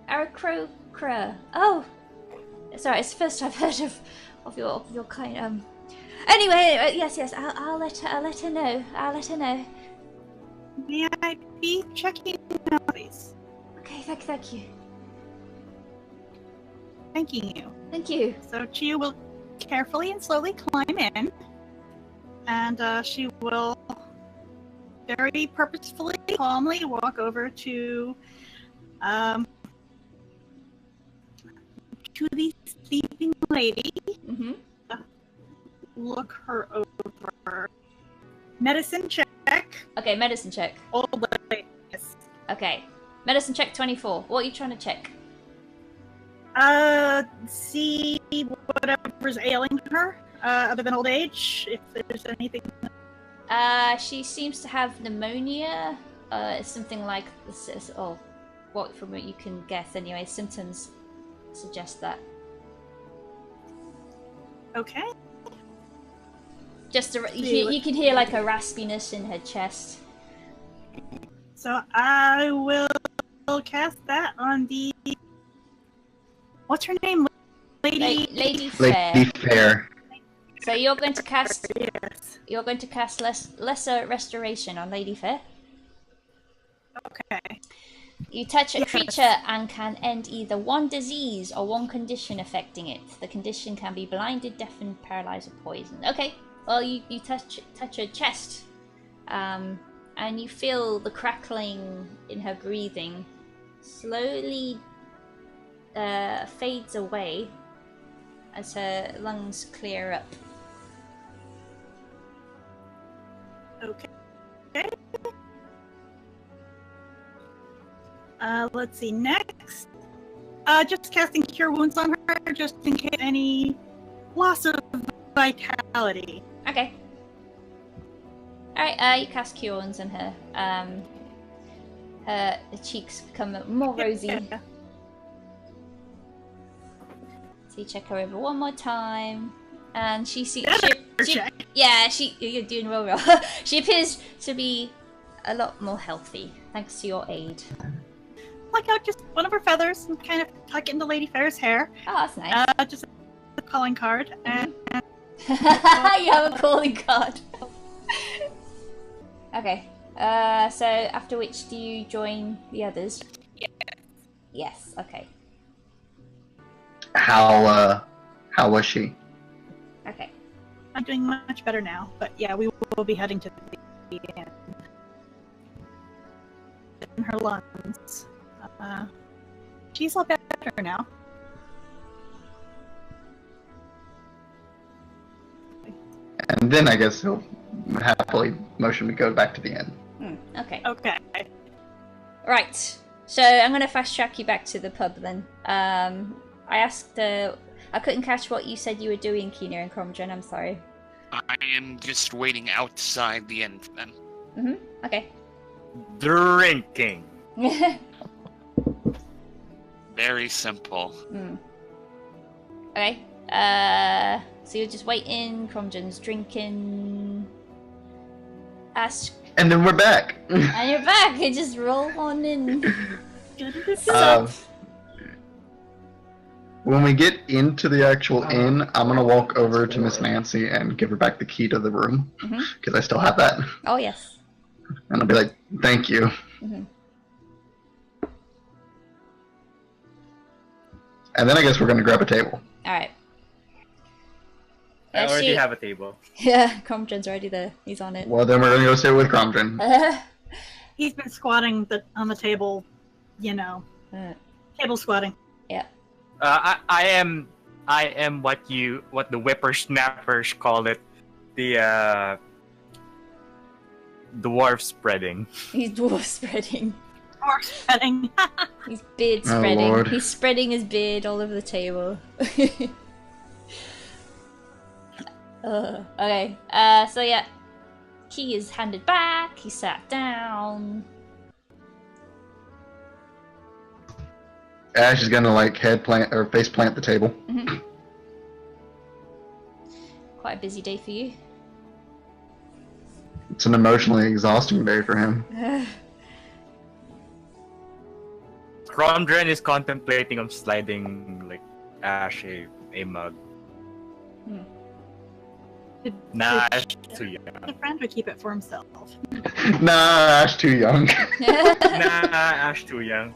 Arakokra. Oh, sorry. It's the first I've heard of your kind. Anyway, yes. I'll let her know. I'll let her know. May I be checking now, please? Okay. Thank you. Thanking you. Thank you. So Chiiu will carefully and slowly climb in, and she will very purposefully, calmly walk over to the sleeping lady. Mm-hmm. Look her over. Medicine check. Okay, medicine check. Old lady. Yes. Okay, medicine check 24. What are you trying to check? See whatever's ailing her, other than old age, if there's anything. She seems to have pneumonia. Something like this. What from what you can guess anyway. Symptoms suggest that. Okay. Just you can hear like a raspiness in her chest. So I will cast that on the. What's her name? Lady Fair. Lady Fair. So you're going to cast. Yes. You're going to cast lesser restoration on Lady Fair. Okay. You touch a creature and can end either one disease or one condition affecting it. The condition can be blinded, deafened, paralyzed, or poisoned. Okay. Well, you touch her chest, and you feel the crackling in her breathing slowly fades away as her lungs clear up. Okay. Let's see. Next, just casting Cure Wounds on her, just in case any loss of vitality. Okay. Alright, you cast Cure Wounds on her. Her cheeks become more rosy. Yeah. So you check her over one more time. And she Check. you're doing real well. She appears to be a lot more healthy, thanks to your aid. Pluck out just one of her feathers and kind of tuck it into Lady Fair's hair. Oh, that's nice. Just a calling card. And You have a calling card. Okay. So after which do you join the others? Yeah. Yes. Okay. How was she? Okay. I'm doing much better now, but yeah, we will be heading to the end. In her lungs. She's a lot better now. And then I guess he'll happily motion me go back to the inn. Okay. Okay. Right. So I'm gonna fast track you back to the pub then. I asked. I couldn't catch what you said you were doing, Kina and Kromdren. I'm sorry. I am just waiting outside the inn then. Okay. Drinking. Very simple. Okay. So you're just waiting. Kromdren's drinking. Ask. And then we're back. And you're back. You just roll on in. When we get into the actual inn, I'm gonna walk over to Miss Nancy and give her back the key to the room because I still have that. Oh yes. And I'll be like, "Thank you." And then I guess we're gonna grab a table. All right. I already have a table. Yeah, Kromdren's already there. He's on it. Well, then we're gonna go sit with Kromdren. He's been squatting on the table, table squatting. Yeah. I am what the whippersnappers call it, the dwarf spreading. He's dwarf spreading. More spreading. He's beard Oh, spreading. Lord. He's spreading his beard all over the table. Okay. So yeah, key is handed back. He sat down. Ash is gonna like head plant or face plant the table. Mm-hmm. Quite a busy day for you. It's an emotionally exhausting day for him. Kromdren is contemplating of sliding like Ash a mug. Nah, Ash is too young. The friend would keep it for himself. Nah, Ash too young. Nah, Ash too young.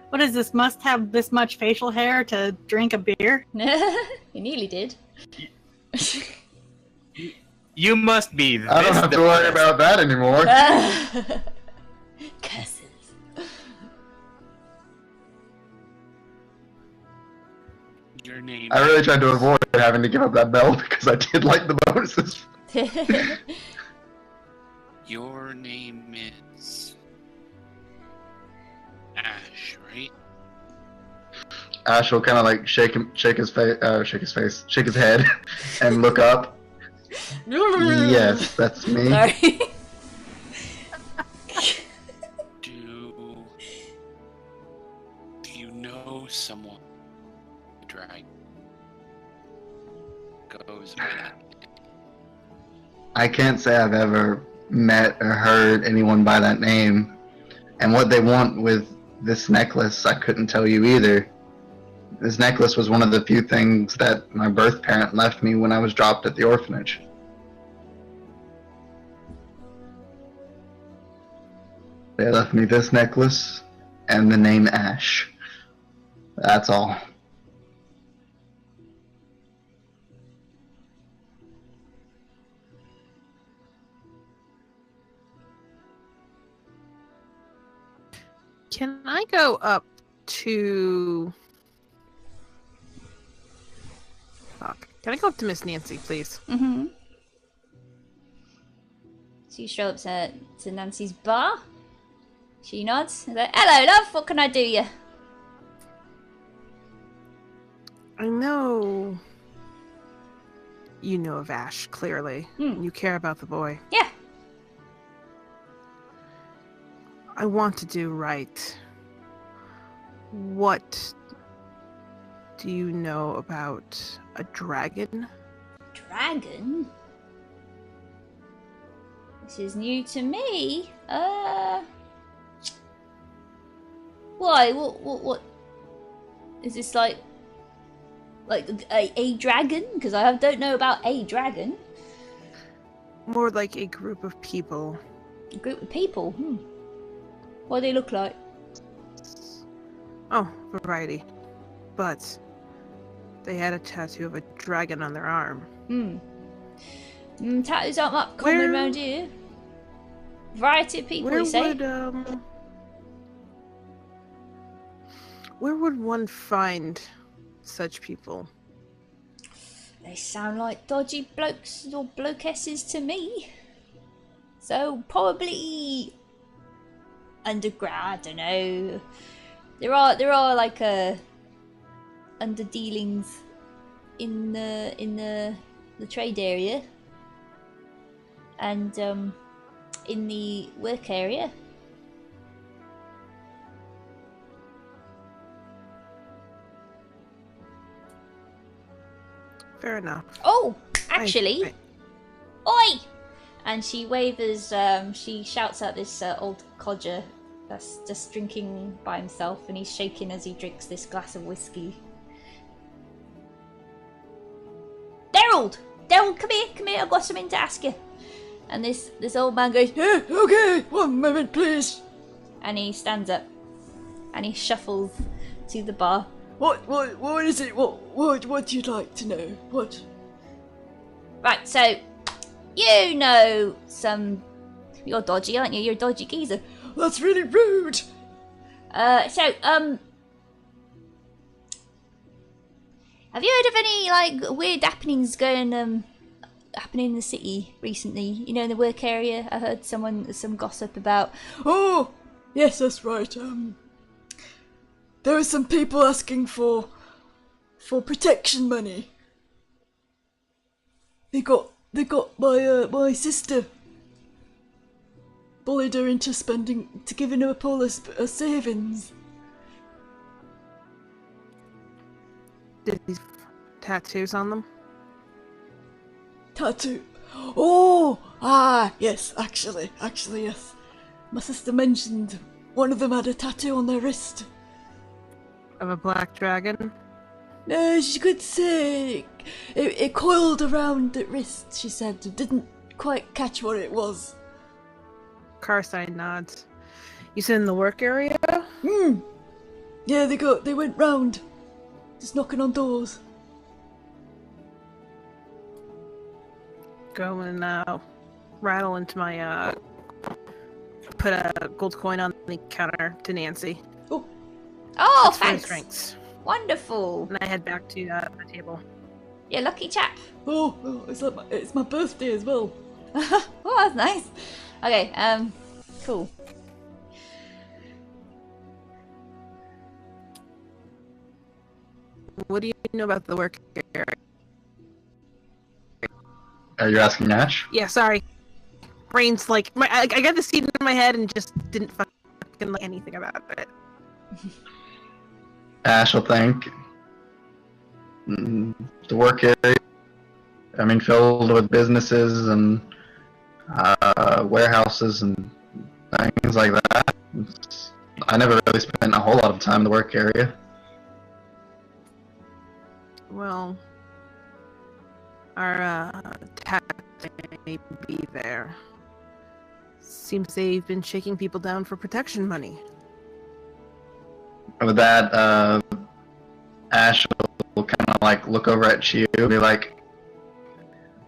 What is this? Must have this much facial hair to drink a beer? He nearly did. You must be. I don't have to worry about that anymore. Curses. Your name. I really tried to avoid having to give up that belt because I did like the bonuses. Your name is Ash, right? Ash will kind of like shake his head, and look up. Yes, that's me. Sorry. Do you know someone who drag goes by that? I can't say I've ever met or heard anyone by that name. And what they want with this necklace, I couldn't tell you either. This necklace was one of the few things that my birth parent left me when I was dropped at the orphanage. They left me this necklace and the name Ash. That's all. Can I go up to... Fuck. Can I go up to Miss Nancy, please? Mm-hmm. So you show up to Nancy's bar. She nods. He's like, hello, love. What can I do you? I know... You know of Ash, clearly. You care about the boy. Yeah. I want to do right. What do you know about a dragon? Dragon? This is new to me. Why? What? Is this like a dragon? Because I don't know about a dragon. More like a group of people. A group of people? What do they look like? Oh, variety. But they had a tattoo of a dragon on their arm. Tattoos aren't that common around here. Variety of people, you say? Where would one find such people? They sound like dodgy blokes or blokesses to me. So probably underground. I don't know. There are like under dealings in the trade area and in the work area. Fair enough. Oh, actually, oi! And she wavers. She shouts at this old codger that's just drinking by himself, and he's shaking as he drinks this glass of whiskey. Daryl, come here. I've got something to ask you. And this old man goes, yeah, okay, 1 moment, please. And he stands up, and he shuffles to the bar. What is it? What you'd like to know? What? Right, so you know you're dodgy, aren't you? You're a dodgy geezer. That's really rude. Have you heard of any like weird happenings going happening in the city recently? You know, in the work area, I heard some gossip about. Oh, yes, that's right. There are some people asking for protection money. They got my sister bullied her into giving her all her savings. Did these tattoos on them? Tattoo. Oh, yes, actually, yes. My sister mentioned one of them had a tattoo on their wrist. Of a black dragon? No, she could say it coiled around the wrist, she said. Didn't quite catch what it was. Carstine nods. You said in the work area? Yeah, they went round. Just knocking on doors. Go and rattle into my put a gold coin on the counter to Nancy. Oh, That's for his thanks. drinks. Wonderful. And I head back to the table. You lucky chap. Oh, it's my birthday as well. Oh, that's nice. Okay, cool. What do you know about the work area? You're asking Ash? Yeah, sorry. Brain's like I got the seed in my head and just didn't fucking like anything about it. Ash will think. The work area, I mean, filled with businesses and warehouses and things like that. I never really spent a whole lot of time in the work area. Well, our tax may be there. Seems they've been shaking people down for protection money. With that, Ash will kind of like look over at Chiiu and be like,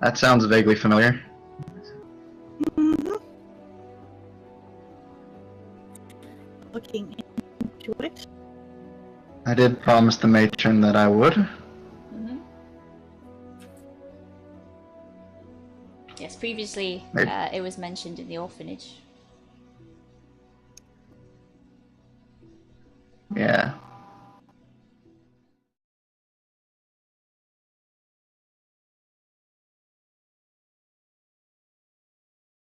"That sounds vaguely familiar." Mm-hmm. Looking into it. I did promise the matron that I would. Mm-hmm. Yes, previously it was mentioned in the orphanage. Yeah.